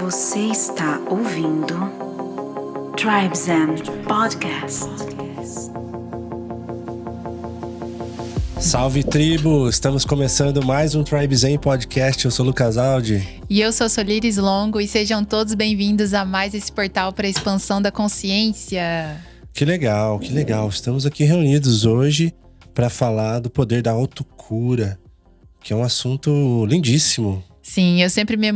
Você está ouvindo Tribe Zen Podcast. Salve tribo! Estamos começando mais um Tribe Zen Podcast. Eu sou o Lucas Aldi. E eu sou a Solires Longo e sejam todos bem-vindos a mais esse portal para a expansão da consciência. Que legal, que legal. Estamos aqui reunidos hoje para falar do poder da autocura, que é um assunto lindíssimo. Sim, eu sempre me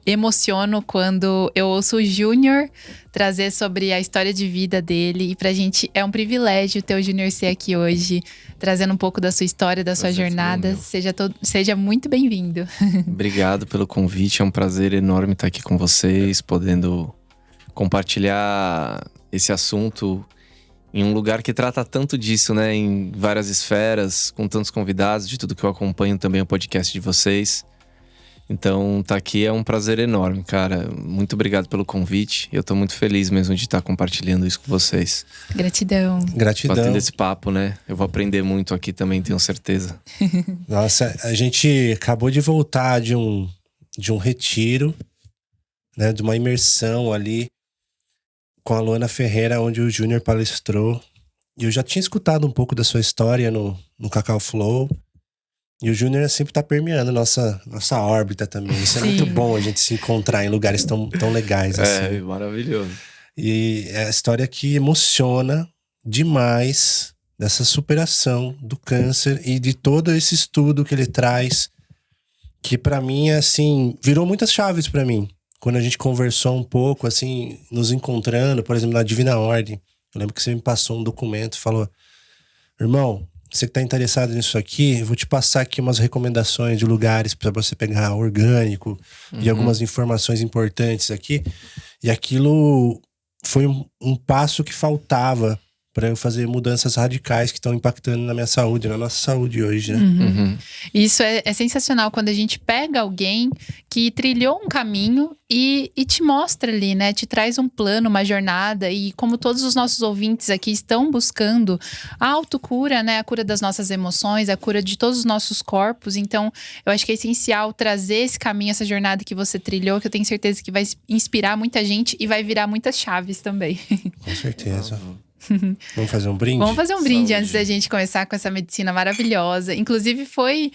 emociono quando eu ouço o Júnior trazer sobre a história de vida dele. E pra gente é um privilégio ter o Júnior ser aqui hoje, trazendo um pouco da sua história, da sua jornada. Seja muito bem-vindo. Obrigado pelo convite, é um prazer enorme estar aqui com vocês, podendo compartilhar esse assunto em um lugar que trata tanto disso, né? Em várias esferas, com tantos convidados, de tudo que eu acompanho também o podcast de vocês. Então, tá aqui é um prazer enorme, cara. Muito obrigado pelo convite. Eu tô muito feliz mesmo de estar compartilhando isso com vocês. Gratidão. Gratidão. Batendo esse papo, né? Eu vou aprender muito aqui também, tenho certeza. Nossa, a gente acabou de voltar de um retiro, né? De uma imersão ali com a Luana Ferreira, onde o Júnior palestrou. E eu já tinha escutado um pouco da sua história no Cacau Flow. E o Júnior sempre tá permeando nossa órbita também. Isso é muito bom, a gente se encontrar em lugares tão legais assim. É, maravilhoso. E é a história que emociona demais dessa superação do câncer e de todo esse estudo que ele traz, que pra mim, assim, virou muitas chaves pra mim. Quando a gente conversou um pouco, assim, nos encontrando, por exemplo, na Divina Ordem. Eu lembro que você me passou um documento e falou: irmão, você que tá interessado nisso aqui, eu vou te passar aqui umas recomendações de lugares para você pegar orgânico e algumas informações importantes aqui. E aquilo foi um passo que faltava para eu fazer mudanças radicais que estão impactando na minha saúde, na nossa saúde hoje, né? Isso é sensacional quando a gente pega alguém que trilhou um caminho e te mostra ali, né? Te traz um plano, uma jornada. E como todos os nossos ouvintes aqui estão buscando a autocura, né? A cura das nossas emoções, a cura de todos os nossos corpos. Então, eu acho que é essencial trazer esse caminho, essa jornada que você trilhou, que eu tenho certeza que vai inspirar muita gente e vai virar muitas chaves também. Com certeza. Vamos fazer um brinde? Vamos fazer um brinde Saúde. antes da gente começar com essa medicina maravilhosa. Inclusive foi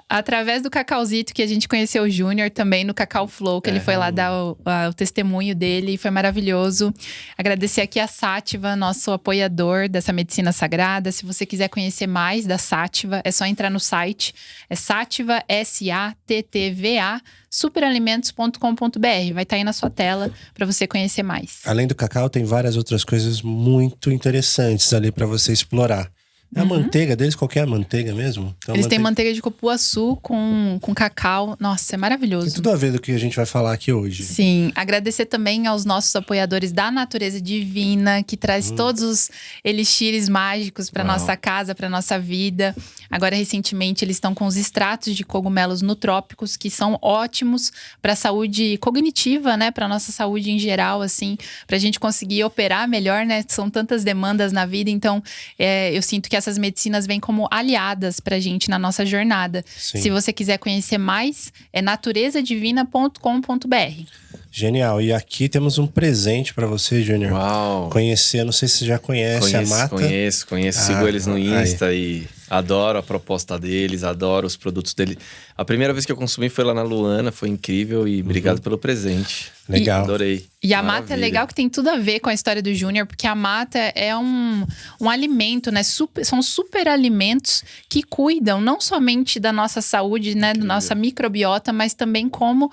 através do Cacauzito que a gente conheceu o Júnior também no Cacau Flow, que ele foi lá dar o testemunho dele e foi maravilhoso. Agradecer aqui a Sátiva, nosso apoiador dessa medicina sagrada. Se você quiser conhecer mais da Sátiva, é só entrar no site. É Sátiva, SATTVA, superalimentos.com.br. Vai estar aí na sua tela para você conhecer mais. Além do cacau, tem várias outras coisas muito interessantes ali para você explorar. A manteiga deles, qual que é a manteiga mesmo? Então, Eles têm manteiga de cupuaçu com cacau. Nossa, é maravilhoso. Tem tudo a ver do que a gente vai falar aqui hoje. Sim, agradecer também aos nossos apoiadores da Natureza Divina, que traz todos os elixires mágicos para nossa casa, para nossa vida. Agora, recentemente, eles estão com os extratos de cogumelos nutrópicos, que são ótimos para a saúde cognitiva, né? Para nossa saúde em geral, assim, para a gente conseguir operar melhor, né? São tantas demandas na vida, então eu sinto que essas medicinas vêm como aliadas pra gente na nossa jornada. Sim. Se você quiser conhecer mais, é naturezadivina.com.br. Genial. E aqui temos um presente pra você, Júnior. Uau! Conhecer, não sei se você já conhece a Mata. Conheço. Sigo eles no Insta e adoro a proposta deles, adoro os produtos deles. A primeira vez que eu consumi foi lá na Luana, foi incrível e obrigado pelo presente. Legal. Adorei. E a mata é Maravilha. legal que tem tudo a ver com a história do Júnior, porque a mata é um alimento, né? São super alimentos que cuidam não somente da nossa saúde, né? Da nossa microbiota, mas também como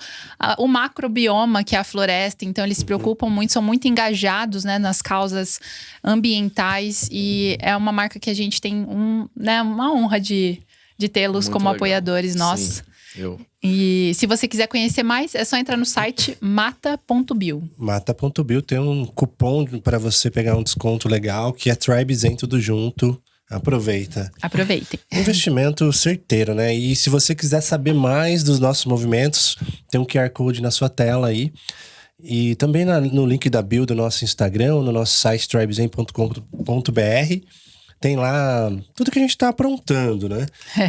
o macrobioma, que é a floresta. Então, eles se preocupam muito, são muito engajados, né? Nas causas ambientais. E é uma marca que a gente tem uma honra de tê-los Muito como legal. apoiadores nossos. Sim, eu. E se você quiser conhecer mais, é só entrar no site mata.bio. Mata.bio tem um cupom para você pegar um desconto legal, que é Tribe Zen tudo junto. Aproveita. Aproveitem. Investimento certeiro, né? E se você quiser saber mais dos nossos movimentos, tem um QR Code na sua tela aí. E também no link da bio do nosso Instagram, no nosso site tribezen.com.br. Tem lá tudo que a gente tá aprontando, né?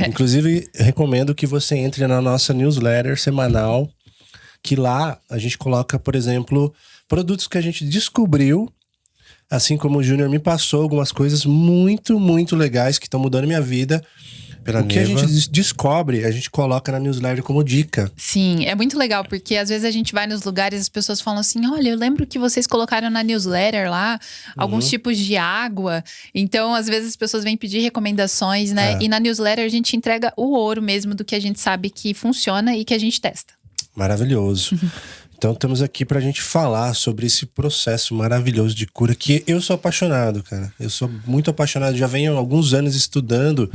Inclusive, recomendo que você entre na nossa newsletter semanal, que lá a gente coloca, por exemplo, produtos que a gente descobriu, assim como o Júnior me passou algumas coisas muito, muito legais que estão mudando minha vida. O que a gente descobre, a gente coloca na newsletter como dica. Sim, é muito legal, porque às vezes a gente vai nos lugares e as pessoas falam assim, olha, eu lembro que vocês colocaram na newsletter lá alguns tipos de água. Então, às vezes as pessoas vêm pedir recomendações, né? E na newsletter a gente entrega o ouro mesmo do que a gente sabe que funciona e que a gente testa. Maravilhoso. Então, estamos aqui pra gente falar sobre esse processo maravilhoso de cura, que eu sou apaixonado, cara. Eu sou muito apaixonado. Já venho há alguns anos estudando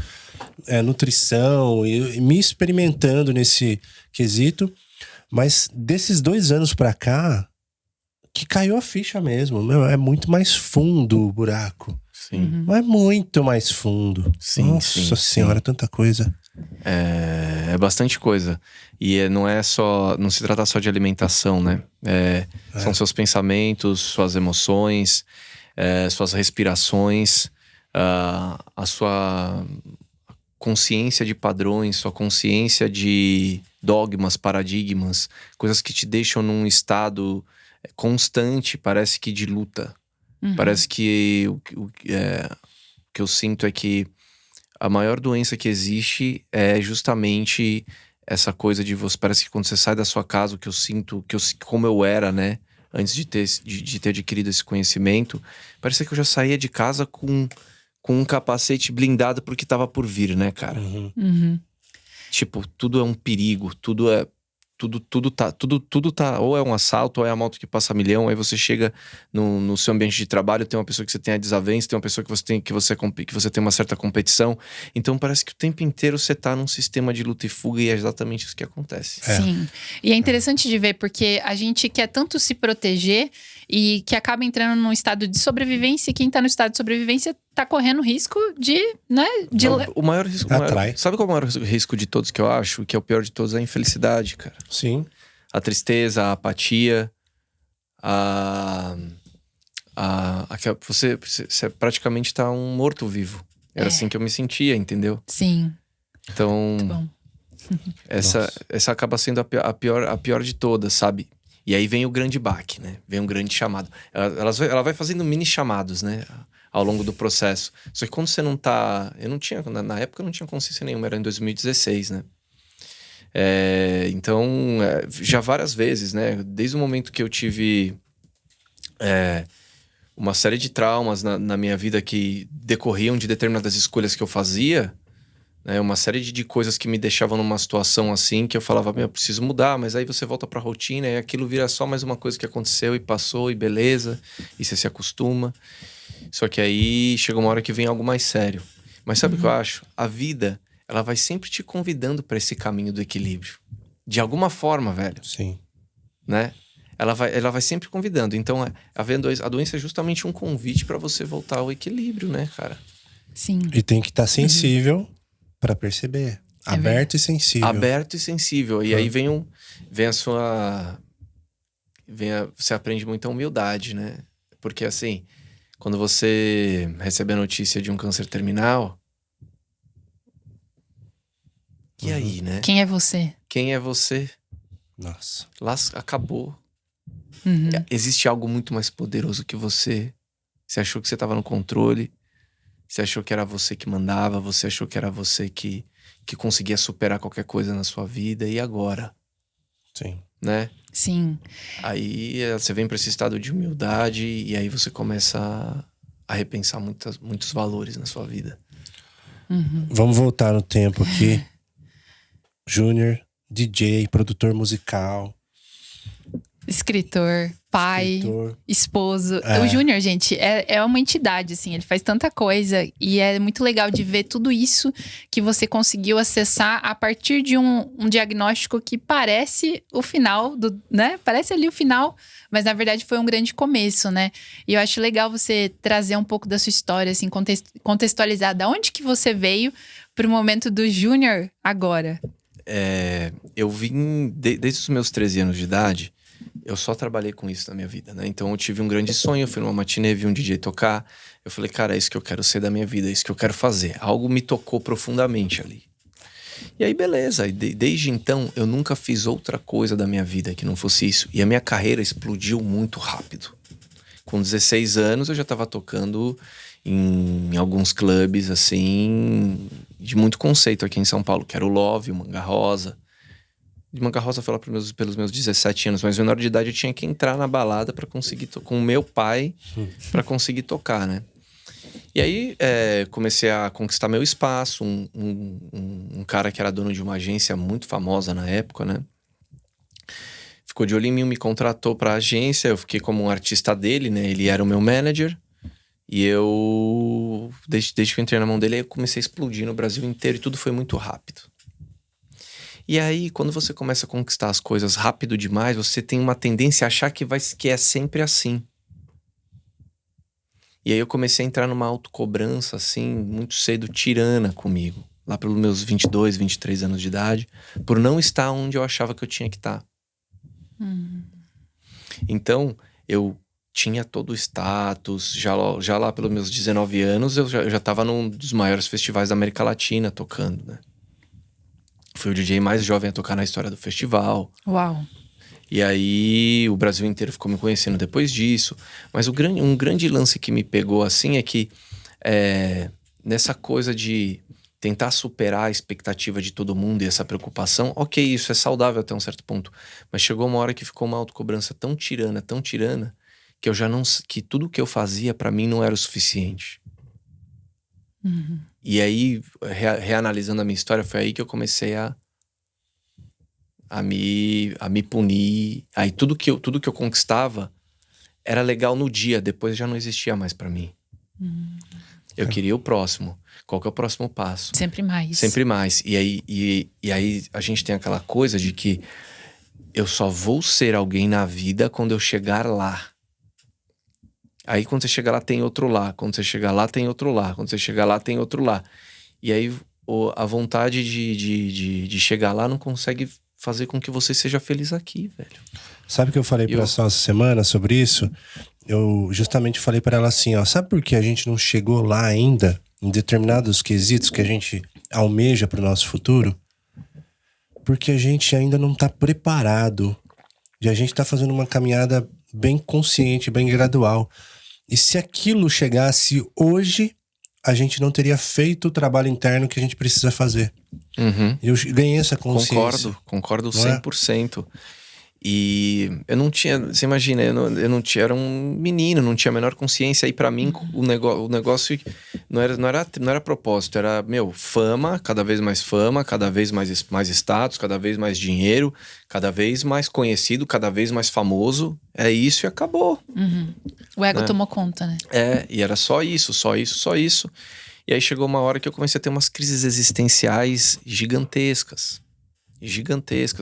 nutrição e me experimentando nesse quesito. Mas desses 2 anos pra cá, que caiu a ficha mesmo. Meu, é muito mais fundo o buraco. Sim. É muito mais fundo. Sim, Nossa senhora, tanta coisa. É bastante coisa. E não se trata só de alimentação, né? São seus pensamentos, suas emoções, suas respirações, a sua consciência de padrões, sua consciência de dogmas, paradigmas, coisas que te deixam num estado constante, parece que de luta. Parece que o que eu sinto é que a maior doença que existe é justamente essa coisa de você. Parece que quando você sai da sua casa, o que eu sinto, como eu era, né? Antes de ter adquirido esse conhecimento, parecia que eu já saía de casa com um capacete blindado pro que tava por vir, né, cara? Tipo, tudo é um perigo, tudo tá, ou é um assalto, ou é a moto que passa milhão. Aí você chega no seu ambiente de trabalho, tem uma pessoa que você tem a desavença, tem uma pessoa que você tem uma certa competição. Então parece que o tempo inteiro você tá num sistema de luta e fuga, e é exatamente isso que acontece. Sim. E é interessante de ver, porque a gente quer tanto se proteger e que acaba entrando num estado de sobrevivência, e quem tá no estado de sobrevivência tá correndo risco de, né? O maior risco. Sabe qual é o maior risco de todos que eu acho? Que é o pior de todos, é a infelicidade, cara. Sim. A tristeza, a apatia, você praticamente tá um morto-vivo. Era assim que eu me sentia, entendeu? Sim. Então, muito bom. essa acaba sendo a pior de todas, sabe? E aí vem o grande baque, né? Vem um grande chamado. Ela vai fazendo mini chamados, né? Ao longo do processo. Só que quando você não tá... Na época eu não tinha consciência nenhuma, era em 2016, né? Então, já várias vezes, né? Desde o momento que eu tive uma série de traumas na minha vida que decorriam de determinadas escolhas que eu fazia, né? Uma série de coisas que me deixavam numa situação assim, que eu falava, eu preciso mudar, mas aí você volta pra rotina e aquilo vira só mais uma coisa que aconteceu e passou e beleza, e você se acostuma. Só que aí chega uma hora que vem algo mais sério. Mas sabe o que eu acho? A vida, ela vai sempre te convidando pra esse caminho do equilíbrio. De alguma forma, velho. Sim. Né? Ela vai sempre convidando. Então, a doença é justamente um convite pra você voltar ao equilíbrio, né, cara? Sim. E tem que estar sensível pra perceber. Aberto e sensível. Aberto e sensível. E aí você aprende muita humildade, né? Porque assim, quando você recebe a notícia de um câncer terminal, e aí, né? Quem é você? Quem é você? Nossa. Lá acabou. Existe algo muito mais poderoso que você. Você achou que você estava no controle. Você achou que era você que mandava. Você achou que era você que conseguia superar qualquer coisa na sua vida. E agora? Sim. Né? Sim. Aí você vem para esse estado de humildade e aí você começa a repensar muitos valores na sua vida. Vamos voltar no tempo aqui. Júnior, DJ, produtor musical. Escritor, pai, esposo. O Júnior, gente, é uma entidade, assim. Ele faz tanta coisa. E é muito legal de ver tudo isso que você conseguiu acessar a partir de um diagnóstico que parece o final, né? Parece ali o final, mas na verdade foi um grande começo, né? E eu acho legal você trazer um pouco da sua história, assim, contextualizar. Da onde que você veio pro momento do Júnior agora? Eu vim, desde os meus 13 anos de idade, eu só trabalhei com isso na minha vida, né? Então eu tive um grande sonho, eu fui numa matinê, vi um DJ tocar. Eu falei, cara, é isso que eu quero ser da minha vida, é isso que eu quero fazer. Algo me tocou profundamente ali. E aí, beleza. E desde então, eu nunca fiz outra coisa da minha vida que não fosse isso. E a minha carreira explodiu muito rápido. Com 16 anos, eu já tava tocando em alguns clubes, assim, de muito conceito aqui em São Paulo, que era o Love, o Manga Rosa. De Manga Rosa foi lá pelos meus 17 anos, mas menor de idade eu tinha que entrar na balada para conseguir com o meu pai para conseguir tocar, né? E aí comecei a conquistar meu espaço. Um cara que era dono de uma agência muito famosa na época, né? Ficou de olho em mim, me contratou pra agência. Eu fiquei como um artista dele, né? Ele era o meu manager. E eu, desde que eu entrei na mão dele, eu comecei a explodir no Brasil inteiro e tudo foi muito rápido. E aí, quando você começa a conquistar as coisas rápido demais, você tem uma tendência a achar que é sempre assim. E aí eu comecei a entrar numa autocobrança, assim, muito cedo, tirana comigo. Lá pelos meus 22, 23 anos de idade. Por não estar onde eu achava que eu tinha que estar. Então, eu tinha todo o status. Já lá pelos meus 19 anos, eu já estava num dos maiores festivais da América Latina tocando, né? Fui o DJ mais jovem a tocar na história do festival. Uau! E aí o Brasil inteiro ficou me conhecendo depois disso. Mas um grande lance que me pegou assim é que nessa coisa de tentar superar a expectativa de todo mundo e essa preocupação, ok, isso é saudável até um certo ponto. Mas chegou uma hora que ficou uma autocobrança tão tirana, que eu já não... que tudo que eu fazia pra mim não era o suficiente. E aí, reanalisando a minha história, foi aí que eu comecei a me punir. Aí tudo que eu conquistava era legal no dia, depois já não existia mais pra mim. Eu queria o próximo. Qual que é o próximo passo? Sempre mais. Sempre mais. E aí a gente tem aquela coisa de que eu só vou ser alguém na vida quando eu chegar lá. Aí quando você chega lá, tem outro lá. Quando você chegar lá, tem outro lá. Quando você chegar lá, tem outro lá. E aí a vontade de chegar lá não consegue fazer com que você seja feliz aqui, velho. Sabe o que eu falei pra Sol essa semana sobre isso? Eu justamente falei pra ela assim, ó, sabe por que a gente não chegou lá ainda, em determinados quesitos que a gente almeja pro nosso futuro? Porque a gente ainda não tá preparado. E a gente tá fazendo uma caminhada bem consciente, bem gradual. E se aquilo chegasse hoje, a gente não teria feito o trabalho interno que a gente precisa fazer. Eu ganhei essa consciência. Concordo 100%. E eu não tinha, você imagina, eu não tinha, era um menino, não tinha a menor consciência. Aí pra mim o negócio não era propósito, era, fama, cada vez mais status, cada vez mais dinheiro, cada vez mais conhecido, cada vez mais famoso. É isso e acabou. O ego tomou conta, né? E era só isso. E aí chegou uma hora que eu comecei a ter umas crises existenciais gigantescas,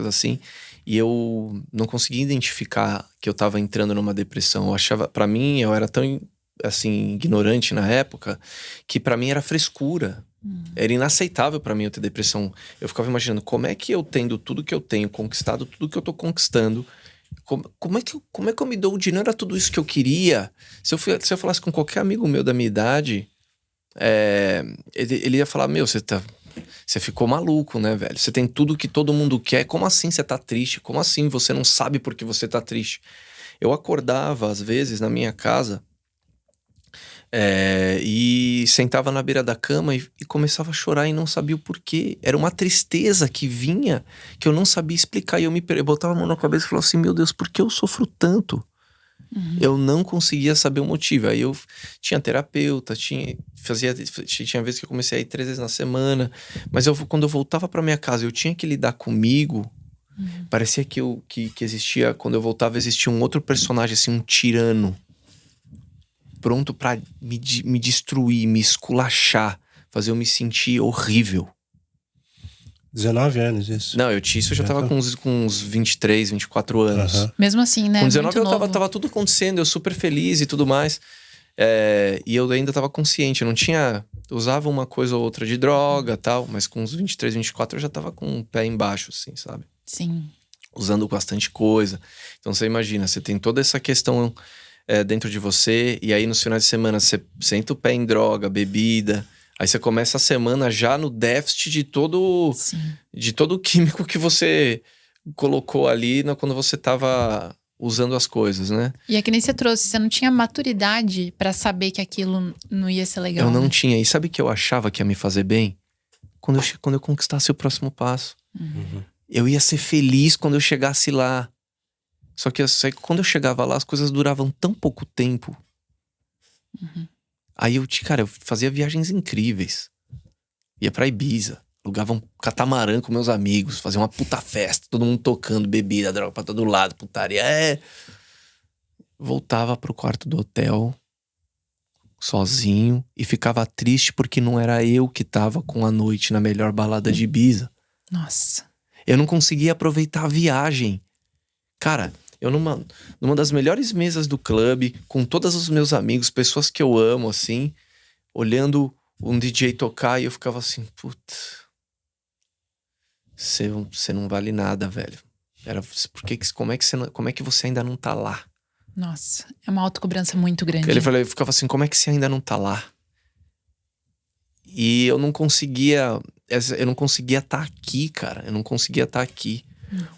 assim. E eu não conseguia identificar que eu tava entrando numa depressão. Eu achava, pra mim, eu era tão, assim, ignorante na época, que pra mim era frescura. Era inaceitável pra mim eu ter depressão. Eu ficava imaginando, como é que eu tendo tudo que eu tenho, conquistado tudo que eu tô conquistando, como é que eu me dou o dinheiro a tudo isso que eu queria? Se eu falasse com qualquer amigo meu da minha idade, ele ia falar, você ficou maluco, né, velho? Você tem tudo que todo mundo quer. Como assim você tá triste? Como assim você não sabe por que você tá triste? Eu acordava, às vezes, na minha casa e sentava na beira da cama e começava a chorar e não sabia o porquê. Era uma tristeza que vinha, que eu não sabia explicar. E eu botava a mão na cabeça e falava assim, meu Deus, por que eu sofro tanto? Eu não conseguia saber o motivo. Aí eu tinha terapeuta, tinha vezes que eu comecei a ir 3 vezes na semana. Mas quando eu voltava pra minha casa, eu tinha que lidar comigo. Parecia que existia, quando eu voltava, existia um outro personagem, assim, um tirano. Pronto pra me destruir, me esculachar, fazer eu me sentir horrível. 19 anos, isso. Não, eu já tava com uns 23, 24 anos. Mesmo assim, né? Com 19 muito tava tudo acontecendo, eu super feliz e tudo mais. E eu ainda tava consciente, eu não tinha... Usava uma coisa ou outra de droga e tal, mas com uns 23, 24 eu já tava com o pé embaixo, assim, sabe? Sim. Usando bastante coisa. Então você imagina, você tem toda essa questão dentro de você, e aí nos finais de semana você senta o pé em droga, bebida, Aí você começa a semana já no déficit de todo o químico que você colocou ali quando você tava usando as coisas, né? E é que nem você trouxe, você não tinha maturidade pra saber que aquilo não ia ser legal. Eu não né? tinha. E sabe o que eu achava que ia me fazer bem? Quando eu conquistasse o próximo passo. Eu ia ser feliz quando eu chegasse lá. Só que quando eu chegava lá, as coisas duravam tão pouco tempo. Aí eu fazia viagens incríveis. Ia pra Ibiza. Alugava um catamarã com meus amigos. Fazia uma puta festa. Todo mundo tocando, bebida, droga pra todo lado, putaria. Voltava pro quarto do hotel, sozinho. E ficava triste porque não era eu que tava com a noite na melhor balada de Ibiza. Nossa. Eu não conseguia aproveitar a viagem. Cara, eu numa das melhores mesas do clube, com todos os meus amigos, pessoas que eu amo, assim, olhando um DJ tocar, e eu ficava assim, putz, você não vale nada, velho. Como é que você ainda não tá lá? Nossa, é uma autocobrança muito grande. Eu ficava assim, como é que você ainda não tá lá? E eu não conseguia estar aqui, cara. Eu não conseguia estar aqui.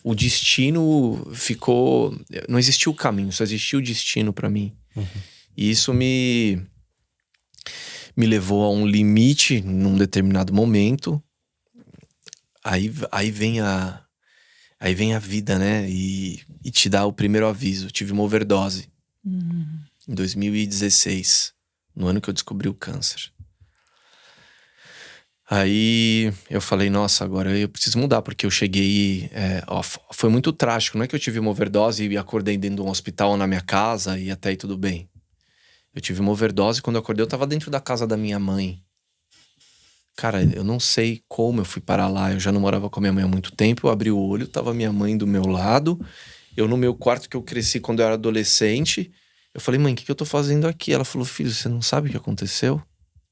O destino ficou... Não existiu o caminho, só existiu o destino pra mim. E isso me levou a um limite num determinado momento. Aí vem a vida, né? E te dá o primeiro aviso. Eu tive uma overdose em 2016, no ano que eu descobri o câncer. Aí eu falei, nossa, agora eu preciso mudar, porque eu cheguei... foi muito trágico, não é que eu tive uma overdose e acordei dentro de um hospital ou na minha casa e até aí tudo bem. Eu tive uma overdose, quando eu acordei eu tava dentro da casa da minha mãe. Cara, eu não sei como eu fui parar lá, eu já não morava com a minha mãe há muito tempo, eu abri o olho, tava minha mãe do meu lado, eu no meu quarto que eu cresci quando eu era adolescente. Eu falei, mãe, o que eu tô fazendo aqui? Ela falou, filho, você não sabe o que aconteceu?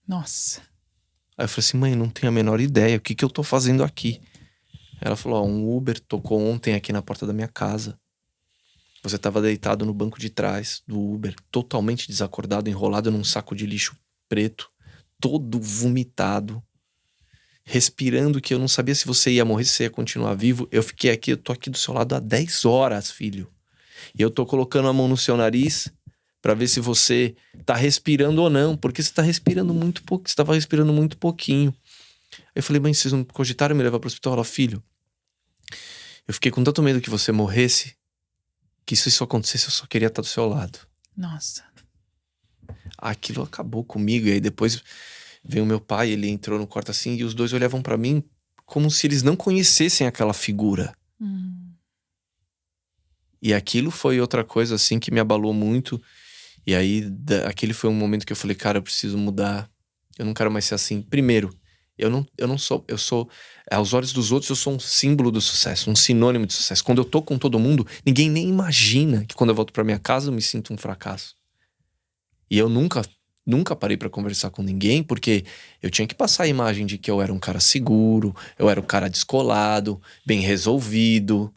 Nossa. Aí eu falei assim, mãe, não tenho a menor ideia, o que eu tô fazendo aqui? Ela falou, um Uber tocou ontem aqui na porta da minha casa. Você tava deitado no banco de trás do Uber, totalmente desacordado, enrolado num saco de lixo preto, todo vomitado, respirando, que eu não sabia se você ia morrer, se você ia continuar vivo. Eu tô aqui do seu lado há 10 horas, filho. E eu tô colocando a mão no seu nariz pra ver se você tá respirando ou não, porque você tá respirando muito pouco, você tava respirando muito pouquinho. Eu falei, mãe, vocês não cogitaram me levar pro hospital? Ela, filho, eu fiquei com tanto medo que você morresse, que se isso acontecesse, eu só queria estar do seu lado. Nossa. Aquilo acabou comigo, e aí depois veio o meu pai, ele entrou no quarto assim, e os dois olhavam pra mim como se eles não conhecessem aquela figura. E aquilo foi outra coisa assim que me abalou muito. E aí, aquele foi um momento que eu falei, cara, eu preciso mudar. Eu não quero mais ser assim. Primeiro, eu não sou... Eu sou... Aos olhos dos outros, eu sou um símbolo do sucesso. Um sinônimo de sucesso. Quando eu tô com todo mundo, ninguém nem imagina que quando eu volto pra minha casa, eu me sinto um fracasso. E eu nunca parei pra conversar com ninguém, porque eu tinha que passar a imagem de que eu era um cara seguro, eu era um cara descolado, bem resolvido.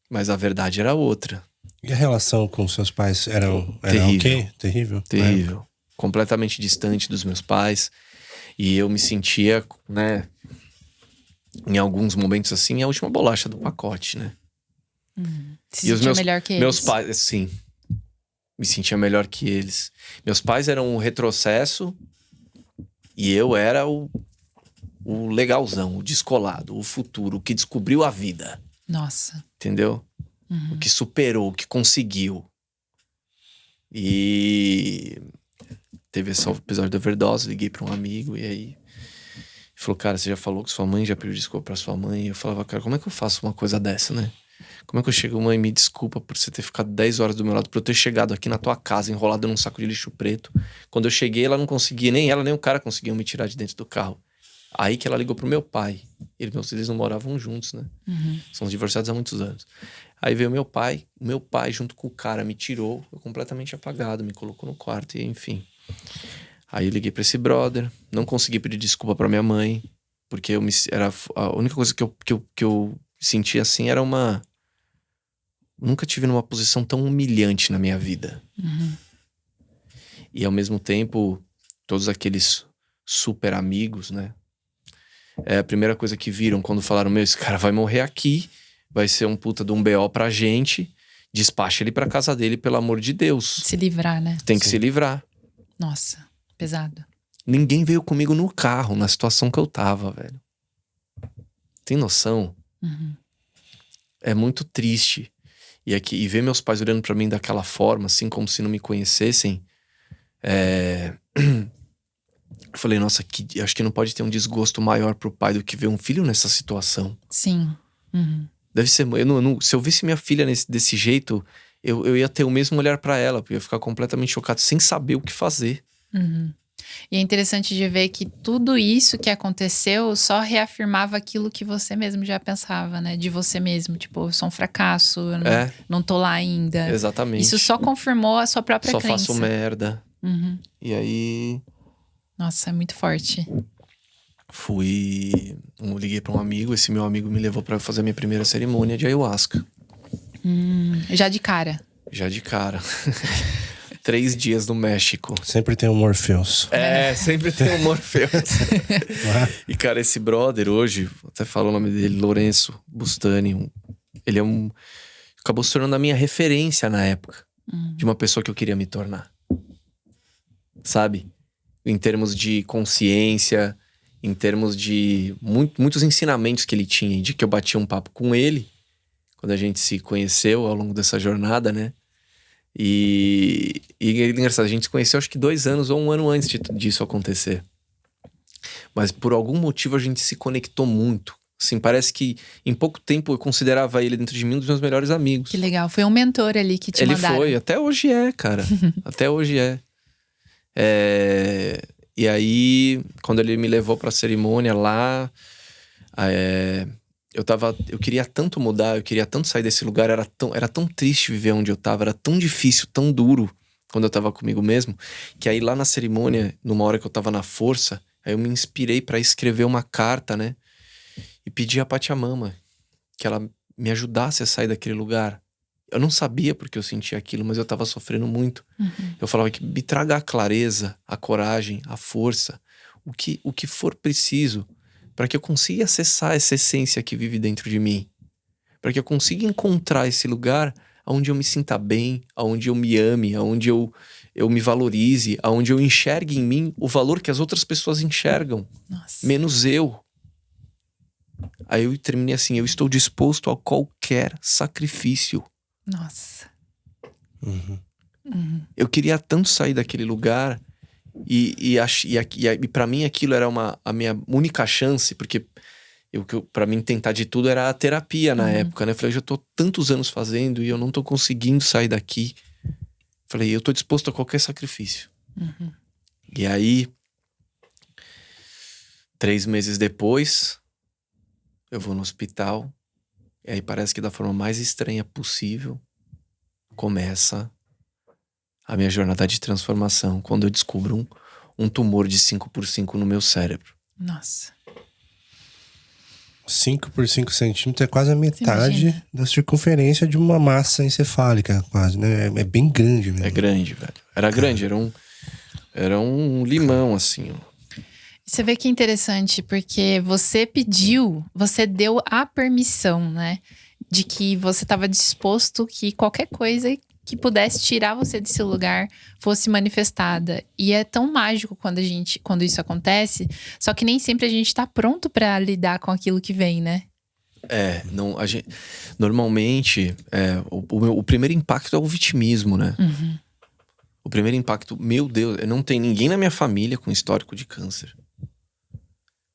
Mas a verdade era outra. E a relação com seus pais era terrível. ok? Terrível? Terrível. Completamente distante dos meus pais. E eu me sentia, né, em alguns momentos assim, a última bolacha do pacote, né? Se sentia melhor que eles. Meus pais, sim. Me sentia melhor que eles. Meus pais eram um retrocesso e eu era o legalzão, o descolado, o futuro, o que descobriu a vida. Nossa. Entendeu? O que superou, o que conseguiu. E teve esse episódio da overdose, liguei pra um amigo e aí falou, cara, você já falou que sua mãe já pediu desculpa pra sua mãe? E eu falava, cara, como é que eu faço uma coisa dessa, né? Como é que eu chego, mãe, me desculpa por você ter ficado 10 horas do meu lado, por eu ter chegado aqui na tua casa, enrolado num saco de lixo preto. Quando eu cheguei, ela não conseguia, nem ela, nem o cara conseguiam me tirar de dentro do carro. Aí que ela ligou pro meu pai. Eles não moravam juntos, né? São divorciados há muitos anos. Aí veio meu pai junto com o cara me tirou, eu completamente apagado, me colocou no quarto e enfim. Aí eu liguei pra esse brother, não consegui pedir desculpa pra minha mãe, porque era a única coisa que eu sentia assim era uma... Nunca tive numa posição tão humilhante na minha vida. E ao mesmo tempo, todos aqueles super amigos, né? A primeira coisa que viram quando falaram, esse cara vai morrer aqui, vai ser um puta de um BO pra gente, despacha ele pra casa dele, pelo amor de Deus. Se livrar, né? Tem que se livrar. Nossa, pesado. Ninguém veio comigo no carro, na situação que eu tava, velho. Tem noção? Uhum. É muito triste. E ver meus pais olhando pra mim daquela forma, assim, como se não me conhecessem. Eu falei, nossa, acho que não pode ter um desgosto maior pro pai do que ver um filho nessa situação. Sim. Uhum. Deve ser. Se eu visse minha filha desse jeito, eu ia ter o mesmo olhar pra ela, porque eu ia ficar completamente chocado, sem saber o que fazer. Uhum. E é interessante de ver que tudo isso que aconteceu só reafirmava aquilo que você mesmo já pensava, né? De você mesmo. Tipo, eu sou um fracasso, eu não tô lá ainda. Exatamente. Isso só confirmou a sua própria Só crença. faço merda. Uhum. E aí... Nossa, é muito forte. Liguei pra um amigo, esse meu amigo me levou pra fazer a minha primeira cerimônia de ayahuasca. Já de cara. Já de cara. 3 dias no México. Sempre tem um Morpheus. Sempre tem um Morpheus. E cara, esse brother hoje, até falo o nome dele, Lourenço Bustani. Ele acabou se tornando a minha referência na época. De uma pessoa que eu queria me tornar. Sabe? Em termos de consciência, em termos de muitos ensinamentos que ele tinha, de que eu batia um papo com ele quando a gente se conheceu ao longo dessa jornada, né? E é engraçado, a gente se conheceu acho que 2 anos ou 1 ano antes disso acontecer. Mas por algum motivo a gente se conectou muito. Assim, parece que em pouco tempo eu considerava ele dentro de mim um dos meus melhores amigos. Que legal. Foi um mentor ali que te mandaram. Ele foi, até hoje é, cara. Até hoje é. E aí, quando ele me levou pra cerimônia lá, eu queria tanto mudar, eu queria tanto sair desse lugar, era tão triste viver onde eu tava, era tão difícil, tão duro quando eu tava comigo mesmo, que aí lá na cerimônia, numa hora que eu tava na força, aí eu me inspirei pra escrever uma carta, né? E pedir a Pachamama que ela me ajudasse a sair daquele lugar. Eu não sabia porque eu sentia aquilo, mas eu tava sofrendo muito. Eu falava que me traga a clareza, a coragem, a força, o que for preciso para que eu consiga acessar essa essência que vive dentro de mim. Para que eu consiga encontrar esse lugar onde eu me sinta bem, onde eu me ame, onde eu me valorize, onde eu enxergue em mim o valor que as outras pessoas enxergam. Nossa. Menos eu. Aí eu terminei assim, eu estou disposto a qualquer sacrifício. Nossa. Eu queria tanto sair daquele lugar e para mim aquilo era a minha única chance, porque para mim tentar de tudo era a terapia na época, né? Eu falei, eu já tô tantos anos fazendo e eu não tô conseguindo sair daqui. Falei, eu tô disposto a qualquer sacrifício. E aí, 3 meses depois, eu vou no hospital. E aí parece que da forma mais estranha possível começa a minha jornada de transformação, quando eu descubro um tumor de 5x5 no meu cérebro. Nossa. 5 por 5 centímetros é quase a metade imagina. da circunferência de uma massa encefálica, quase, né? É bem grande mesmo. É grande, velho. Era grande, era um limão, assim, ó. Você vê que é interessante, porque você deu a permissão, né? De que você estava disposto que qualquer coisa que pudesse tirar você desse lugar fosse manifestada. E é tão mágico quando isso acontece, só que nem sempre a gente tá pronto pra lidar com aquilo que vem, né? Normalmente, o primeiro impacto é o vitimismo, né? O primeiro impacto, meu Deus, não tem ninguém na minha família com histórico de câncer.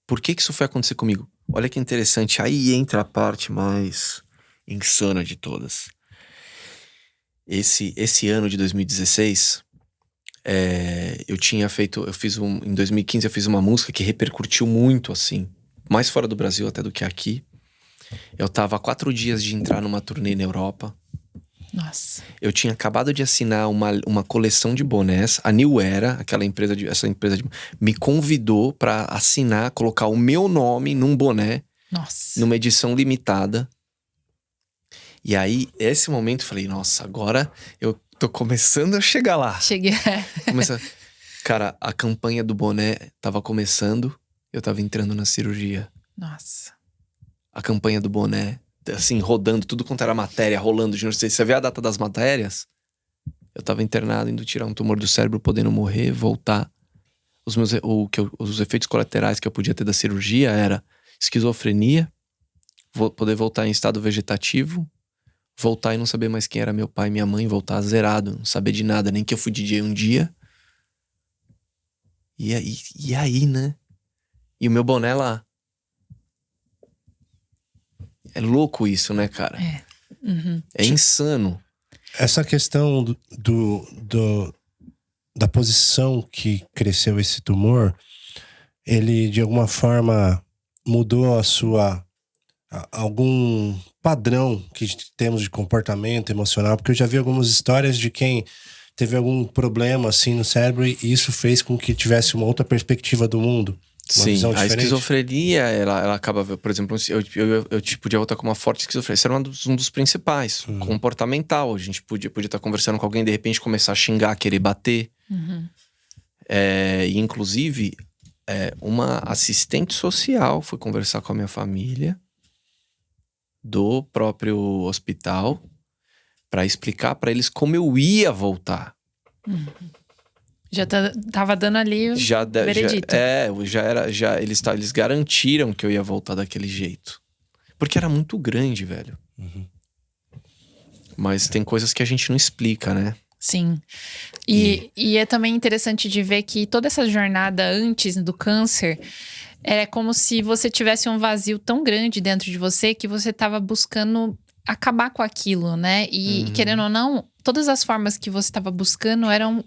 Por que isso foi acontecer comigo? Olha que interessante, aí entra a parte mais insana de todas. Esse ano de 2016, em 2015 eu fiz uma música que repercutiu muito, assim, mais fora do Brasil até do que aqui. Eu tava há 4 dias de entrar numa turnê na Europa. Nossa. Eu tinha acabado de assinar uma coleção de bonés. A New Era, essa empresa me convidou pra assinar, colocar o meu nome num boné. Nossa. Numa edição limitada. E aí, esse momento, eu falei, nossa, agora eu tô começando a chegar lá. Cheguei. Cara, a campanha do boné tava começando, eu tava entrando na cirurgia. Nossa. A campanha do boné, assim, rodando, tudo quanto era matéria, rolando. Você vê a data das matérias? Eu tava internado, indo tirar um tumor do cérebro, podendo morrer, voltar. Os efeitos colaterais que eu podia ter da cirurgia era esquizofrenia, poder voltar em estado vegetativo, voltar e não saber mais quem era meu pai e minha mãe, voltar zerado, não saber de nada, nem que eu fui DJ um dia. E aí, né? E o meu boné lá. É louco isso, né, cara? É. Uhum. É insano. Essa questão da posição que cresceu esse tumor, ele de alguma forma mudou algum padrão que temos de comportamento emocional, porque eu já vi algumas histórias de quem teve algum problema assim no cérebro e isso fez com que tivesse uma outra perspectiva do mundo. Uma Sim, visão a diferente. esquizofrenia, ela acaba, por exemplo, eu podia voltar com uma forte esquizofrenia. Isso era um dos principais, comportamental. A gente podia estar conversando com alguém e de repente começar a xingar, querer bater. Uhum. E inclusive, uma assistente social foi conversar com a minha família do próprio hospital para explicar para eles como eu ia voltar. Uhum. Já tava dando ali o veredito. Eles garantiram que eu ia voltar daquele jeito. Porque era muito grande, velho. Uhum. Mas tem coisas que a gente não explica, né? Sim. E é também interessante de ver que toda essa jornada antes do câncer é como se você tivesse um vazio tão grande dentro de você que você tava buscando acabar com aquilo, né? E querendo ou não, todas as formas que você estava buscando eram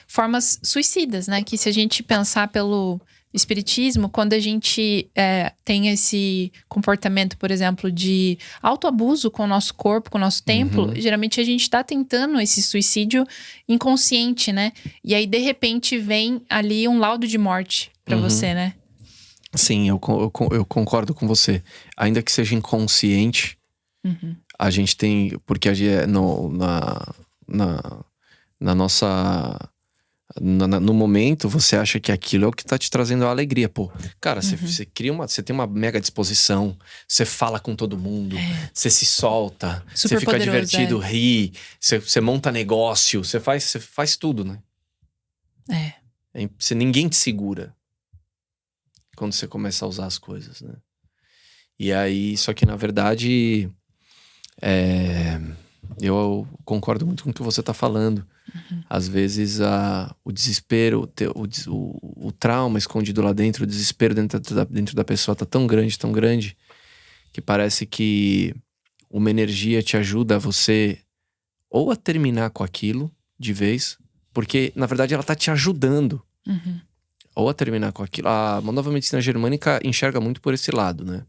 formas suicidas, né? Que se a gente pensar pelo espiritismo, quando a gente tem esse comportamento, por exemplo, de autoabuso com o nosso corpo, com o nosso tempo, geralmente a gente tá tentando esse suicídio inconsciente, né? E aí, de repente, vem ali um laudo de morte pra você, né? Sim, eu concordo com você. Ainda que seja inconsciente, a gente tem... Porque na nossa... No momento, você acha que aquilo é o que tá te trazendo a alegria. Pô, cara, você cria você tem uma mega disposição, você fala com todo mundo, você se solta, Super você fica poderoso, divertido, ri, você monta negócio, você faz tudo, né? Ninguém te segura quando você começa a usar as coisas, né? E aí, só que na verdade, eu concordo muito com o que você tá falando. Às vezes o desespero, o trauma escondido lá dentro, o desespero dentro da pessoa tá tão grande, que parece que uma energia te ajuda a você ou a terminar com aquilo de vez, porque na verdade ela tá te ajudando, ou a terminar com aquilo. A nova medicina germânica enxerga muito por esse lado, né?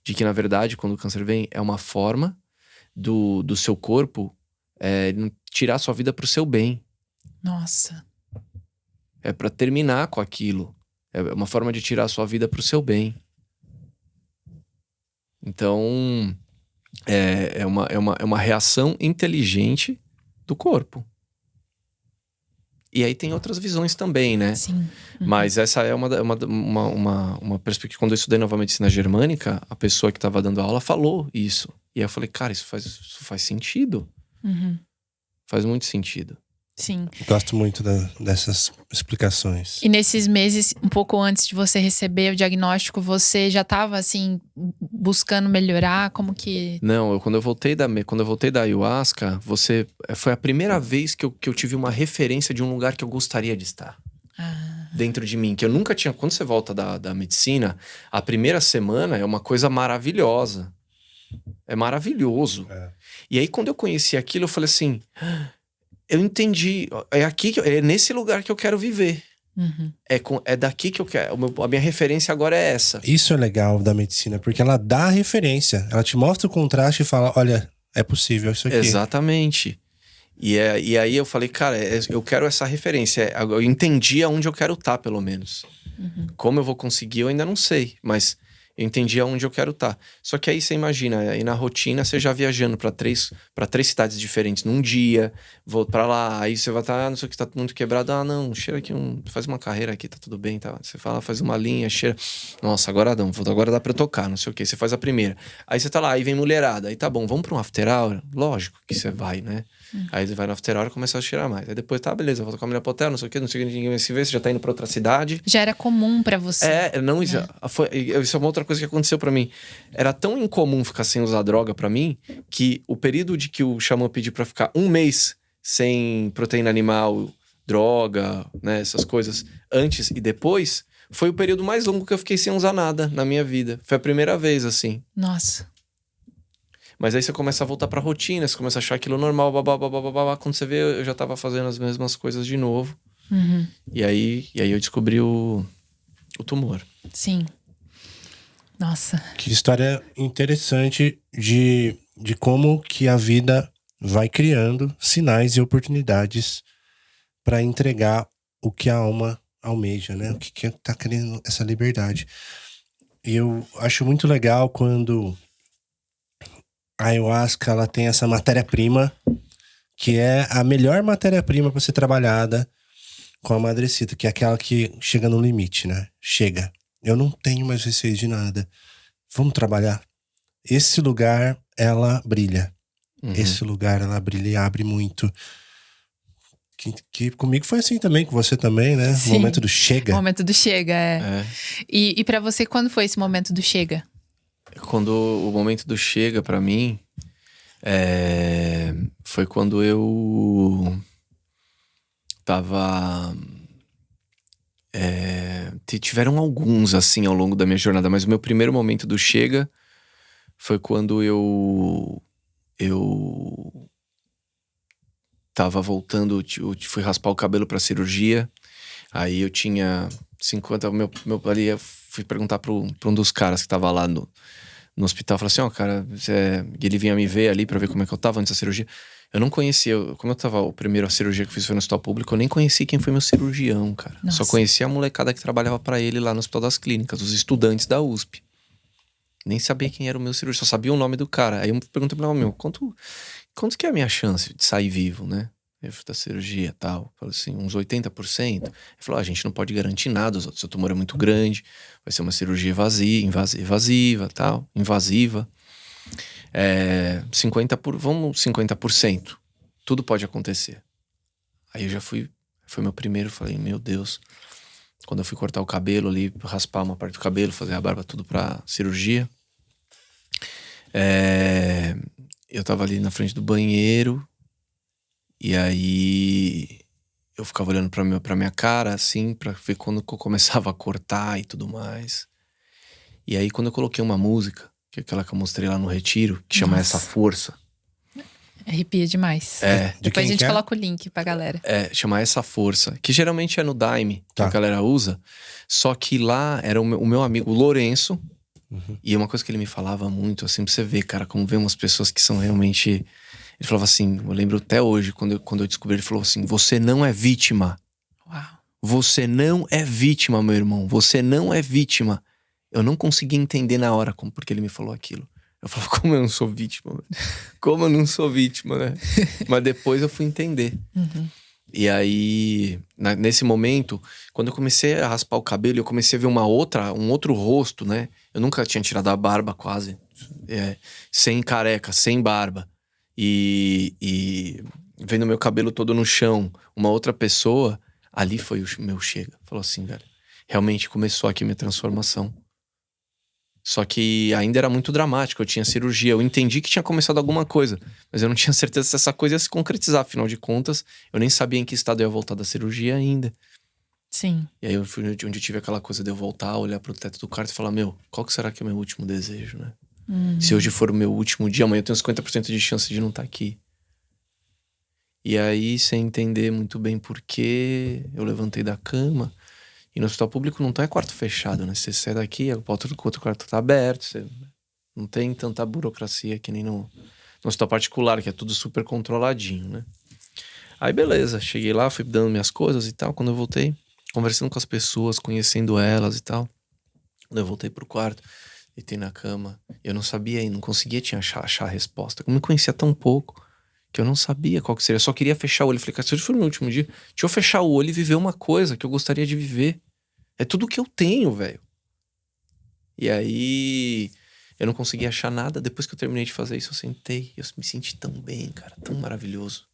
De que na verdade, quando o câncer vem, é uma forma do seu corpo tirar sua vida pro seu bem. Nossa. É pra terminar com aquilo. É uma forma de tirar sua vida pro seu bem. Então, é uma reação inteligente do corpo. E aí tem outras visões também, né? Sim. Mas essa é uma perspectiva. Quando eu estudei nova medicina germânica, a pessoa que estava dando aula falou isso. E aí eu falei, cara, isso faz sentido. Faz muito sentido. Sim. Gosto muito dessas explicações. E nesses meses, um pouco antes de você receber o diagnóstico, você já estava assim, buscando melhorar? Como que... Não, quando eu voltei da ayahuasca, foi a primeira vez que eu tive uma referência de um lugar que eu gostaria de estar. Dentro de mim, que eu nunca tinha. Quando você volta da medicina, a primeira semana é uma coisa maravilhosa. É maravilhoso. E aí, quando eu conheci aquilo, eu falei assim: eu entendi. É nesse lugar que eu quero viver. É daqui que eu quero. A minha referência agora é essa. Isso é legal da medicina, porque ela dá a referência. Ela te mostra o contraste e fala: olha, é possível isso aqui. Exatamente. E aí eu falei, cara, eu quero essa referência. Eu entendi aonde eu quero estar, pelo menos. Como eu vou conseguir, eu ainda não sei. Mas Eu entendi aonde eu quero estar. Só que aí você imagina, aí na rotina você já viajando pra três cidades diferentes num dia, vou pra lá, aí você vai estar, não sei o que, tá muito quebrado. Ah, não, cheira aqui faz uma carreira aqui, tá tudo bem, tá? Você fala, faz uma linha, cheira. Nossa, agora não, agora dá pra eu tocar, não sei o que. Você faz a primeira. Aí você tá lá, aí vem mulherada, aí tá bom, vamos pra um after hour? Lógico que você vai, né? Aí você vai no after hour e começa a cheirar mais. Aí depois, tá, beleza, volta com a mulher pro hotel, não sei o que, ninguém vai se ver, você já tá indo pra outra cidade. Já era comum pra você. Não, isso é uma outra coisa que aconteceu pra mim. Era tão incomum ficar sem usar droga pra mim, que o período de que o xamã pediu pra ficar 1 mês sem proteína animal, droga, né, essas coisas, antes e depois, foi o período mais longo que eu fiquei sem usar nada na minha vida. Foi a primeira vez, assim. Nossa. Mas aí você começa a voltar pra rotina, você começa a achar aquilo normal, babá. Quando você vê, eu já tava fazendo as mesmas coisas de novo. Uhum. E aí eu descobri o tumor. Sim. Nossa. Que história interessante de como que a vida vai criando sinais e oportunidades para entregar o que a alma almeja, né? O que tá querendo essa liberdade. E eu acho muito legal quando a ayahuasca ela tem essa matéria-prima que é a melhor matéria-prima para ser trabalhada com a madrecita, que é aquela que chega no limite, né? Chega. Eu não tenho mais receio de nada. Vamos trabalhar. Esse lugar, ela brilha. Uhum. Esse lugar, ela brilha e abre muito. Que comigo foi assim também, com você também, né? Sim. O momento do chega. O momento do chega, É. E pra você, quando foi esse momento do chega? Quando o momento do chega pra mim, foi quando eu tava... tiveram alguns, assim, ao longo da minha jornada, mas o meu primeiro momento do chega foi quando eu tava voltando, fui raspar o cabelo pra cirurgia, aí eu tinha 50, ali eu fui perguntar pra um dos caras que tava lá no hospital, falei assim, ó, cara, ele vinha me ver ali pra ver como é que eu tava antes da cirurgia. Eu não conhecia, como eu tava, a primeira cirurgia que eu fiz foi no hospital público, eu nem conheci quem foi meu cirurgião, cara. Nossa. Só conhecia a molecada que trabalhava pra ele lá no Hospital das Clínicas, os estudantes da USP. Nem sabia quem era o meu cirurgião, só sabia o nome do cara. Aí eu perguntei pra ele, meu, quanto que é a minha chance de sair vivo, né? Eu fui da cirurgia e tal. Falei assim, uns 80%. Ele falou, a gente não pode garantir nada, seu tumor é muito grande, vai ser uma cirurgia invasiva, tal, invasiva. 50%. Tudo pode acontecer. Aí eu já fui, foi meu primeiro, falei, meu Deus. Quando eu fui cortar o cabelo ali, raspar uma parte do cabelo, fazer a barba, tudo pra cirurgia. Eu tava ali na frente do banheiro. E aí eu ficava olhando pra minha cara, assim, pra ver quando eu começava a cortar e tudo mais. E aí quando eu coloquei uma música, que é aquela que eu mostrei lá no retiro, que chama Essa Força. Arrepia demais. De Depois quem a gente que é? coloca o link pra galera. Chama Essa Força, que geralmente é no Daime, que Tá. a galera usa. Só que lá era o meu amigo Lourenço. Uhum. E uma coisa que ele me falava muito, assim, pra você ver, cara, como vê umas pessoas que são realmente... Ele falava assim, eu lembro até hoje, quando eu descobri, ele falou assim, você não é vítima. Uau. Você não é vítima, meu irmão. Você não é vítima. Eu não conseguia entender na hora porque ele me falou aquilo. Eu falava, como eu não sou vítima? Como eu não sou vítima, né? Mas depois eu fui entender. Uhum. E aí, nesse momento, quando eu comecei a raspar o cabelo, eu comecei a ver um outro rosto, né? Eu nunca tinha tirado a barba quase. Sem careca, sem barba. E vendo meu cabelo todo no chão, uma outra pessoa, ali foi o meu chega. Falou assim, velho, realmente começou aqui minha transformação. Só que ainda era muito dramático, eu tinha cirurgia, eu entendi que tinha começado alguma coisa, mas eu não tinha certeza se essa coisa ia se concretizar, afinal de contas, eu nem sabia em que estado eu ia voltar da cirurgia ainda. Sim. E aí eu fui onde eu tive aquela coisa de eu voltar, olhar pro teto do quarto e falar, meu, qual que será que é o meu último desejo, né? Se hoje for o meu último dia, amanhã eu tenho 50% de chance de não estar aqui. E aí, sem entender muito bem por quê, eu levantei da cama. E no hospital público não é quarto fechado, né? Você sai daqui, o outro quarto tá aberto. Não tem tanta burocracia que nem no hospital particular, que é tudo super controladinho, né? Aí beleza, cheguei lá, fui dando minhas coisas e tal. Quando eu voltei, conversando com as pessoas, conhecendo elas e tal. Quando eu voltei pro quarto, deitei na cama. Eu não sabia, não conseguia achar a resposta. Eu me conhecia tão pouco que eu não sabia qual que seria. Eu só queria fechar o olho. Eu falei, cara, se hoje for o meu último dia, deixa eu fechar o olho e viver uma coisa que eu gostaria de viver. É tudo que eu tenho, velho. E aí, eu não consegui achar nada. Depois que eu terminei de fazer isso, eu sentei. Eu me senti tão bem, cara, tão maravilhoso.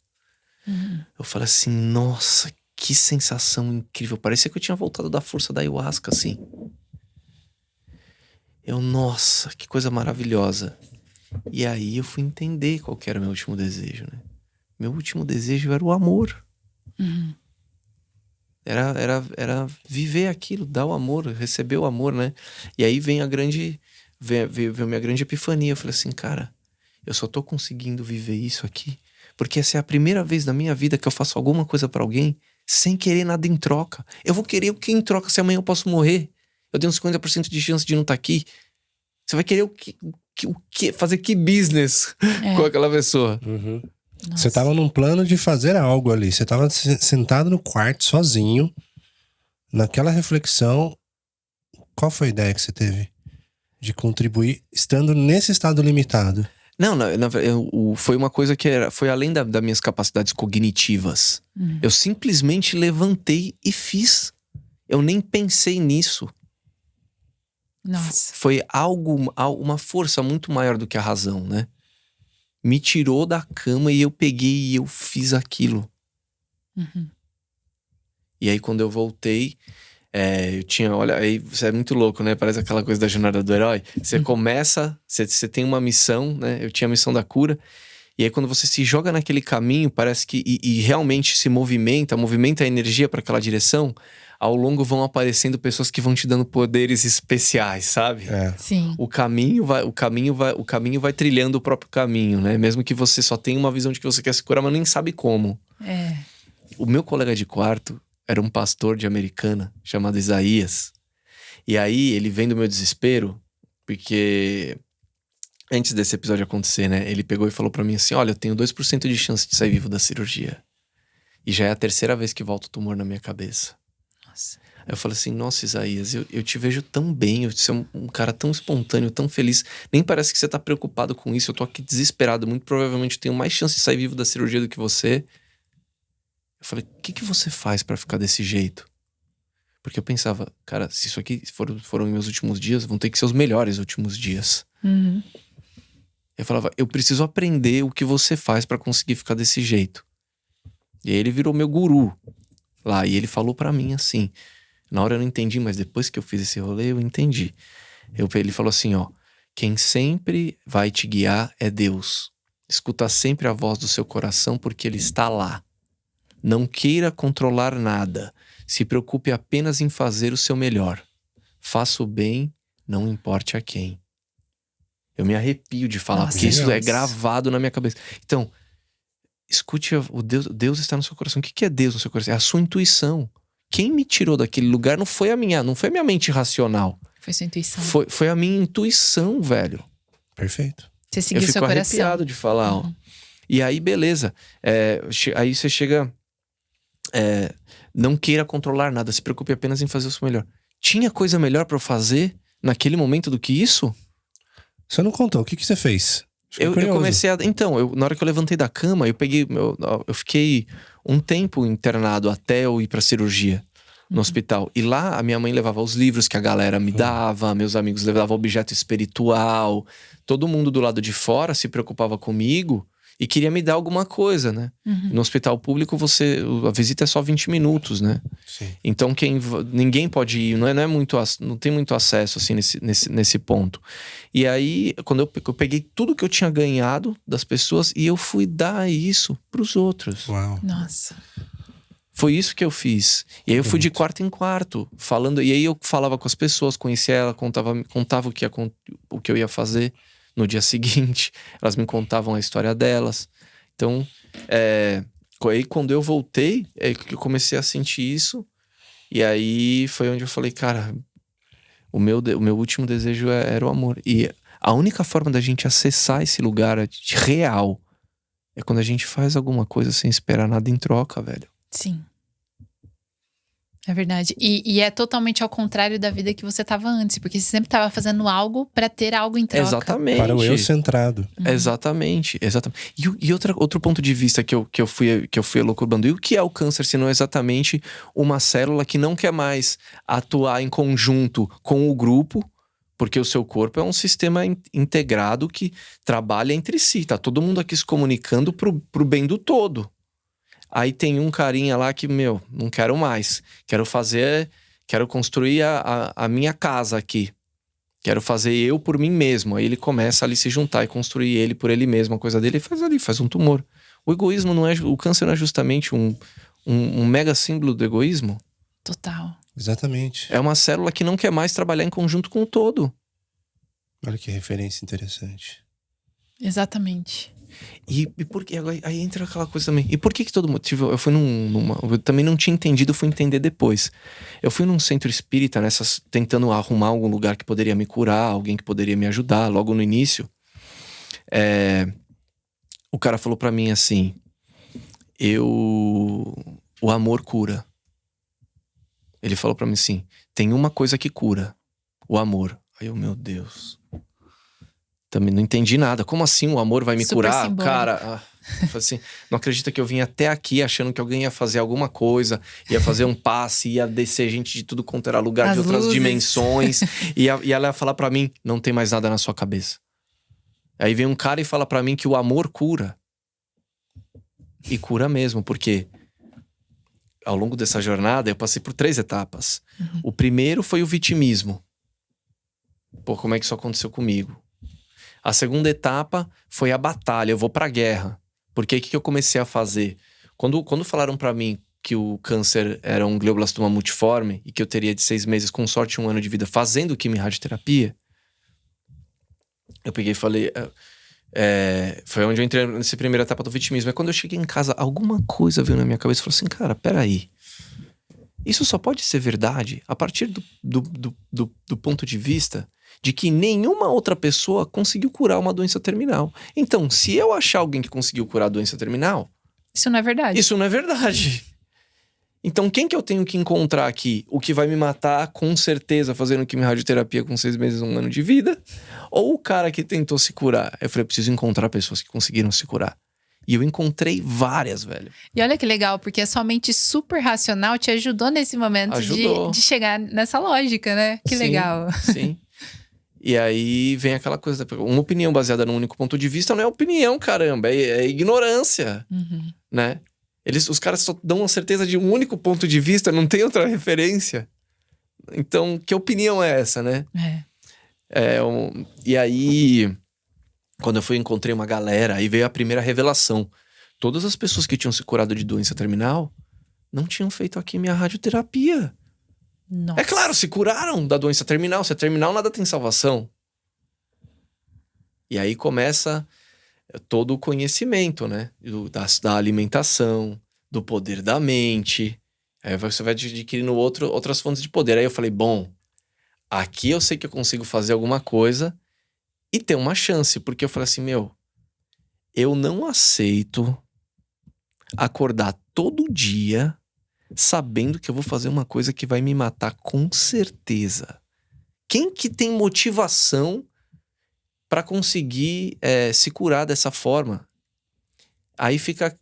Eu falei assim, nossa, que sensação incrível. Parecia que eu tinha voltado da força da ayahuasca, assim. Nossa, que coisa maravilhosa. E aí eu fui entender qual que era o meu último desejo, né? Meu último desejo era o amor. Era viver aquilo, dar o amor, receber o amor, né? E aí vem veio a minha grande epifania. Eu falei assim, cara, eu só tô conseguindo viver isso aqui porque essa é a primeira vez na minha vida que eu faço alguma coisa pra alguém sem querer nada em troca. Eu vou querer o que em troca se amanhã eu posso morrer? Eu tenho 50% de chance de não estar aqui. Você vai querer o que fazer que business com aquela pessoa? Você tava num plano de fazer algo ali. Você tava sentado no quarto, sozinho, naquela reflexão. Qual foi a ideia que você teve de contribuir estando nesse estado limitado? Não, foi uma coisa que foi além das minhas capacidades cognitivas. Eu simplesmente levantei e fiz. Eu nem pensei nisso. Nossa. Foi uma força muito maior do que a razão, né? Me tirou da cama e eu peguei e eu fiz aquilo. E aí quando eu voltei, eu tinha, olha, aí você é muito louco, né? Parece aquela coisa da jornada do herói. Você começa, você tem uma missão, né? Eu tinha a missão da cura. E aí quando você se joga naquele caminho, parece que e realmente se movimenta a energia para aquela direção, ao longo vão aparecendo pessoas que vão te dando poderes especiais, sabe? Sim. O caminho vai trilhando o próprio caminho, né? Mesmo que você só tenha uma visão de que você quer se curar, mas nem sabe como. O meu colega de quarto era um pastor de Americana chamado Isaías. E aí ele vendo o meu desespero, porque antes desse episódio acontecer, né? Ele pegou e falou pra mim assim, olha, eu tenho 2% de chance de sair vivo da cirurgia. E já é a terceira vez que volta o tumor na minha cabeça. Nossa. Aí eu falei assim, nossa, Isaías, eu te vejo tão bem, você é um cara tão espontâneo, tão feliz. Nem parece que você tá preocupado com isso, eu tô aqui desesperado. Muito provavelmente eu tenho mais chance de sair vivo da cirurgia do que você. Eu falei, o que você faz pra ficar desse jeito? Porque eu pensava, cara, se isso aqui foram meus últimos dias, vão ter que ser os melhores últimos dias. Eu falava, eu preciso aprender o que você faz pra conseguir ficar desse jeito. E aí ele virou meu guru lá, e ele falou pra mim assim, na hora eu não entendi, mas depois que eu fiz esse rolê, eu entendi. Ele falou assim, ó, quem sempre vai te guiar é Deus. Escuta sempre a voz do seu coração porque ele está lá. Não queira controlar nada. Se preocupe apenas em fazer o seu melhor. Faça o bem, não importe a quem. Eu me arrepio de falar, porque isso é gravado na minha cabeça. Então, escute, Deus está no seu coração. O que é Deus no seu coração? É a sua intuição. Quem me tirou daquele lugar não foi a minha mente racional. Foi sua intuição. Foi a minha intuição, velho. Perfeito. Você seguiu seu coração. Eu fico arrepiado de falar, ó. E aí, beleza. Aí você chega... não queira controlar nada, se preocupe apenas em fazer o seu melhor. Tinha coisa melhor pra eu fazer naquele momento do que isso? Você não contou, o que você fez? Eu comecei a... Então, na hora que eu levantei da cama, eu fiquei um tempo internado até eu ir pra cirurgia no hospital. E lá a minha mãe levava os livros que a galera me dava, meus amigos levavam objeto espiritual, todo mundo do lado de fora se preocupava comigo e queria me dar alguma coisa, né? No hospital público, a visita é só 20 minutos, né? Sim. Então, ninguém pode ir, não tem muito acesso, assim, nesse ponto. E aí, quando eu peguei tudo que eu tinha ganhado das pessoas e eu fui dar isso pros outros. Uau. Nossa. Foi isso que eu fiz. E aí eu fui de quarto em quarto, falando. E aí eu falava com as pessoas, conhecia ela, contava o que eu ia fazer no dia seguinte. Elas me contavam a história delas. Então, aí quando eu voltei, que eu comecei a sentir isso. E aí foi onde eu falei, cara, o meu último desejo era o amor. E a única forma da gente acessar esse lugar real é quando a gente faz alguma coisa sem esperar nada em troca, velho. Sim. É verdade. E é totalmente ao contrário da vida que você tava antes. Porque você sempre tava fazendo algo pra ter algo em troca. Exatamente. Para o eu centrado. Exatamente. E outro ponto de vista que eu fui elucubrando. E o que é o câncer, se não é exatamente uma célula que não quer mais atuar em conjunto com o grupo, porque o seu corpo é um sistema integrado que trabalha entre si. Tá todo mundo aqui se comunicando pro bem do todo. Aí tem um carinha lá que, não quero mais. Quero construir a minha casa aqui. Quero fazer eu por mim mesmo. Aí ele começa ali se juntar e construir ele por ele mesmo. A coisa dele faz um tumor. O egoísmo o câncer não é justamente um mega símbolo do egoísmo? Total. Exatamente. É uma célula que não quer mais trabalhar em conjunto com o todo. Olha que referência interessante. Exatamente. E por que? Aí entra aquela coisa também. E por que todo motivo? Eu fui eu também não tinha entendido, fui entender depois. Eu fui num centro espírita, tentando arrumar algum lugar que poderia me curar, alguém que poderia me ajudar, logo no início. O cara falou pra mim assim: o amor cura. Ele falou pra mim assim: tem uma coisa que cura, o amor. Aí eu, meu Deus. Também não entendi nada. Como assim o amor vai me Super curar? simbólico. Cara, assim, não acredita que eu vim até aqui achando que alguém ia fazer alguma coisa, ia fazer um passe, ia descer gente de tudo quanto era lugar, As de outras luzes. dimensões. E ela ia falar pra mim: não tem mais nada na sua cabeça. Aí vem um cara e fala pra mim que o amor cura. E cura mesmo, porque ao longo dessa jornada eu passei por 3 etapas. O primeiro foi o vitimismo. Pô, como é que isso aconteceu comigo? A segunda etapa foi a batalha, eu vou pra guerra. Porque o que eu comecei a fazer? Quando falaram pra mim que o câncer era um glioblastoma multiforme e que eu teria de 6 meses, com sorte 1 ano de vida, fazendo quimio-radioterapia, eu peguei e falei... foi onde eu entrei nessa primeira etapa do vitimismo. É quando eu cheguei em casa, alguma coisa veio na minha cabeça e falou assim: cara, peraí. Isso só pode ser verdade a partir do ponto de vista de que nenhuma outra pessoa conseguiu curar uma doença terminal. Então, se eu achar alguém que conseguiu curar a doença terminal... Isso não é verdade. Isso não é verdade. Então, quem que eu tenho que encontrar aqui? O que vai me matar, com certeza, fazendo quimio-radioterapia com 6 meses, 1 ano de vida? Ou o cara que tentou se curar? Eu falei, preciso encontrar pessoas que conseguiram se curar. E eu encontrei várias, velho. E olha que legal, porque a sua mente super racional te ajudou nesse momento de chegar nessa lógica, né? Que Sim, legal. Sim. E aí vem aquela coisa, uma opinião baseada num único ponto de vista não é opinião, caramba, é ignorância, né? Os caras só dão a certeza de um único ponto de vista, não tem outra referência. Então, que opinião é essa, né? E aí, quando eu encontrei uma galera, aí veio a primeira revelação. Todas as pessoas que tinham se curado de doença terminal não tinham feito a quimio-radioterapia. Nossa. É claro, se curaram da doença terminal. Se é terminal, nada tem salvação. E aí começa todo o conhecimento, né? Da alimentação, do poder da mente. Aí você vai adquirindo outras fontes de poder. Aí eu falei, bom, aqui eu sei que eu consigo fazer alguma coisa e ter uma chance. Porque eu falei assim, eu não aceito acordar todo dia sabendo que eu vou fazer uma coisa que vai me matar com certeza. Quem que tem motivação para conseguir se curar dessa forma? Aí fica...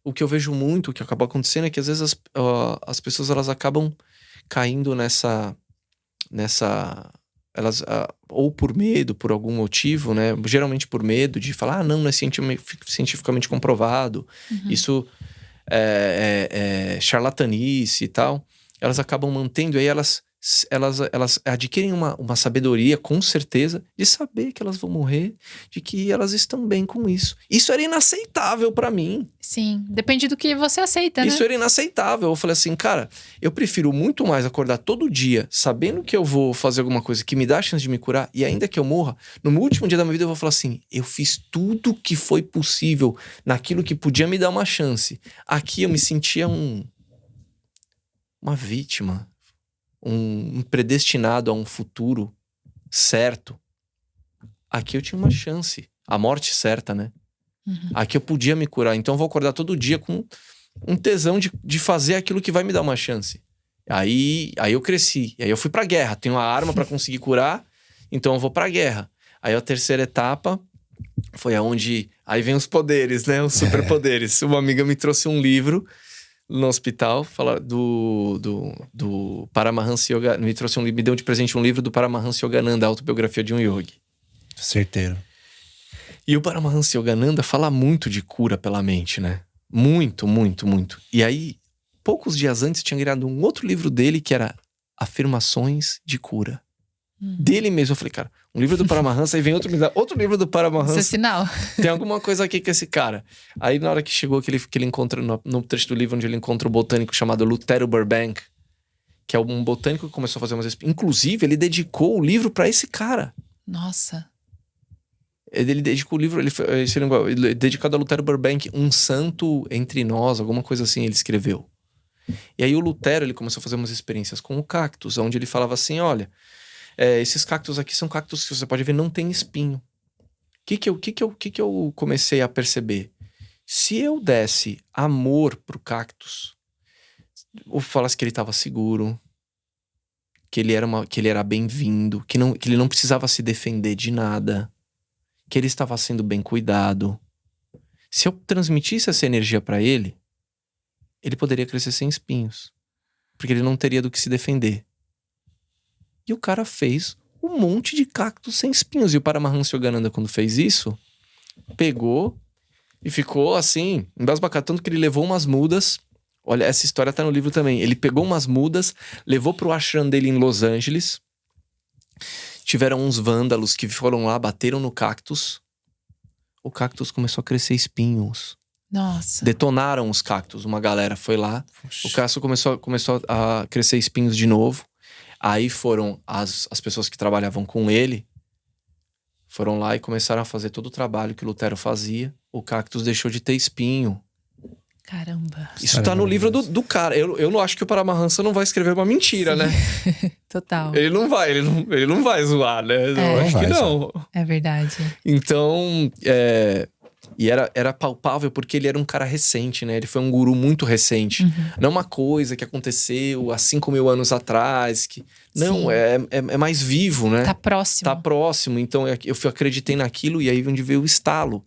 O que eu vejo muito, o que acaba acontecendo é que às vezes as pessoas elas acabam caindo nessa elas, ou por medo, por algum motivo, né? Geralmente por medo de falar, não é cientificamente comprovado. Isso charlatanice e tal. Elas acabam mantendo, aí elas adquirem uma sabedoria, com certeza, de saber que elas vão morrer, de que elas estão bem com isso. Isso era inaceitável pra mim. Sim, depende do que você aceita, né? Isso era inaceitável. Eu falei assim, cara, eu prefiro muito mais acordar todo dia sabendo que eu vou fazer alguma coisa que me dá a chance de me curar, e ainda que eu morra, no meu último dia da minha vida eu vou falar assim, eu fiz tudo que foi possível naquilo que podia me dar uma chance. Aqui eu me sentia uma vítima, um predestinado a um futuro certo. Aqui eu tinha uma chance, a morte certa, né? Aqui eu podia me curar, então eu vou acordar todo dia com um tesão de fazer aquilo que vai me dar uma chance. Aí eu cresci. E aí eu fui pra guerra. Tenho a arma pra conseguir curar, então eu vou pra guerra. Aí a terceira etapa foi aonde... Aí vem os poderes, né? Os superpoderes. Uma amiga me trouxe um livro no hospital, fala do Paramahansa Yoga. Me trouxe me deu de presente um livro do Paramahansa Yogananda, a autobiografia de um yogi. Certeiro. E o Paramahansa Yogananda fala muito de cura pela mente, né? Muito, muito, muito. E aí, poucos dias antes, tinha criado um outro livro dele que era Afirmações de Cura. Dele mesmo. Eu falei, cara, um livro do Paramahansa, aí vem outro livro do Paramahansa. Isso é sinal. Tem alguma coisa aqui com esse cara. Aí na hora que chegou que ele encontra, no trecho do livro onde ele encontra um botânico chamado Lutero Burbank, que é um botânico que começou a fazer umas... Inclusive, ele dedicou o livro pra esse cara. Nossa. Ele dedicou o livro, dedicado a Lutero Burbank, um santo entre nós, alguma coisa assim ele escreveu. E aí o Lutero, ele começou a fazer umas experiências com o cactus, onde ele falava assim, olha, esses cactos aqui são cactos que você pode ver não tem espinho. O que eu comecei a perceber? Se eu desse amor pro cactus, ou falasse que ele estava seguro, que ele era bem-vindo, que ele não precisava se defender de nada, que ele estava sendo bem cuidado. Se eu transmitisse essa energia para ele, ele poderia crescer sem espinhos, porque ele não teria do que se defender. E o cara fez um monte de cactos sem espinhos. E o Paramahansa Yogananda, quando fez isso, pegou e ficou assim, embasbacado, tanto que ele levou umas mudas. Olha, essa história tá no livro também. Ele pegou umas mudas, levou pro ashram dele em Los Angeles. Tiveram uns vândalos que foram lá, bateram no cactus. O cactus começou a crescer espinhos. Nossa. Detonaram os cactus. Uma galera foi lá. O cactus começou a crescer espinhos de novo. Aí foram as pessoas que trabalhavam com ele. Foram lá e começaram a fazer todo o trabalho que o Lutero fazia. O cactus deixou de ter espinho. Caramba. Isso tá no livro do cara. Eu não acho que o Paramahansa não vai escrever uma mentira, né? Total. Ele não vai zoar, né? Eu acho que não. É verdade. Então, e era palpável porque ele era um cara recente, né? Ele foi um guru muito recente. Não uma coisa que aconteceu há 5.000 anos atrás. Não, é mais vivo, né? Tá próximo. Tá próximo. Então, eu acreditei naquilo e aí onde veio o estalo.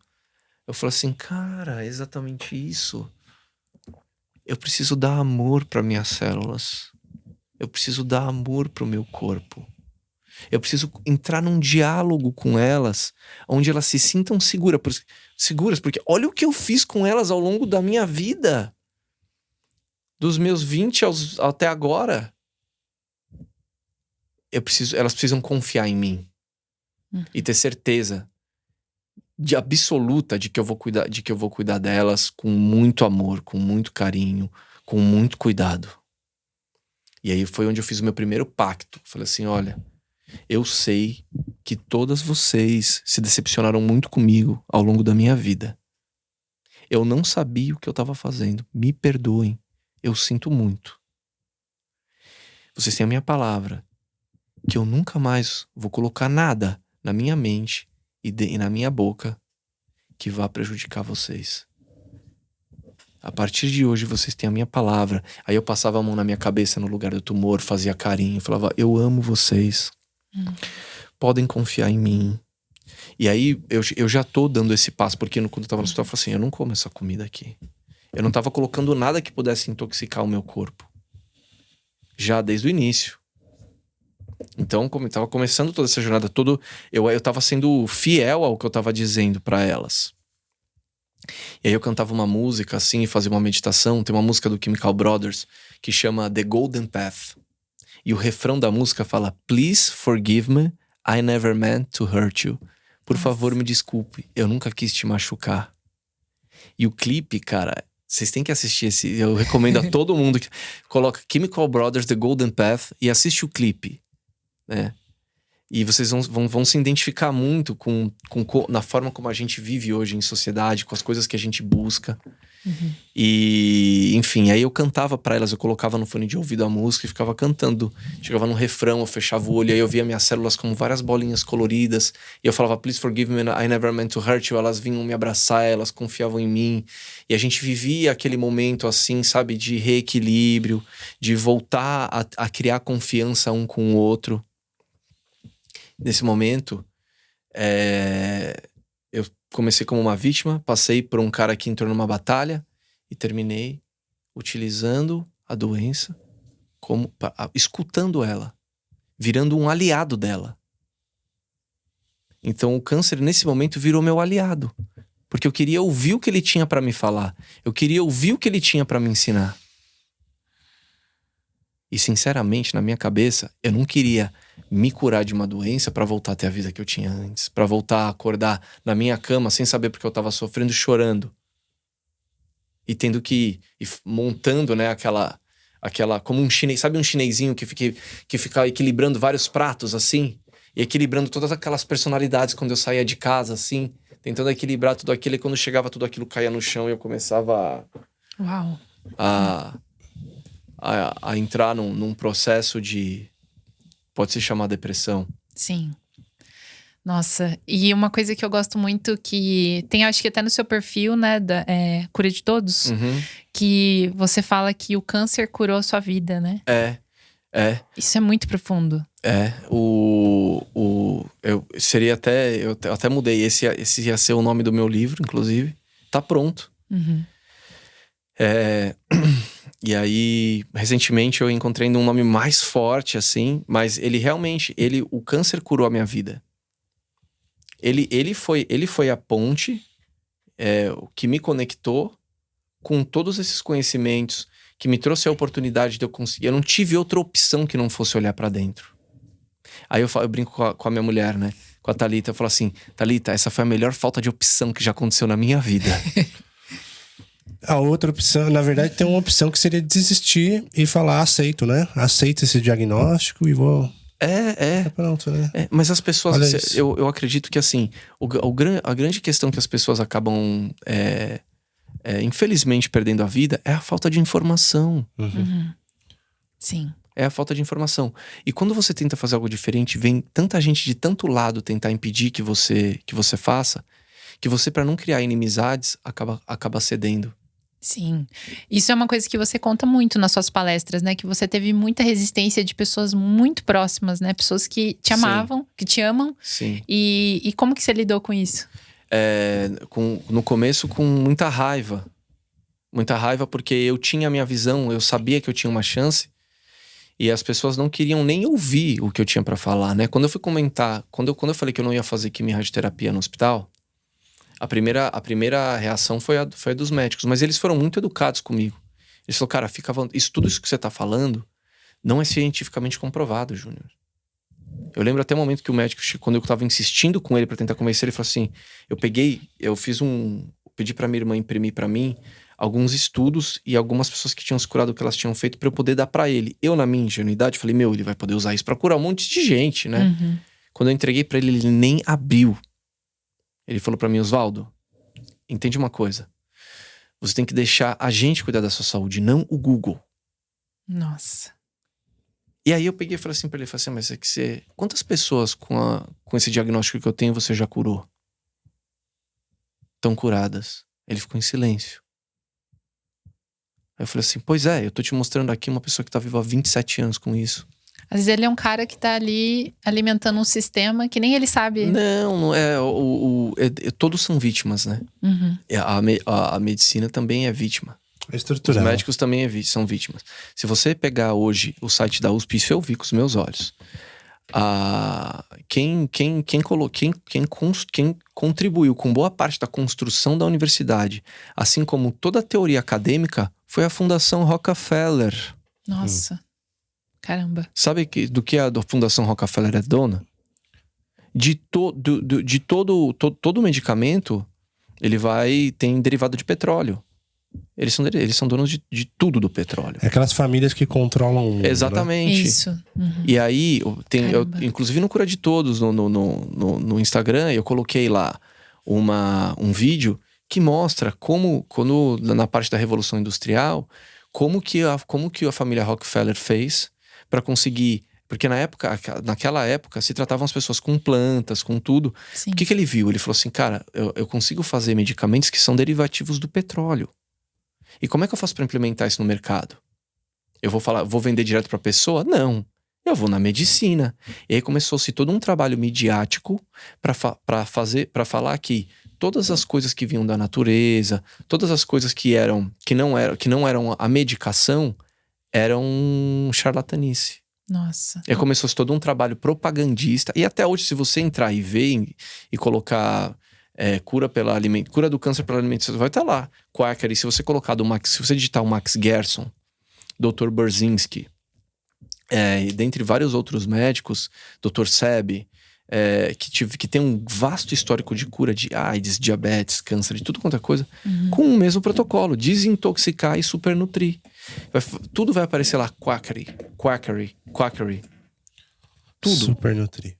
Eu falei assim, cara, é exatamente isso. Eu preciso dar amor para minhas células. Eu preciso dar amor pro meu corpo. Eu preciso entrar num diálogo com elas, onde elas se sintam seguras, porque olha o que eu fiz com elas ao longo da minha vida. Dos meus 20 até agora. Elas precisam confiar em mim. E ter certeza absoluta de que eu vou cuidar delas com muito amor, com muito carinho, com muito cuidado. E aí foi onde eu fiz o meu primeiro pacto. Falei assim, olha, eu sei que todas vocês se decepcionaram muito comigo ao longo da minha vida. Eu não sabia o que eu estava fazendo. Me perdoem. Eu sinto muito. Vocês têm a minha palavra que eu nunca mais vou colocar nada na minha mente e na minha boca que vá prejudicar vocês. A partir de hoje vocês têm a minha palavra. Aí eu passava a mão na minha cabeça no lugar do tumor, fazia carinho, falava, eu amo vocês. Podem confiar em mim. E aí eu já tô dando esse passo, porque quando eu tava no hospital, eu falei assim, eu não como essa comida aqui. Eu não tava colocando nada que pudesse intoxicar o meu corpo. Já desde o início. Então, como eu tava começando toda essa jornada, eu tava sendo fiel ao que eu tava dizendo pra elas. E aí eu cantava uma música assim e fazia uma meditação. Tem uma música do Chemical Brothers que chama The Golden Path. E o refrão da música fala, Please forgive me, I never meant to hurt you. Por favor, me desculpe, eu nunca quis te machucar. E o clipe, cara, vocês têm que assistir esse. Eu recomendo a todo mundo que coloca Chemical Brothers, The Golden Path e assiste o clipe. Né? E vocês vão se identificar muito na forma como a gente vive hoje em sociedade, com as coisas que a gente busca. E, enfim, aí eu cantava pra elas, eu colocava no fone de ouvido a música e ficava cantando. Chegava no refrão, eu fechava o olho, aí eu via minhas células como várias bolinhas coloridas. E eu falava, please forgive me, I never meant to hurt you. Elas vinham me abraçar, elas confiavam em mim. E a gente vivia aquele momento assim, sabe, de reequilíbrio, de voltar a criar confiança um com o outro. Nesse momento, eu comecei como uma vítima, passei por um cara que entrou numa batalha e terminei utilizando a doença, escutando ela, virando um aliado dela. Então o câncer nesse momento virou meu aliado, porque eu queria ouvir o que ele tinha para me falar, eu queria ouvir o que ele tinha para me ensinar. E sinceramente, na minha cabeça, eu não queria me curar de uma doença para voltar a ter a vida que eu tinha antes, para voltar a acordar na minha cama sem saber porque eu tava sofrendo, chorando. E tendo que ir montando, né, aquela como um chinês, sabe um chinesinho que fica equilibrando vários pratos assim, e equilibrando todas aquelas personalidades quando eu saía de casa assim, tentando equilibrar tudo aquilo, e quando chegava tudo aquilo caía no chão e eu começava a entrar num processo de... Pode se chamar depressão. Sim. Nossa, e uma coisa que eu gosto muito que tem, acho que até no seu perfil, né, Cura de Todos, que você fala que o câncer curou a sua vida, né? Isso é muito profundo. Eu até mudei, esse ia ser o nome do meu livro, inclusive. Tá pronto. E aí, recentemente eu encontrei um nome mais forte, assim, mas ele realmente, o câncer curou a minha vida. Ele foi a ponte que me conectou com todos esses conhecimentos, que me trouxe a oportunidade de eu conseguir. Eu não tive outra opção que não fosse olhar pra dentro. Aí eu brinco com a minha mulher, né? Com a Thalita, eu falo assim, Thalita, essa foi a melhor falta de opção que já aconteceu na minha vida. A outra opção, na verdade, tem uma opção que seria desistir e falar, aceito, né? Aceito esse diagnóstico e vou... Pronto, né? Mas as pessoas, eu acredito que assim, a grande questão que as pessoas acabam, infelizmente, perdendo a vida é a falta de informação. Sim. É a falta de informação. E quando você tenta fazer algo diferente, vem tanta gente de tanto lado tentar impedir que você faça, que você, para não criar inimizades, acaba cedendo. Sim. Isso é uma coisa que você conta muito nas suas palestras, né? Que você teve muita resistência de pessoas muito próximas, né? Pessoas que te amavam, que te amam. Sim. E como que você lidou com isso? No começo, com muita raiva. Muita raiva porque eu tinha a minha visão, eu sabia que eu tinha uma chance. E as pessoas não queriam nem ouvir o que eu tinha pra falar, né? Quando eu fui comentar, quando eu falei que eu não ia fazer quimio-radioterapia no hospital, a primeira reação foi a dos médicos, mas eles foram muito educados comigo. Eles falaram, cara, tudo isso que você tá falando não é cientificamente comprovado, Júnior. Eu lembro até o momento que o médico, quando eu tava insistindo com ele pra tentar convencer, ele falou assim, pedi pra minha irmã imprimir pra mim alguns estudos e algumas pessoas que tinham se curado o que elas tinham feito pra eu poder dar pra ele. Eu, na minha ingenuidade, falei, ele vai poder usar isso pra curar um monte de gente, né? Quando eu entreguei pra ele, ele nem abriu. Ele falou pra mim, Osvaldo, entende uma coisa. Você tem que deixar a gente cuidar da sua saúde, não o Google. Nossa. E aí eu peguei e falei assim pra ele, mas quantas pessoas com esse diagnóstico que eu tenho você já curou? Estão curadas. Ele ficou em silêncio. Aí eu falei assim, pois eu tô te mostrando aqui uma pessoa que tá viva há 27 anos com isso. Às vezes ele é um cara que tá ali alimentando um sistema que nem ele sabe. Não todos são vítimas, né? A medicina também é vítima. É estrutural. Os médicos também são vítimas. Se você pegar hoje o site da USP, isso eu vi com os meus olhos. Quem contribuiu com boa parte da construção da universidade, assim como toda a teoria acadêmica, foi a Fundação Rockefeller. Nossa. Caramba. Sabe do que a Fundação Rockefeller é dona? De todo medicamento, tem derivado de petróleo. Eles são donos de tudo do petróleo. É aquelas famílias que controlam o mundo, exatamente. Né? Isso. E aí, inclusive no Cura de Todos, no Instagram, eu coloquei lá um vídeo que mostra como, na parte da Revolução Industrial, como que a família Rockefeller fez para conseguir. Porque naquela época se tratavam as pessoas com plantas, com tudo. Sim. O que ele viu? Ele falou assim, cara, eu consigo fazer medicamentos que são derivativos do petróleo. E como é que eu faço para implementar isso no mercado? Eu vou vender direto para a pessoa? Não. Eu vou na medicina. E aí começou-se todo um trabalho midiático para falar que todas as coisas que vinham da natureza, todas as coisas que não eram a medicação, eram charlatanice. Nossa. E aí começou-se todo um trabalho propagandista. E até hoje, se você entrar e ver e colocar cura do câncer pela alimentação, vai estar lá. Quackery, se você colocar se você digitar o Max Gerson, Dr. Burzynski, e dentre vários outros médicos, Dr. Sebi, que tem um vasto histórico de cura de AIDS, diabetes, câncer, de tudo quanto é coisa, com o mesmo protocolo, desintoxicar e supernutrir. Tudo vai aparecer lá, Quackery. Tudo. Supernutrir.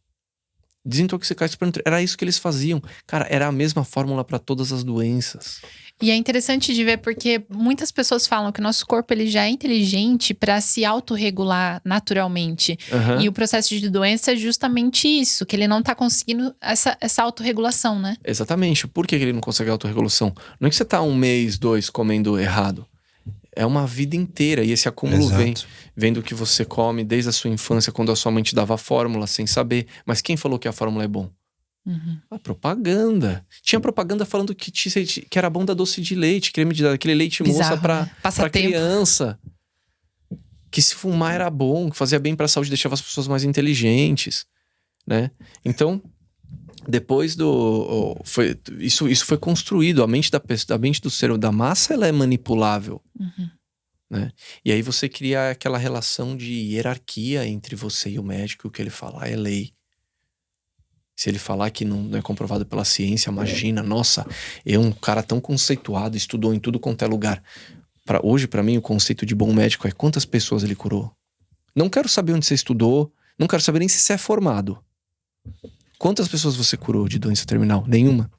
Desintoxicar e supernutrir. Era isso que eles faziam. Cara, era a mesma fórmula para todas as doenças. E é interessante de ver porque muitas pessoas falam que o nosso corpo ele já é inteligente para se autorregular naturalmente. Uhum. E o processo de doença é justamente isso, que ele não tá conseguindo essa autorregulação, né? Exatamente. Por que ele não consegue a autorregulação? Não é que você tá 1 mês, 2 comendo errado. É uma vida inteira. E esse acúmulo vem do que você come desde a sua infância, quando a sua mãe te dava fórmula sem saber. Mas quem falou que a fórmula é bom? A propaganda. Tinha propaganda falando que era bom dar doce de leite, aquele leite moça pra criança. Que se fumar era bom, que fazia bem pra saúde, deixava as pessoas mais inteligentes, né? Então, depois isso foi construído. A mente do ser, da massa, ela é manipulável. Né? E aí você cria aquela relação de hierarquia entre você e o médico. O que ele falar é lei. Se ele falar que não é comprovado pela ciência, imagina, nossa, um cara tão conceituado, estudou em tudo quanto é lugar. Hoje, pra mim, o conceito de bom médico é quantas pessoas ele curou. Não quero saber onde você estudou, não quero saber nem se você é formado. Quantas pessoas você curou de doença terminal? Nenhuma.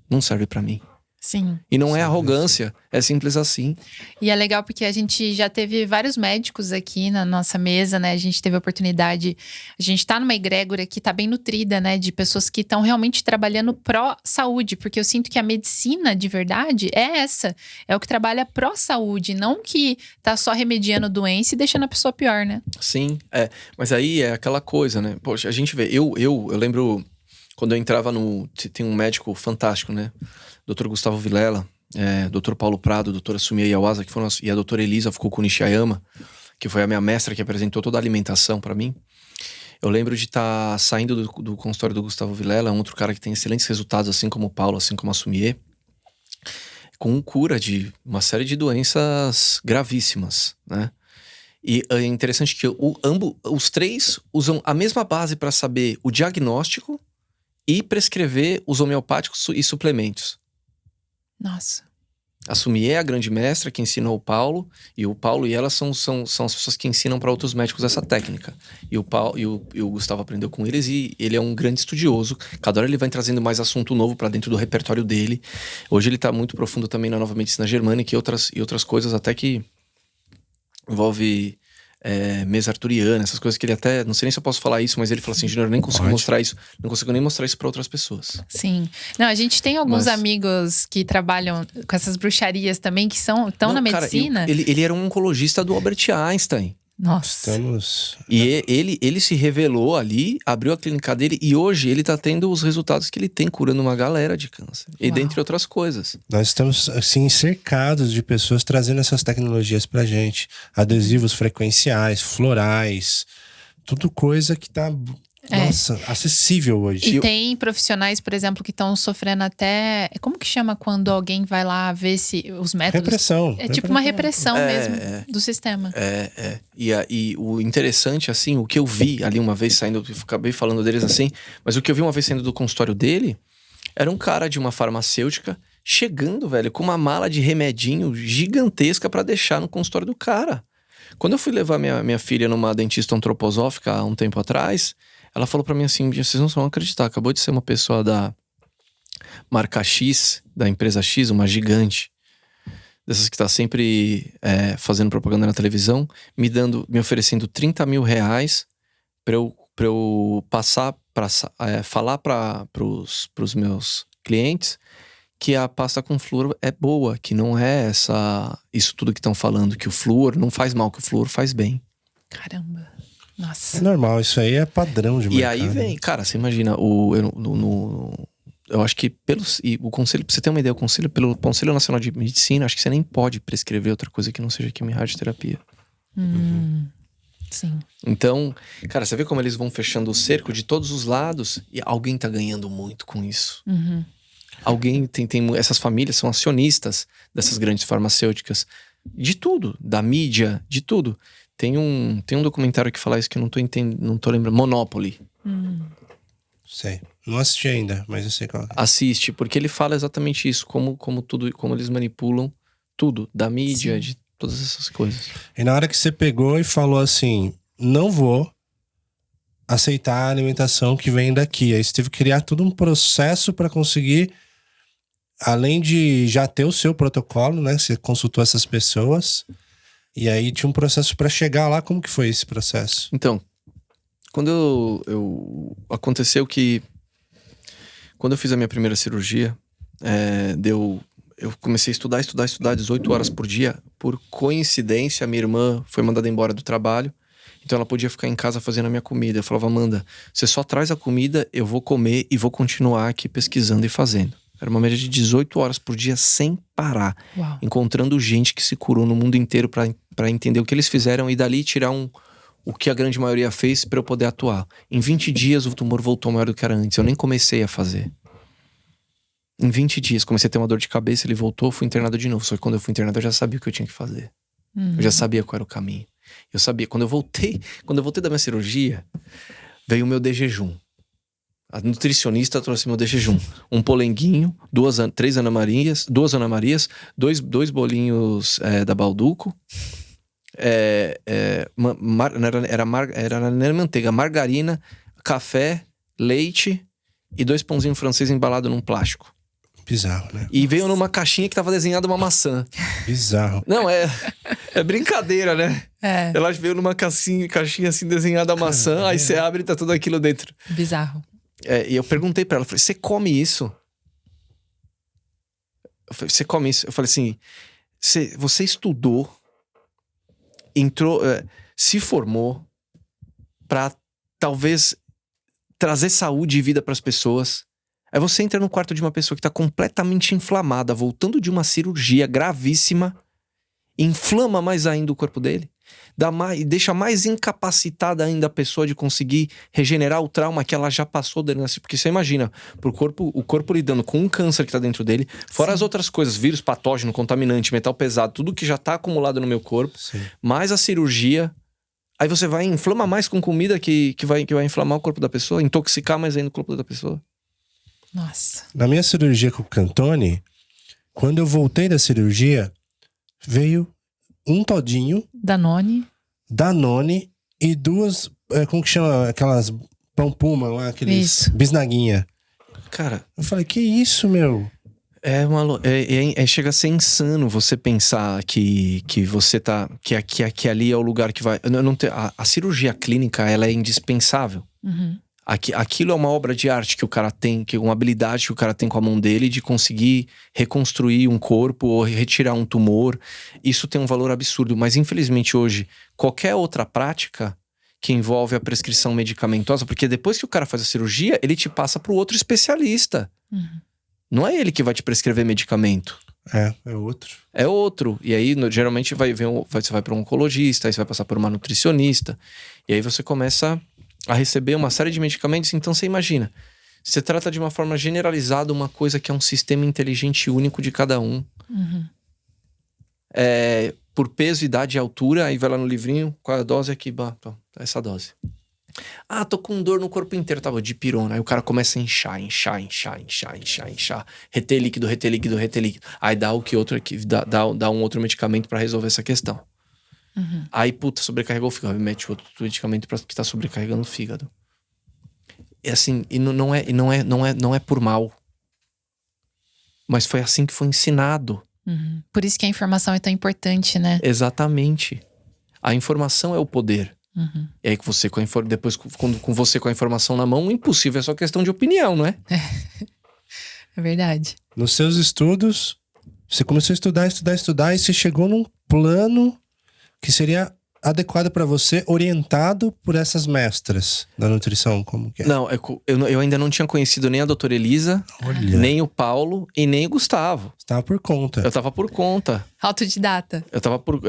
Não serve pra mim. Sim. E não é arrogância, é simples assim. E é legal porque a gente já teve vários médicos aqui na nossa mesa, né? A gente teve a oportunidade, a gente tá numa egrégora que tá bem nutrida, né? De pessoas que estão realmente trabalhando pró-saúde, porque eu sinto que a medicina de verdade é essa, é o que trabalha pró-saúde, não que tá só remediando doença e deixando a pessoa pior, né? Sim, mas aí é aquela coisa, né? Poxa, a gente vê, eu lembro quando eu entrava tem um médico fantástico, né? Dr. Gustavo Vilela, Dr. Paulo Prado, Dr. Sumie Iawasa, e a doutora Elisa Fukuko Nishiyama, que foi a minha mestra que apresentou toda a alimentação pra mim. Eu lembro de estar saindo do consultório do Gustavo Vilela, um outro cara que tem excelentes resultados, assim como o Paulo, assim como a Sumie, com cura de uma série de doenças gravíssimas, né? E é interessante que os três usam a mesma base para saber o diagnóstico e prescrever os homeopáticos e suplementos. Nossa. A Sumie é a grande mestra que ensinou o Paulo e ela são as pessoas que ensinam para outros médicos essa técnica. E o Gustavo aprendeu com eles e ele é um grande estudioso. Cada hora ele vai trazendo mais assunto novo para dentro do repertório dele. Hoje ele tá muito profundo também na nova medicina germânica e outras coisas até que envolve mesa arturiana, essas coisas que ele até, não sei nem se eu posso falar isso, mas ele fala assim, Júnior, eu nem consigo mostrar isso, não consigo nem mostrar isso para outras pessoas. Sim. Não, a gente tem alguns amigos que trabalham com essas bruxarias também, que estão na medicina. Ele era um oncologista do Albert Einstein. Nossa. E ele se revelou ali, abriu a clínica dele e hoje ele tá tendo os resultados que ele tem curando uma galera de câncer. E dentre outras coisas. Nós estamos, assim, cercados de pessoas trazendo essas tecnologias pra gente. Adesivos frequenciais, florais, tudo coisa que tá... Nossa, acessível hoje. E tem profissionais, por exemplo, que estão sofrendo até... Como que chama quando alguém vai lá ver se os métodos... Repressão. Tipo uma repressão mesmo do sistema. E o interessante, assim, o que eu vi ali uma vez saindo... Eu acabei falando deles assim, mas o que eu vi uma vez saindo do consultório dele era um cara de uma farmacêutica chegando, velho, com uma mala de remedinho gigantesca pra deixar no consultório do cara. Quando eu fui levar minha filha numa dentista antroposófica há um tempo atrás... Ela falou pra mim assim, vocês não vão acreditar, acabou de ser uma pessoa marca X, da empresa X, uma gigante, dessas que tá sempre fazendo propaganda na televisão, me oferecendo 30 mil reais pra eu passar, falar pros meus clientes que a pasta com flúor é boa, que não é isso tudo que estão falando, que o flúor não faz mal, que o flúor faz bem. Caramba. É Nossa. normal, isso aí é padrão de mercado. E aí vem, cara, você imagina, eu acho que o conselho, pra você ter uma ideia, pelo Conselho Nacional de Medicina, acho que você nem pode prescrever outra coisa que não seja quimio e radioterapia. Sim. Então, cara, você vê como eles vão fechando o cerco de todos os lados e alguém tá ganhando muito com isso. Alguém essas famílias são acionistas dessas grandes farmacêuticas, de tudo, da mídia, de tudo. Tem um documentário que fala isso que eu não tô lembrando, Monopoly. Sei. Não assisti ainda, mas eu sei qual é. Assiste, porque ele fala exatamente isso, como eles manipulam tudo, da mídia, Sim. de todas essas coisas. E na hora que você pegou e falou assim, não vou aceitar a alimentação que vem daqui. Aí você teve que criar todo um processo para conseguir, além de já ter o seu protocolo, né? Você consultou essas pessoas e aí tinha um processo para chegar lá. Como que foi esse processo? Então, quando aconteceu que quando eu fiz a minha primeira cirurgia, eu comecei a estudar 18 horas por dia. Por coincidência, minha irmã foi mandada embora do trabalho, então ela podia ficar em casa fazendo a minha comida. Eu falava, Amanda, você só traz a comida, eu vou comer e vou continuar aqui pesquisando e fazendo. Era uma média de 18 horas por dia sem parar. Uau. Encontrando gente que se curou no mundo inteiro pra entender o que eles fizeram e dali tirar o que a grande maioria fez pra eu poder atuar. Em 20 dias o tumor voltou maior do que era antes. Eu nem comecei a fazer. Em 20 dias comecei a ter uma dor de cabeça, ele voltou, fui internado de novo. Só que quando eu fui internado eu já sabia o que eu tinha que fazer. Eu já sabia qual era o caminho. Eu sabia. Quando eu voltei da minha cirurgia, veio o meu de jejum. A nutricionista trouxe meu de jejum. Um polenguinho, 2 Ana Marias, 2 bolinhos da Balduco. Era manteiga, margarina, café, leite e 2 pãozinhos franceses embalados num plástico. Bizarro, né? E veio numa caixinha que tava desenhada uma maçã. Bizarro. Não, é brincadeira, né? É, Ela veio numa caixinha assim desenhada a maçã, aí você abre e tá tudo aquilo dentro. bizarro. E eu perguntei pra ela, falei, você come isso? Eu falei, você come isso? Eu falei assim, você estudou, entrou, se formou pra talvez trazer saúde e vida pras pessoas. Aí você entra no quarto de uma pessoa que tá completamente inflamada, voltando de uma cirurgia gravíssima, inflama mais ainda o corpo dele, deixa mais incapacitada ainda a pessoa de conseguir regenerar o trauma que ela já passou dele. Porque você imagina, o corpo lidando com um câncer que tá dentro dele, fora as outras coisas, vírus, patógeno, contaminante, metal pesado, tudo que já tá acumulado no meu corpo, Sim. mais a cirurgia. Aí você vai inflamar mais com comida que vai inflamar o corpo da pessoa, intoxicar mais ainda o corpo da pessoa. Nossa. Na minha cirurgia com o Cantone, quando eu voltei da cirurgia, veio um todinho, Danone e 2, como que chama? Aquelas pão puma lá, aqueles Isso. bisnaguinha. Cara, Eu falei, que isso, meu? chega a ser insano você pensar que você tá. Que ali é o lugar que vai. A cirurgia clínica, ela é indispensável. Aquilo é uma obra de arte que o cara tem, uma habilidade que o cara tem com a mão dele de conseguir reconstruir um corpo ou retirar um tumor. Isso tem um valor absurdo, mas infelizmente hoje, qualquer outra prática que envolve a prescrição medicamentosa, porque depois que o cara faz a cirurgia, ele te passa pro outro especialista. Não é ele que vai te prescrever medicamento. É outro. É outro. E aí, geralmente, você vai para um oncologista, aí você vai passar por uma nutricionista. E aí você começa a receber uma série de medicamentos. Então você imagina, você trata de uma forma generalizada uma coisa que é um sistema inteligente único de cada um. Por peso, idade e altura, aí vai lá no livrinho, qual é a dose aqui? Essa dose. Ah, tô com dor no corpo inteiro, tá bom, dipirona. Aí o cara começa a inchar. Reter líquido. Aí dá dá um outro medicamento pra resolver essa questão. Aí, sobrecarregou o fígado. Aí mete outro medicamento que tá sobrecarregando o fígado. E assim, não é por mal. Mas foi assim que foi ensinado. Por isso que a informação é tão importante, né? Exatamente. A informação é o poder. E aí você depois com você com a informação na mão, impossível, é só questão de opinião, não é? É verdade. Nos seus estudos, você começou a estudar e você chegou num plano que seria adequado para você, orientado por essas mestras da nutrição, como que é? Não, eu ainda não tinha conhecido nem a doutora Elisa, Olha, nem o Paulo e nem o Gustavo. você tava por conta. Eu tava por conta. Autodidata. Eu tava por.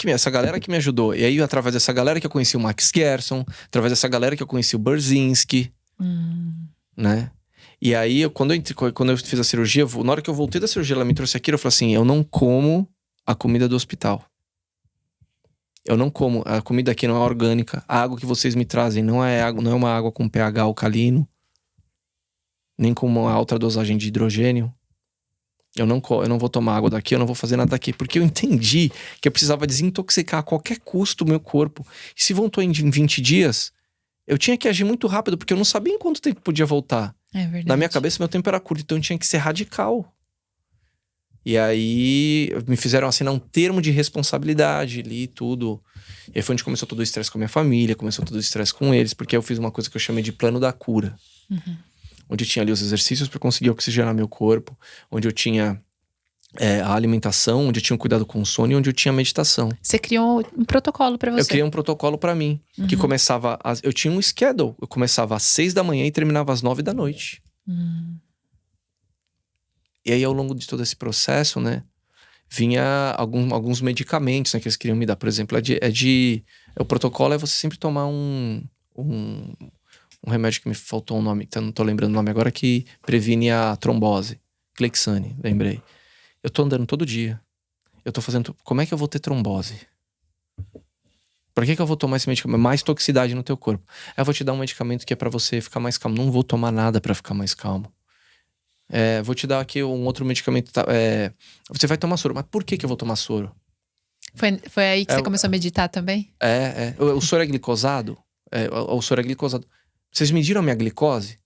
Essa galera que me ajudou. E aí, através dessa galera que eu conheci o Max Gerson, através dessa galera que eu conheci o Berzinski, né? E aí, quando eu fiz a cirurgia, na hora que eu voltei da cirurgia, ela me trouxe aquilo, eu falei assim: eu não como a comida do hospital. Eu não como. A comida aqui não é orgânica. A água que vocês me trazem não é uma água com pH alcalino, nem com uma alta dosagem de hidrogênio. Eu não vou tomar água daqui, eu não vou fazer nada daqui. Porque eu entendi que eu precisava desintoxicar a qualquer custo o meu corpo. E se voltou em 20 dias, eu tinha que agir muito rápido, porque eu não sabia em quanto tempo podia voltar. É verdade. Na minha cabeça, meu tempo era curto, então eu tinha que ser radical. E aí, me fizeram assinar um termo de responsabilidade, li tudo. E aí foi onde começou todo o estresse com a minha família, começou todo o estresse com eles, porque eu fiz uma coisa que eu chamei de plano da cura. Onde eu tinha ali os exercícios para conseguir oxigenar meu corpo, onde eu tinha a alimentação, onde eu tinha o cuidado com o sono e onde eu tinha a meditação. Você criou um protocolo pra você. Eu criei um protocolo pra mim, que começava... Eu tinha um schedule, eu começava às 6 da manhã e terminava às 9 da noite. E aí, ao longo de todo esse processo, né, vinha alguns medicamentos, né, que eles queriam me dar. Por exemplo, o protocolo é você sempre tomar um remédio que me faltou um nome, não tô lembrando o nome agora, que previne a trombose. Clexane, lembrei. Eu tô andando todo dia. Eu tô fazendo... Como é que eu vou ter trombose? Por que eu vou tomar esse medicamento? Mais toxicidade no teu corpo. Eu vou te dar um medicamento que é pra você ficar mais calmo. Não vou tomar nada pra ficar mais calmo. Vou te dar aqui um outro medicamento. Você vai tomar soro. Mas por que eu vou tomar soro? Foi aí que você começou a meditar também? O soro é glicosado? O soro é glicosado. Vocês mediram a minha glicose?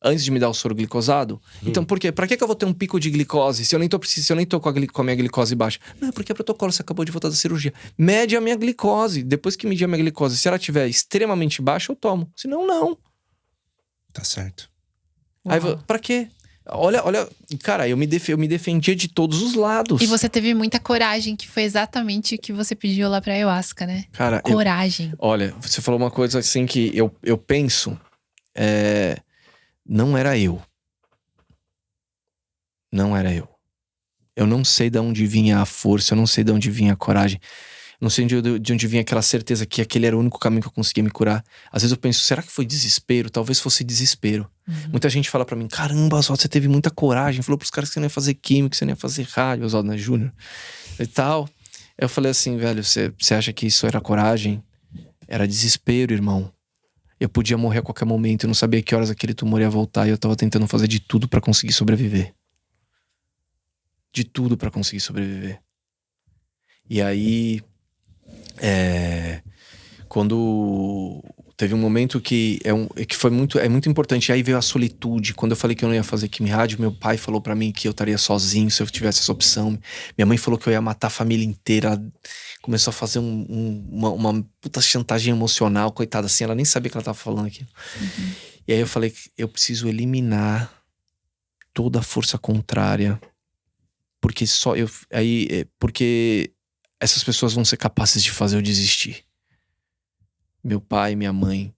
Antes de me dar o soro glicosado? Então, por quê? Pra que eu vou ter um pico de glicose se eu nem tô com a minha glicose baixa? Não, é porque é protocolo, você acabou de voltar da cirurgia. Mede a minha glicose. Depois que medir a minha glicose, se ela estiver extremamente baixa, eu tomo. Senão, não. Tá certo. Aí, pra quê? Olha, cara, eu me defendia de todos os lados. E você teve muita coragem, que foi exatamente o que você pediu lá pra ayahuasca, né? Cara, coragem. Olha, você falou uma coisa assim que eu penso... Não era eu. Não era eu. Eu não sei de onde vinha a força, eu não sei de onde vinha a coragem. Eu não sei de onde vinha aquela certeza que aquele era o único caminho que eu conseguia me curar. Às vezes eu penso, será que foi desespero? Talvez fosse desespero. Muita gente fala pra mim, caramba, Oswaldo, você teve muita coragem. Falou pros caras que você não ia fazer química, que você não ia fazer rádio, Oswaldo, né, Júnior? E tal. Eu falei assim, velho, você acha que isso era coragem? Era desespero, irmão. Eu podia morrer a qualquer momento, eu não sabia que horas aquele tumor ia voltar e eu tava tentando fazer de tudo pra conseguir sobreviver. De tudo pra conseguir sobreviver. E aí, quando teve um momento que foi muito importante, aí veio a solitude. Quando eu falei que eu não ia fazer quimio-rádio, meu pai falou pra mim que eu estaria sozinho se eu tivesse essa opção. Minha mãe falou que eu ia matar a família inteira. Ela começou a fazer uma puta chantagem emocional, coitada, assim, ela nem sabia que ela tava falando aquilo. E aí eu falei que eu preciso eliminar toda a força contrária, porque porque essas pessoas vão ser capazes de fazer eu desistir. Meu pai, minha mãe,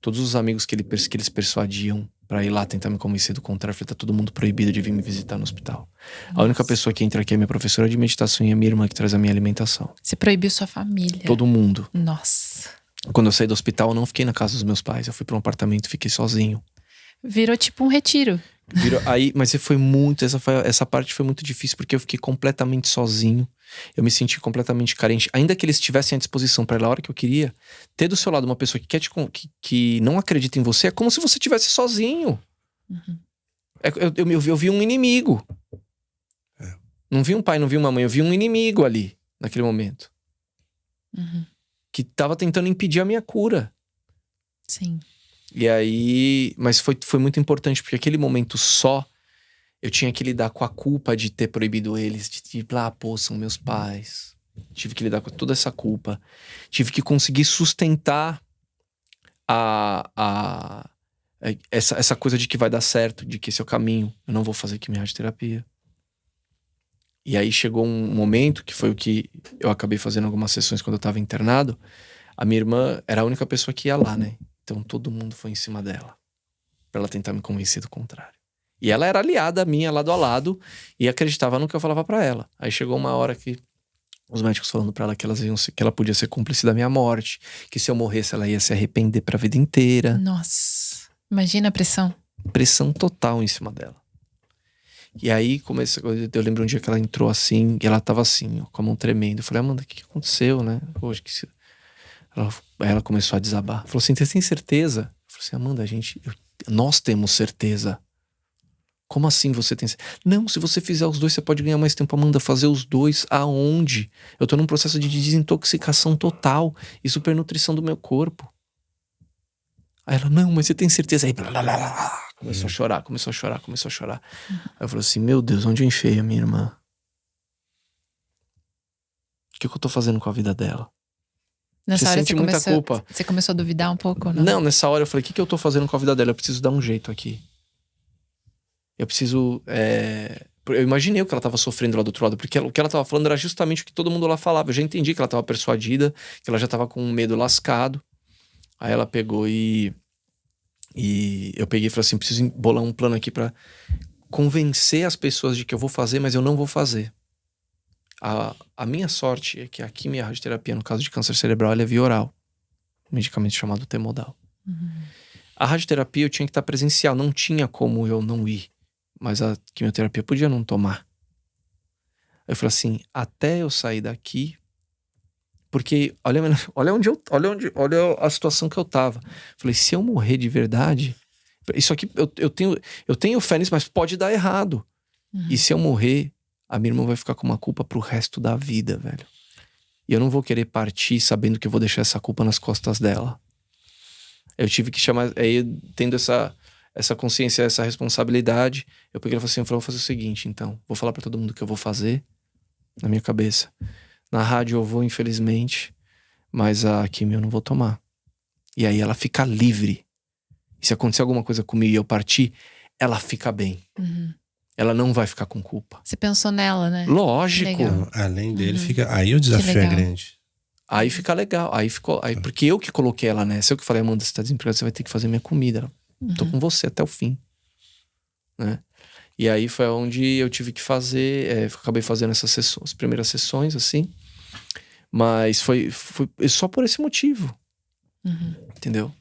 todos os amigos que eles persuadiam pra ir lá tentar me convencer do contrário, eu falei, tá todo mundo proibido de vir me visitar no hospital. Nossa. A única pessoa que entra aqui é minha professora de meditação e a minha irmã que traz a minha alimentação. Você proibiu sua família? Todo mundo. Nossa. Quando eu saí do hospital, eu não fiquei na casa dos meus pais. Eu fui pra um apartamento e fiquei sozinho. Virou tipo um retiro. Mas foi muito... Essa parte foi muito difícil, porque eu fiquei completamente sozinho. Eu me senti completamente carente. Ainda que eles estivessem à disposição pra ir lá a hora que eu queria, ter do seu lado uma pessoa que quer que não acredita em você é como se você estivesse sozinho. Eu vi um inimigo. Não vi um pai, não vi uma mãe. Eu vi um inimigo ali, naquele momento. Que tava tentando impedir a minha cura. Sim. E aí... Mas foi muito importante, porque aquele momento só... Eu tinha que lidar com a culpa de ter proibido eles, de pô, são meus pais. Tive que lidar com toda essa culpa. Tive que conseguir sustentar essa coisa de que vai dar certo, de que esse é o caminho. Eu não vou fazer quimio-radioterapia. E aí chegou um momento, que foi o que eu acabei fazendo algumas sessões quando eu tava internado. A minha irmã era a única pessoa que ia lá, né? Então todo mundo foi em cima dela, pra ela tentar me convencer do contrário. E ela era aliada minha, lado a lado, e acreditava no que eu falava pra ela. Aí chegou uma hora que os médicos falando pra ela que ela podia ser cúmplice da minha morte, que se eu morresse ela ia se arrepender pra vida inteira. Nossa, imagina a pressão. Pressão total em cima dela. E aí, eu lembro um dia que ela entrou assim, e ela tava assim, ó, com a mão tremendo. Eu falei, Amanda, o que aconteceu, né? Hoje que Aí ela começou a desabar. Falou assim, você tem certeza? Eu falei assim, Amanda, nós temos certeza. Como assim você tem certeza? Não, se você fizer os dois, você pode ganhar mais tempo. Amanda, fazer os dois aonde? Eu tô num processo de desintoxicação total e supernutrição do meu corpo. Aí ela, não, mas você tem certeza? Aí, blá, blá, blá, blá. Começou a chorar. Aí eu falei assim, meu Deus, onde eu enfiei a minha irmã? O que eu tô fazendo com a vida dela? Nessa hora sente muita culpa. Você começou a duvidar um pouco, não? Não, nessa hora eu falei, o que eu tô fazendo com a vida dela? Eu preciso dar um jeito aqui. Eu preciso... Eu imaginei o que ela tava sofrendo lá do outro lado, porque o que ela tava falando era justamente o que todo mundo lá falava. Eu já entendi que ela tava persuadida, que ela já tava com um medo lascado. Aí ela pegou e eu peguei e falei assim, preciso bolar um plano aqui pra convencer as pessoas de que eu vou fazer, mas eu não vou fazer. A minha sorte é que a quimio-radioterapia, no caso de câncer cerebral, ela é via oral. Um medicamento chamado Temodal. A radioterapia eu tinha que estar presencial, não tinha como eu não ir. Mas a quimioterapia eu podia não tomar. Eu falei assim, até eu sair daqui... Porque olha a situação que eu tava. Falei, se eu morrer de verdade... Isso aqui, eu tenho fé nisso, mas pode dar errado. E se eu morrer, a minha irmã vai ficar com uma culpa pro resto da vida, velho. E eu não vou querer partir sabendo que eu vou deixar essa culpa nas costas dela. Eu tive que chamar... Aí, tendo essa consciência, essa responsabilidade, eu peguei e falei assim, eu vou fazer o seguinte, então. Vou falar pra todo mundo o que eu vou fazer na minha cabeça. Na rádio eu vou, infelizmente, mas a quimio eu não vou tomar. E aí ela fica livre. E se acontecer alguma coisa comigo e eu partir, ela fica bem. Ela não vai ficar com culpa. Você pensou nela, né? Lógico. Então, além dele, fica... Aí o desafio é grande. Aí fica legal. Porque eu que coloquei ela nessa. Eu que falei, Amanda, você tá desempregada, você vai ter que fazer minha comida. Tô com você até o fim. Né? E aí foi onde eu tive que fazer... acabei fazendo as primeiras sessões, assim. Mas foi só por esse motivo. Entendeu?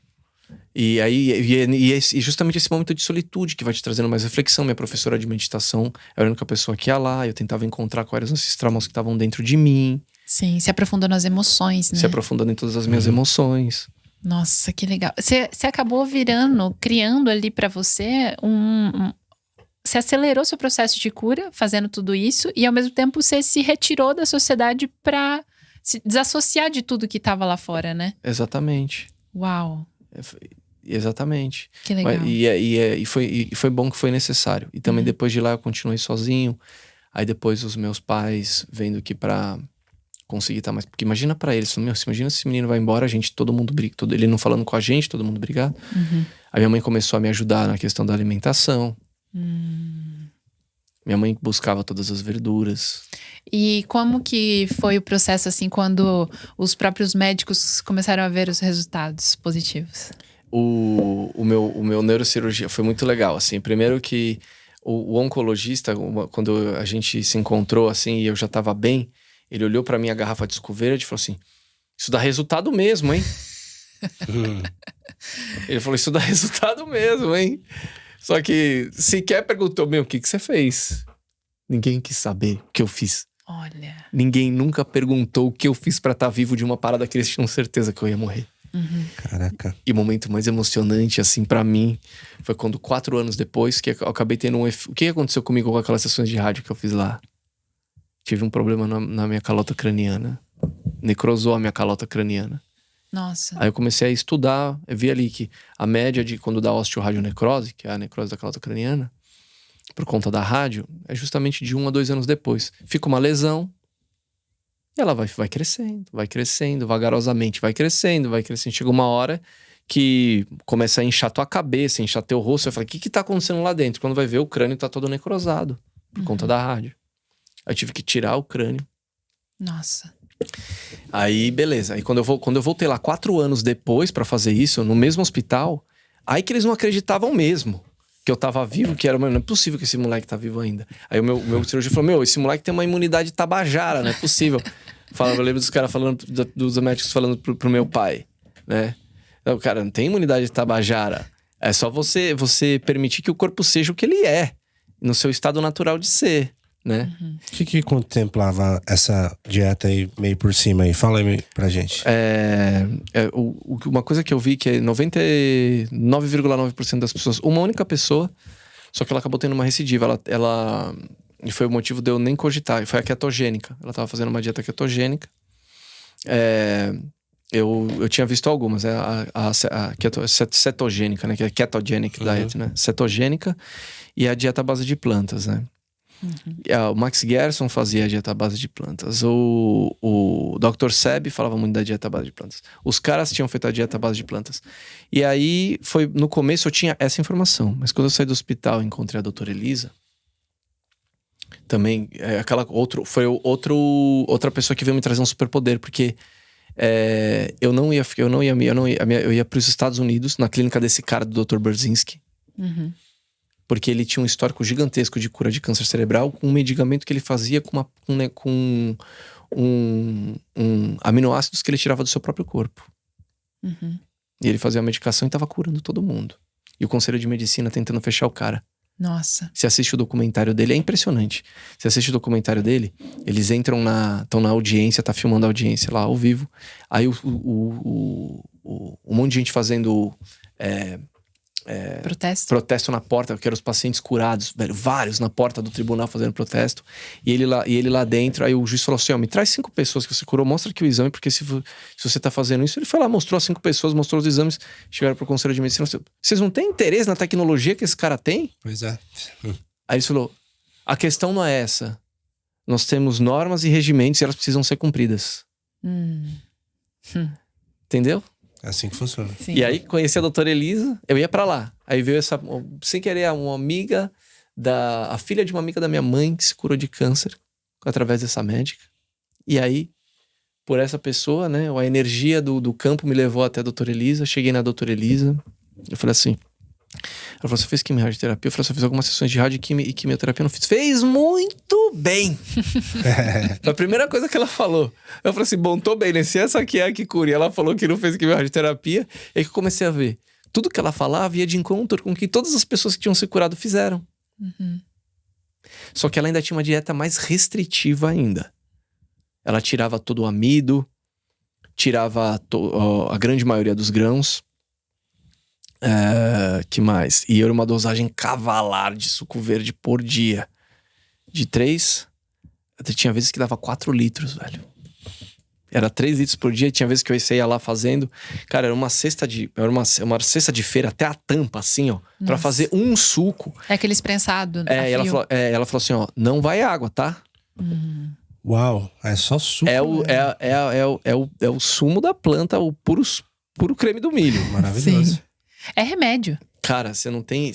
E aí, e justamente esse momento de solitude que vai te trazendo mais reflexão. Minha professora de meditação era a única pessoa que ia lá. Eu tentava encontrar quais eram esses traumas que estavam dentro de mim. Sim, se aprofundando nas emoções, né? Se aprofundando em todas as minhas emoções. Nossa, que legal. Você acabou criando ali pra você você acelerou seu processo de cura fazendo tudo isso e ao mesmo tempo você se retirou da sociedade pra se desassociar de tudo que tava lá fora, né? Exatamente. Uau. Exatamente. Que legal. E foi bom que foi necessário. E também depois de lá eu continuei sozinho. Aí depois os meus pais vendo que pra conseguir estar mais... Porque imagina pra eles, imagina se esse menino vai embora, todo mundo briga, ele não falando com a gente, todo mundo brigado. Aí minha mãe começou a me ajudar na questão da alimentação. Minha mãe buscava todas as verduras. E como que foi o processo, assim, quando os próprios médicos começaram a ver os resultados positivos? O meu neurocirurgia foi muito legal, assim. Primeiro que o oncologista, quando a gente se encontrou, assim, e eu já tava bem, ele olhou pra minha garrafa de Scoverde e falou assim, isso dá resultado mesmo, hein? Ele falou, isso dá resultado mesmo, hein? Só que sequer perguntou, o que você fez? Ninguém quis saber o que eu fiz. Olha. Ninguém nunca perguntou o que eu fiz pra estar vivo de uma parada que eles tinham certeza que eu ia morrer. Caraca. E o momento mais emocionante, assim, pra mim, foi quando 4 anos depois, que eu acabei tendo o que aconteceu comigo com aquelas sessões de rádio que eu fiz lá? Tive um problema na minha calota craniana. Necrosou a minha calota craniana. Nossa. Aí eu comecei a estudar, eu vi ali que a média de quando dá osteoradionecrose, que é a necrose da calota craniana, por conta da rádio, é justamente de 1 a 2 anos depois. Fica uma lesão e ela vai crescendo, vagarosamente vai crescendo. Chega uma hora que começa a inchar tua cabeça, inchar teu rosto. Eu falei, o que tá acontecendo lá dentro? Quando vai ver, o crânio tá todo necrosado por conta da rádio. Aí eu tive que tirar o crânio. Nossa. Aí, beleza. Aí quando eu voltei lá 4 anos depois pra fazer isso, no mesmo hospital, aí que eles não acreditavam mesmo que eu tava vivo, que era, não é possível que esse moleque tá vivo ainda. Aí o meu cirurgião falou, esse moleque tem uma imunidade tabajara, não é possível. Eu lembro dos caras falando, dos médicos falando pro meu pai, né? Não, cara, não tem imunidade tabajara. É só você permitir que o corpo seja o que ele é, no seu estado natural de ser, né? O que contemplava essa dieta aí, meio por cima aí? Fala aí pra gente. Uma coisa que eu vi que é 99,9% das pessoas, uma única pessoa, só que ela acabou tendo uma recidiva. E foi o motivo de eu nem cogitar. Foi a ketogênica. Ela tava fazendo uma dieta ketogênica. Eu tinha visto algumas. A cetogênica, né? Que é ketogenic diet, né? Cetogênica e a dieta à base de plantas, né? O Max Gerson fazia a dieta à base de plantas. O Dr. Sebi falava muito da dieta à base de plantas. Os caras tinham feito a dieta à base de plantas. E aí, no começo eu tinha essa informação. Mas quando eu saí do hospital e encontrei a doutora Elisa, também, outra pessoa que veio me trazer um superpoder. Porque eu ia para os Estados Unidos, na clínica desse cara, do Dr. Berzinski. Porque ele tinha um histórico gigantesco de cura de câncer cerebral com um medicamento que ele fazia com aminoácidos que ele tirava do seu próprio corpo. E ele fazia a medicação e estava curando todo mundo. E o Conselho de Medicina tentando fechar o cara. Nossa. Você assiste o documentário dele, é impressionante. Você assiste o documentário dele, eles estão na audiência, tá filmando a audiência lá ao vivo. Aí um monte de gente fazendo protesto na porta, que eram os pacientes curados, velho, vários na porta do tribunal fazendo protesto. E ele lá dentro, aí o juiz falou assim: me traz 5 pessoas que você curou, mostra aqui o exame, porque se você tá fazendo isso. Ele foi lá, mostrou as 5 pessoas, mostrou os exames, chegaram pro Conselho de Medicina. Vocês não têm interesse na tecnologia que esse cara tem? Pois é. Aí ele falou: a questão não é essa. Nós temos normas e regimentos e elas precisam ser cumpridas. Entendeu? É assim que funciona. Sim. E aí, conheci a doutora Elisa, eu ia pra lá. Aí veio sem querer, uma amiga a filha de uma amiga da minha mãe que se curou de câncer através dessa médica. E aí, por essa pessoa, né, a energia do campo me levou até a doutora Elisa. Cheguei na doutora Elisa, eu falei assim... Ela falou, você fez quimioterapia? Eu falei, eu fiz algumas sessões de rádio e quimioterapia. Eu não fiz. Fez muito bem! Foi a primeira coisa que ela falou. Eu falei assim, bom, tô bem, né? Se essa aqui é a que cura. E ela falou que não fez quimioterapia. E aí que eu comecei a ver. Tudo que ela falava ia de encontro com o que todas as pessoas que tinham se curado fizeram. Só que ela ainda tinha uma dieta mais restritiva ainda. Ela tirava todo o amido, tirava a grande maioria dos grãos. Que mais? E era uma dosagem cavalar de suco verde por dia. De 3, tinha vezes que dava 4 litros, velho. Era 3 litros por dia. Tinha vezes que eu ia lá fazendo. Cara, era uma cesta de feira até a tampa, assim, ó. Nossa. Pra fazer um suco. É aquele prensado. E ela falou assim, ó, não vai água, tá? Uau, é só suco. É o sumo da planta, o puro creme do milho. Maravilhoso. Sim. É remédio. Cara, você não tem.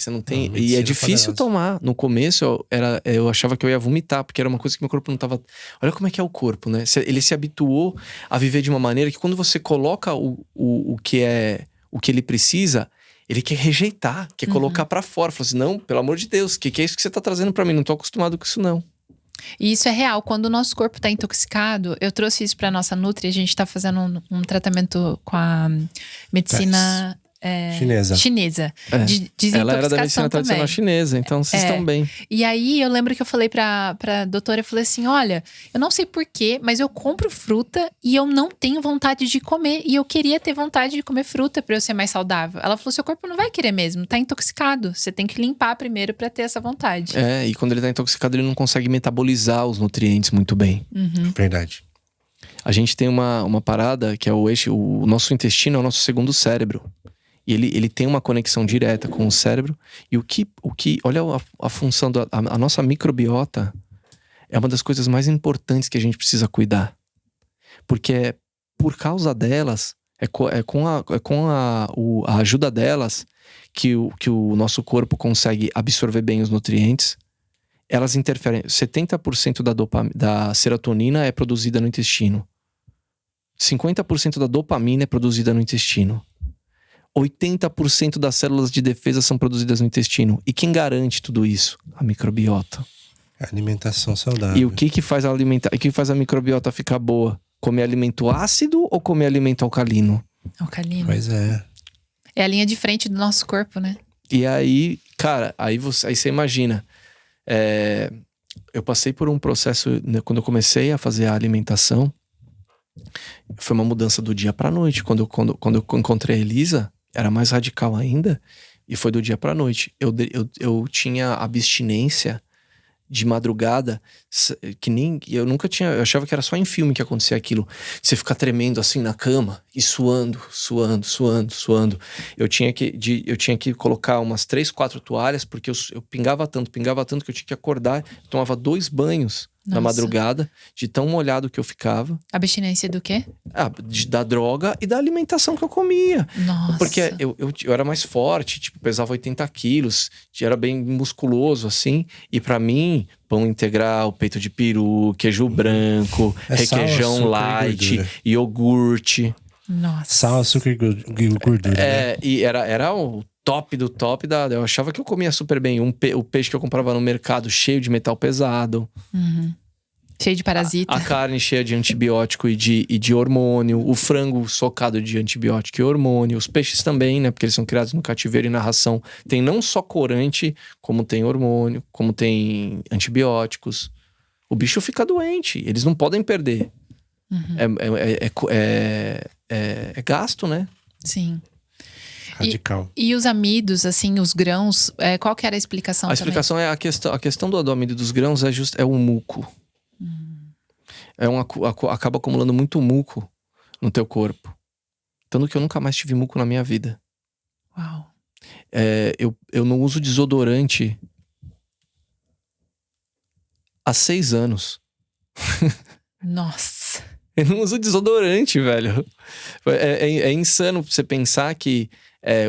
E é difícil tomar. No começo, eu achava que eu ia vomitar, porque era uma coisa que meu corpo não tava. Olha como é que é o corpo, né? Ele se habituou a viver de uma maneira que quando você coloca o que ele precisa, ele quer rejeitar, quer colocar pra fora. Fala assim, não, pelo amor de Deus, que é isso que você tá trazendo pra mim? Não tô acostumado com isso, não. E isso é real. Quando o nosso corpo tá intoxicado, eu trouxe isso pra nossa Nutri, a gente tá fazendo um tratamento com a medicina. Chinesa. De ela era da medicina tradicional chinesa, então vocês estão bem. E aí eu lembro que eu falei pra doutora, eu falei assim, olha, eu não sei porquê, mas eu compro fruta e eu não tenho vontade de comer. E eu queria ter vontade de comer fruta pra eu ser mais saudável. Ela falou, seu corpo não vai querer mesmo, tá intoxicado. Você tem que limpar primeiro pra ter essa vontade. E quando ele tá intoxicado, ele não consegue metabolizar os nutrientes muito bem. Verdade. A gente tem uma parada que é o nosso intestino é o nosso segundo cérebro. E ele tem uma conexão direta com o cérebro. E olha a função a nossa microbiota é uma das coisas mais importantes que a gente precisa cuidar. Porque é por causa delas, com a ajuda delas que o nosso corpo consegue absorver bem os nutrientes. Elas interferem. 70% da serotonina é produzida no intestino. 50% da dopamina é produzida no intestino. 80% das células de defesa são produzidas no intestino. E quem garante tudo isso? A microbiota. Alimentação saudável. E o que faz a microbiota ficar boa? Comer alimento ácido ou comer alimento alcalino? Alcalino. Pois é. É a linha de frente do nosso corpo, né? E aí, cara, aí você imagina. Eu passei por um processo, né, quando eu comecei a fazer a alimentação. Foi uma mudança do dia pra noite. Quando eu encontrei a Elisa, era mais radical ainda. E foi do dia pra noite. Eu tinha abstinência de madrugada, que nem... Eu nunca tinha... Eu achava que era só em filme que acontecia aquilo. Você ficar tremendo assim na cama e suando. Eu tinha que colocar umas 3, 4 toalhas, porque eu pingava tanto que eu tinha que acordar. Eu tomava 2 banhos na madrugada, de tão molhado que eu ficava. Abstinência do quê? Da droga e da alimentação que eu comia. Nossa. Porque eu era mais forte, tipo, pesava 80 quilos, era bem musculoso, assim. E pra mim, pão integral, peito de peru, queijo branco, requeijão açúcar light, iogurte. Nossa. Sal, açúcar e gordura. Né? E era o top do top eu achava que eu comia super bem. O peixe que eu comprava no mercado cheio de metal pesado. Uhum. Cheio de parasita. A carne cheia de antibiótico e de hormônio. O frango socado de antibiótico e hormônio. Os peixes também, né? Porque eles são criados no cativeiro e na ração. Tem não só corante, como tem hormônio, como tem antibióticos. O bicho fica doente. Eles não podem perder. Uhum. É gasto, né? Sim. Radical. E os amidos, assim, os grãos, qual que era a explicação A também? explicação é a questão do amido dos grãos é o muco. Acaba acumulando muito muco no teu corpo. Tanto que eu nunca mais tive muco na minha vida. Uau. Eu não uso desodorante há 6 anos. Nossa. Eu não uso desodorante, velho. É insano você pensar que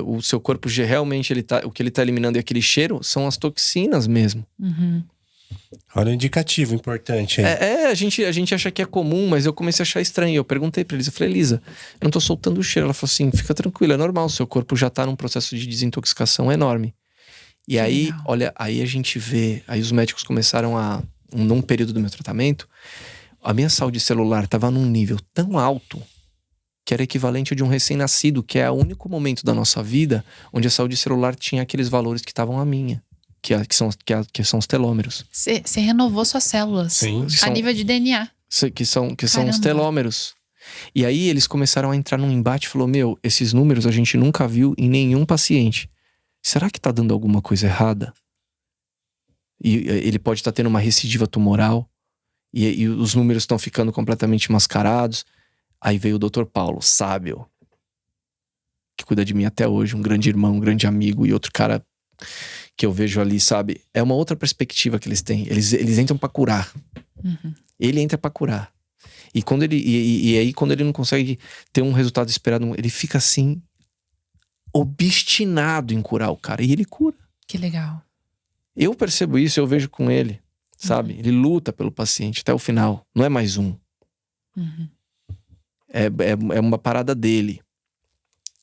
o seu corpo realmente o que ele tá eliminando e aquele cheiro são as toxinas mesmo. Uhum. Olha o indicativo importante aí. A gente acha que é comum, mas eu comecei a achar estranho. Eu perguntei pra Elisa, eu falei, Elisa, eu não tô soltando o cheiro. Ela falou assim, fica tranquila, é normal, seu corpo já tá num processo de desintoxicação enorme. E aí, legal. olha, aí a gente vê, aí os médicos começaram num período do meu tratamento, a minha saúde celular tava num nível tão alto que era equivalente ao de um recém-nascido, que é o único momento da nossa vida onde a saúde celular tinha aqueles valores que estavam a minha. Que são os telômeros. Você renovou suas células. Sim. A nível de DNA. Que são os Caramba. telômeros. E aí eles começaram a entrar num embate e falou, esses números a gente nunca viu em nenhum paciente. Será que tá dando alguma coisa errada? E ele pode estar tendo uma recidiva tumoral. E os números estão ficando completamente mascarados. Aí veio o Dr. Paulo, sábio, que cuida de mim até hoje, um grande irmão, um grande amigo e outro cara que eu vejo ali, sabe? É uma outra perspectiva que eles têm. Eles entram pra curar. Uhum. Ele entra pra curar. E aí quando ele não consegue ter um resultado esperado, ele fica assim, obstinado em curar o cara. E ele cura. Que legal. Eu percebo isso, eu vejo com ele, sabe? Ele luta pelo paciente até o final. Não é mais um. Uhum. É uma parada dele.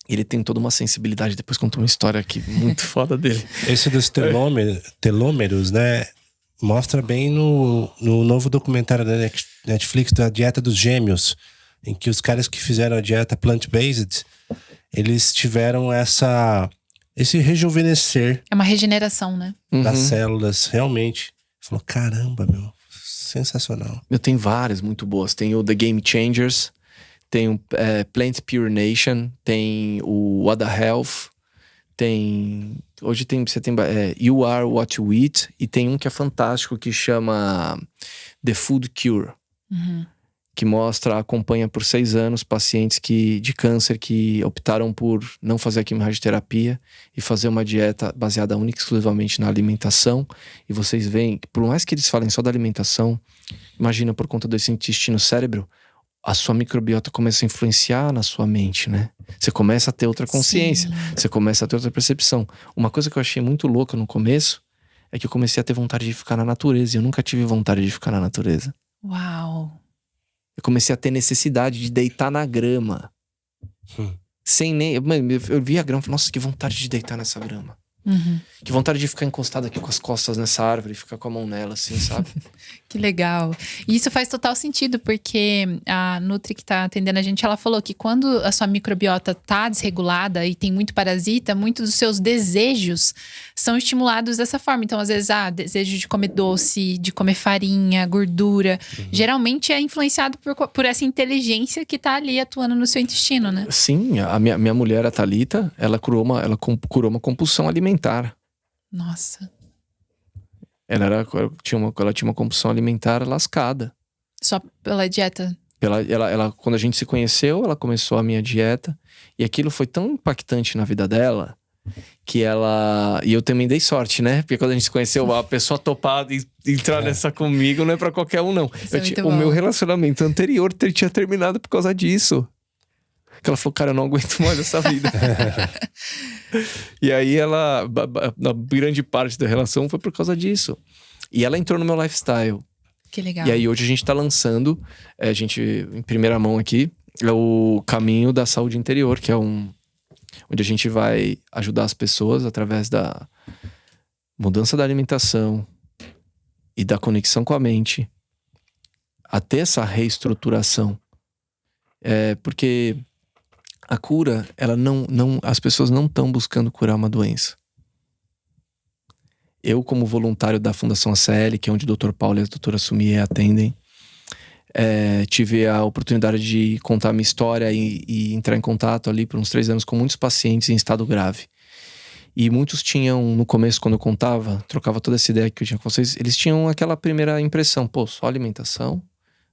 Ele tem toda uma sensibilidade. Depois contou uma história aqui muito foda dele. Esse dos telômeros, né? Mostra bem no novo documentário da Netflix, da Dieta dos Gêmeos, em que os caras que fizeram a dieta plant-based, eles tiveram esse rejuvenescer É uma regeneração, né? das células, realmente. Falou, caramba, meu, sensacional. Eu tenho várias muito boas. Tem o The Game Changers, tem o Plant Pure Nation, tem o What the Health, hoje você tem You Are What You Eat, e tem um que é fantástico que chama The Food Cure, Uhum. que acompanha por 6 anos pacientes de câncer que optaram por não fazer a quimio-radioterapia e fazer uma dieta baseada única e exclusivamente na alimentação. E vocês veem que, por mais que eles falem só da alimentação, imagina, por conta desse intestino-cérebro, a sua microbiota começa a influenciar na sua mente, né? Você começa a ter outra consciência, você começa a ter outra percepção. Uma coisa que eu achei muito louca no começo é que eu comecei a ter vontade de ficar na natureza. E eu nunca tive vontade de ficar na natureza. Uau! Eu comecei a ter necessidade de deitar na grama. Sem nem... Eu vi a grama e falei, nossa, que vontade de deitar nessa grama. Uhum. Que vontade de ficar encostado aqui com as costas nessa árvore e ficar com a mão nela, assim, sabe? Que legal. E isso faz total sentido, porque a Nutri que tá atendendo a gente, ela falou que quando a sua microbiota tá desregulada e tem muito parasita, muitos dos seus desejos são estimulados dessa forma. Então, às vezes, desejo de comer doce, de comer farinha, gordura. Geralmente é influenciado por essa inteligência que tá ali atuando no seu intestino, né? Sim, a minha mulher, a Thalita, ela curou uma compulsão alimentar. Nossa. Ela tinha uma compulsão alimentar lascada. Só pela dieta? Quando a gente se conheceu, ela começou a minha dieta. E aquilo foi tão impactante na vida dela que ela... E eu também dei sorte, né? Porque quando a gente se conheceu, a pessoa topar e entrar nessa comigo não é pra qualquer um, não. O meu relacionamento anterior tinha terminado por causa disso. Que ela falou, cara, eu não aguento mais essa vida. E aí na grande parte da relação foi por causa disso. E ela entrou no meu lifestyle. Que legal. E aí hoje a gente tá lançando, em primeira mão aqui, é o Caminho da Saúde Interior, que é onde a gente vai ajudar as pessoas através da mudança da alimentação e da conexão com a mente a ter essa reestruturação. Porque a cura, as pessoas não estão buscando curar uma doença. Eu, como voluntário da Fundação ACL, que é onde o Dr. Paulo e a doutora Sumier atendem, tive a oportunidade de contar minha história e entrar em contato ali por uns 3 anos com muitos pacientes em estado grave. E muitos tinham, no começo, quando eu trocava toda essa ideia que eu tinha com vocês, eles tinham aquela primeira impressão, pô, só alimentação?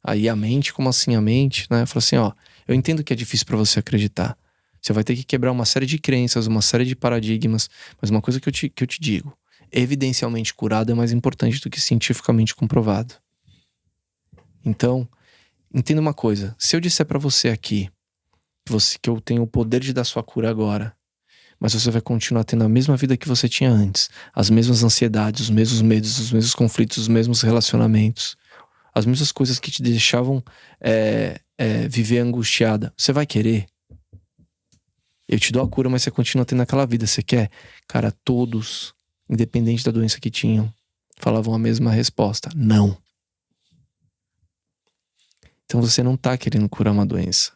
Aí a mente, como assim a mente? Né? Eu falo assim, eu entendo que é difícil pra você acreditar. Você vai ter que quebrar uma série de crenças, uma série de paradigmas. Mas uma coisa que eu te digo, evidencialmente curado é mais importante do que cientificamente comprovado. Então, entenda uma coisa. Se eu disser pra você aqui que eu tenho o poder de dar sua cura agora, mas você vai continuar tendo a mesma vida que você tinha antes, as mesmas ansiedades, os mesmos medos, os mesmos conflitos, os mesmos relacionamentos, as mesmas coisas que te deixavam viver angustiada, você vai querer? Eu te dou a cura, mas você continua tendo aquela vida. Você quer? Cara, todos, independente da doença que tinham, falavam a mesma resposta: não. Então você não tá querendo curar uma doença.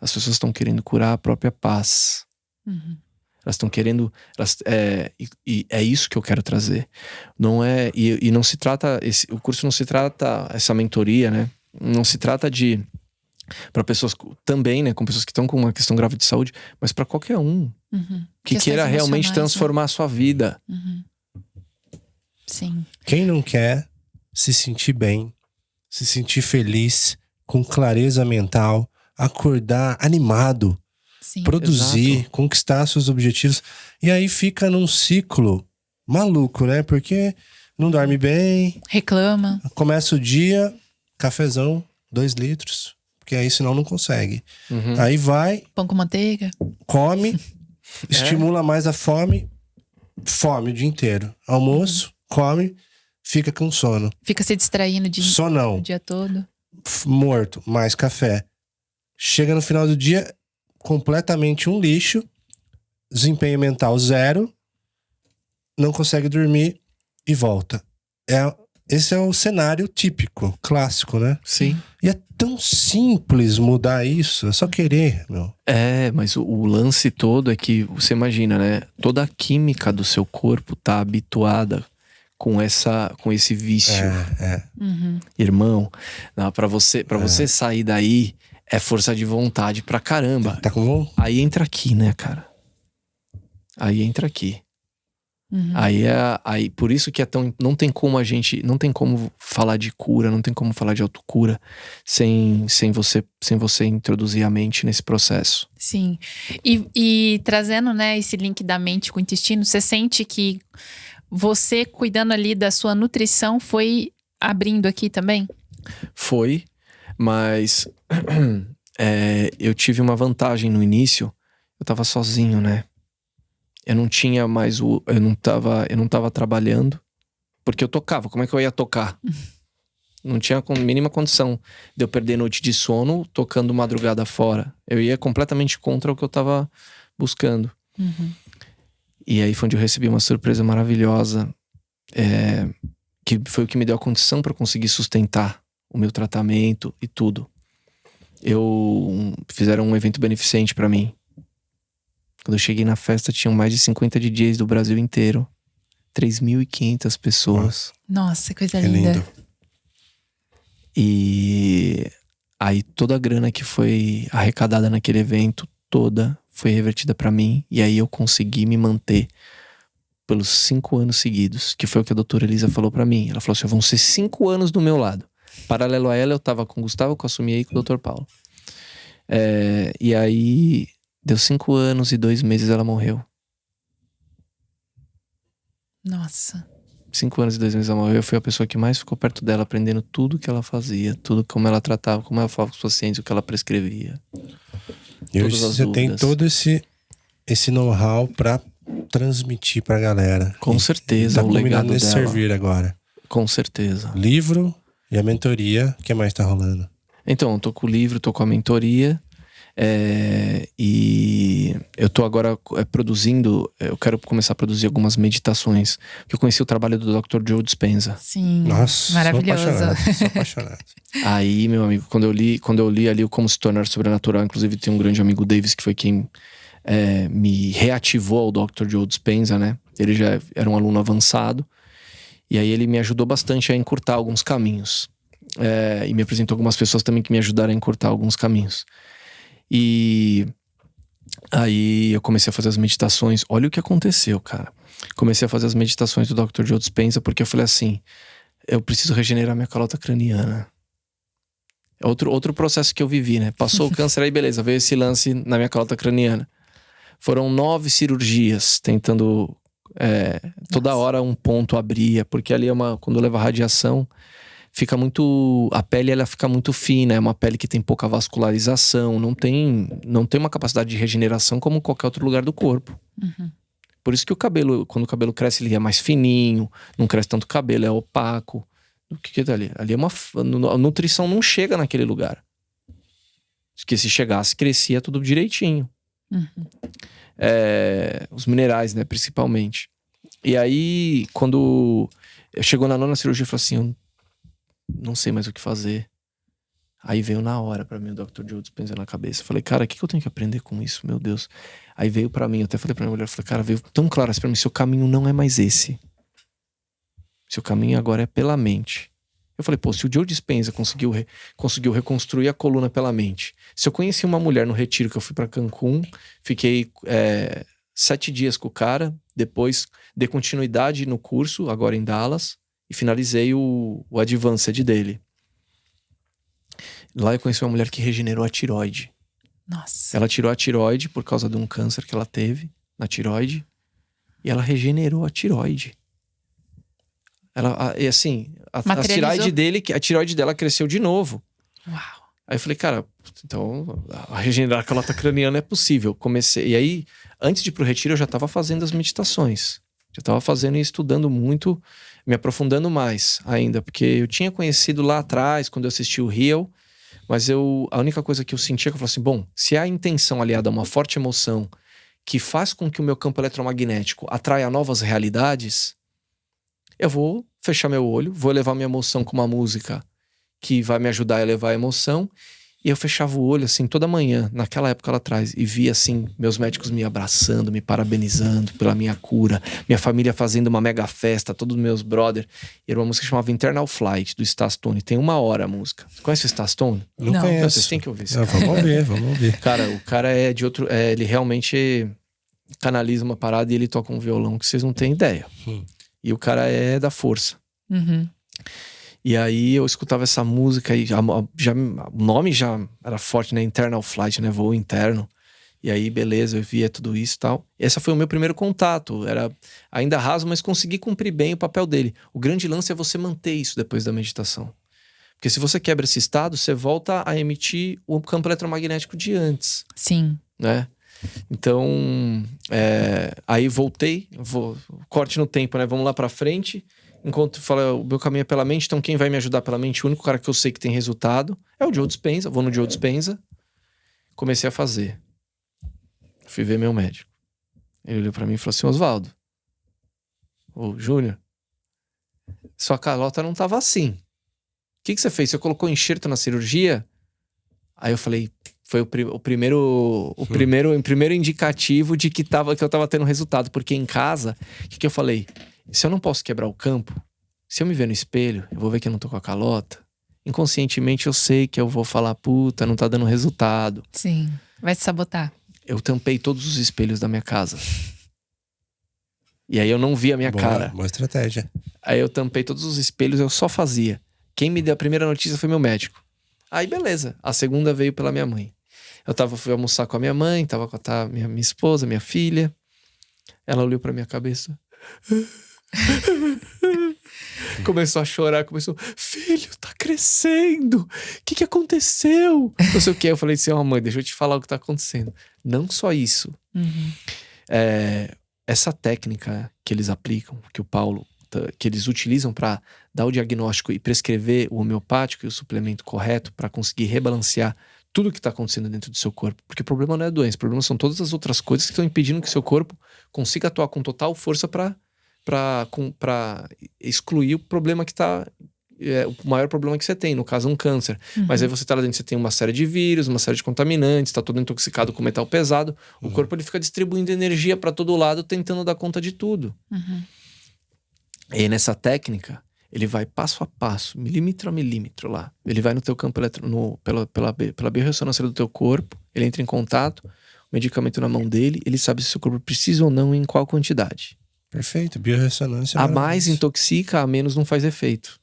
As pessoas estão querendo curar a própria paz. Uhum. Elas estão querendo... e é isso que eu quero trazer. Não é... E não se trata... o curso não se trata... Essa mentoria, né? Não se trata de... Para pessoas também, né? Com pessoas que estão com uma questão grave de saúde. Mas para qualquer um. Uhum. Que queira realmente transformar a sua vida. Uhum. Sim. Quem não quer se sentir bem, se sentir feliz, com clareza mental, acordar animado, Sim. produzir, Exato. conquistar seus objetivos. E aí fica num ciclo maluco, né? Porque não dorme bem, Reclama. começa o dia, cafezão, 2 litros, porque aí senão não consegue. Uhum. Aí vai, Pão com manteiga. come, estimula mais a fome o dia inteiro. Almoço, come, fica com sono. Fica se distraindo o Sonão, dia todo. morto, mais café. Chega no final do dia, completamente um lixo, desempenho mental 0, não consegue dormir e volta. Esse é o cenário típico, clássico, né? Sim. E é tão simples mudar isso, é só querer, meu. Mas o lance todo é que, você imagina, né? Toda a química do seu corpo tá habituada com esse vício. Uhum. Irmão, pra você sair daí, é força de vontade pra caramba. Tá com bom? Aí entra aqui, né, cara? Aí entra aqui. Aí por isso que é tão. Não tem como falar de cura, não tem como falar de autocura sem você introduzir a mente nesse processo. Sim. E trazendo, né, esse link da mente com o intestino, você sente que você cuidando ali da sua nutrição foi abrindo aqui também? Foi, mas eu tive uma vantagem no início. Eu tava sozinho, né? Eu não tinha mais eu não tava trabalhando, porque eu tocava. Como é que eu ia tocar? Não tinha mínima condição de eu perder noite de sono tocando madrugada fora. Eu ia completamente contra o que eu tava buscando. E aí foi onde eu recebi uma surpresa maravilhosa, que foi o que me deu a condição para conseguir sustentar o meu tratamento e tudo. Fizeram um evento beneficente para mim. Quando eu cheguei na festa, tinham mais de 50 DJs do Brasil inteiro. 3.500 pessoas. Nossa, coisa Que linda. lindo. E aí toda a grana que foi arrecadada naquele evento, toda foi revertida pra mim. E aí eu consegui me manter pelos 5 anos seguidos. Que foi o que a doutora Elisa falou pra mim. Ela falou assim, vão ser 5 anos do meu lado. Paralelo a ela, eu tava com o Gustavo, que eu assumi aí com o Dr. Paulo. E aí... Deu 5 anos e 2 meses ela morreu. Nossa. 5 anos e 2 meses ela morreu. Eu fui a pessoa que mais ficou perto dela, aprendendo tudo que ela fazia, tudo como ela tratava, como ela falava com os pacientes, o que ela prescrevia. E Todas hoje as você tem dúvidas. todo esse know-how pra transmitir pra galera. Com E certeza, tá o combinando legado nesse dela. servir agora. Com certeza. Livro e a mentoria. O que mais tá rolando? Então, eu tô com o livro, tô com a mentoria. E eu tô agora produzindo. Eu quero começar a produzir algumas meditações. Porque eu conheci o trabalho do Dr. Joe Dispenza. Sim. Nossa, Maravilhoso. sou apaixonado. Aí, meu amigo, quando eu li ali o Como Se Tornar Sobrenatural, inclusive tem um grande amigo, Davis, que foi quem me reativou ao Dr. Joe Dispenza, né? Ele já era um aluno avançado. E aí ele me ajudou bastante a encurtar alguns caminhos. E me apresentou algumas pessoas também que me ajudaram a encurtar alguns caminhos. E aí eu comecei a fazer as meditações. Olha o que aconteceu, cara. Comecei a fazer as meditações do Dr. Joe Dispenza porque eu falei assim, eu preciso regenerar minha calota craniana. É outro processo que eu vivi, né? Passou o câncer, aí beleza, veio esse lance na minha calota craniana. Foram 9 cirurgias tentando... toda hora um ponto abria, porque ali quando leva radiação, fica muito... A pele, ela fica muito fina, é uma pele que tem pouca vascularização, não tem uma capacidade de regeneração como qualquer outro lugar do corpo. Por isso que o cabelo, quando o cabelo cresce, ele é mais fininho, não cresce tanto cabelo, é opaco. O que tá ali? Ali a nutrição não chega naquele lugar. Porque se chegasse, crescia tudo direitinho. Os minerais, né, principalmente. E aí, quando chegou na 9ª cirurgia, eu falei assim, eu não sei mais o que fazer. Aí veio na hora pra mim o Dr. Joe Dispenza na cabeça. Eu falei, cara, o que eu tenho que aprender com isso? Meu Deus. Aí veio pra mim, eu até falei pra minha mulher, eu falei, cara, veio tão claro assim pra mim, seu caminho não é mais esse. Seu caminho agora é pela mente. Eu falei, pô, se o Joe Dispenza conseguiu reconstruir a coluna pela mente. Se eu conheci uma mulher no retiro que eu fui pra Cancún, fiquei 7 dias com o cara, depois dei continuidade no curso, agora em Dallas, e finalizei o Advanced dele. Lá eu conheci uma mulher que regenerou a tireoide. Nossa. Ela tirou a tireoide por causa de um câncer que ela teve na tireoide. E ela regenerou a tireoide. E assim, a tireoide dela cresceu de novo. Uau. Aí eu falei, cara, então a regenerar a calota craniana é possível. Comecei, e aí, antes de ir pro retiro, eu já estava fazendo as meditações. Já estava fazendo e estudando muito, me aprofundando mais ainda. Porque eu tinha conhecido lá atrás, quando eu assisti o Heal, mas a única coisa que eu sentia, que eu falei assim, bom, se a intenção aliada a uma forte emoção que faz com que o meu campo eletromagnético atraia novas realidades, eu vou fechar meu olho, vou elevar minha emoção com uma música que vai me ajudar a elevar a emoção. E eu fechava o olho, assim, toda manhã, naquela época lá atrás, e via, assim, meus médicos me abraçando, me parabenizando pela minha cura, minha família fazendo uma mega festa, todos os meus brothers. E era uma música que chamava Internal Flight, do Stastone. Tem 1 hora a música. Você conhece o Stastone? Não. Conheço. Vocês têm que ouvir isso. Vamos ouvir. Cara, o cara é de outro... ele realmente canaliza uma parada e ele toca um violão que vocês não têm ideia. E o cara é da força. Uhum. E aí eu escutava essa música e o nome já era forte, né? Internal Flight, né? Voo interno. E aí, beleza, eu via tudo isso e tal. E esse foi o meu primeiro contato. Era ainda raso, mas consegui cumprir bem o papel dele. O grande lance é você manter isso depois da meditação. Porque se você quebra esse estado, você volta a emitir o campo eletromagnético de antes. Sim. Né? Então, aí voltei, corte no tempo, né? Vamos lá pra frente. Enquanto fala, o meu caminho é pela mente, então quem vai me ajudar pela mente? O único cara que eu sei que tem resultado é o Joe Dispenza. Vou no Joe Dispenza. Comecei a fazer. Fui ver meu médico. Ele olhou pra mim e falou assim: Oswaldo, ô Júnior, sua calota não tava assim. O que você fez? Você colocou enxerto na cirurgia? Aí eu falei, foi o primeiro indicativo de que eu tava tendo resultado. Porque em casa, o que eu falei? Se eu não posso quebrar o campo, se eu me ver no espelho, eu vou ver que eu não tô com a calota. Inconscientemente eu sei que eu vou falar, puta, não tá dando resultado. Sim, vai te sabotar. Eu tampei todos os espelhos da minha casa. E aí eu não via a minha cara. Boa estratégia. Aí eu tampei todos os espelhos, eu só fazia. Quem me deu a primeira notícia foi meu médico. Aí beleza, a segunda veio pela minha mãe. Fui almoçar com a minha mãe, tava com a minha esposa, minha filha. Ela olhou pra minha cabeça. Começou a chorar, filho, tá crescendo, o que aconteceu? Não sei o que, eu falei assim, mãe, deixa eu te falar o que tá acontecendo. Não só isso, essa técnica que eles aplicam, que o Paulo, que eles utilizam para dar o diagnóstico e prescrever o homeopático e o suplemento correto para conseguir rebalancear tudo que tá acontecendo dentro do seu corpo, porque o problema não é a doença, o problema são todas as outras coisas que estão impedindo que seu corpo consiga atuar com total força para excluir o problema que tá. O maior problema que você tem, no caso, um câncer. Mas aí você tá lá dentro, você tem uma série de vírus, uma série de contaminantes, tá todo intoxicado com metal pesado. O corpo ele fica distribuindo energia para todo lado, tentando dar conta de tudo. E aí, nessa técnica, ele vai passo a passo, milímetro a milímetro lá. Ele vai no teu campo pela biorressonância do teu corpo, ele entra em contato, o medicamento na mão dele, ele sabe se o seu corpo precisa ou não, em qual quantidade. Perfeito, biorressonância. A mais intoxica, a menos não faz efeito.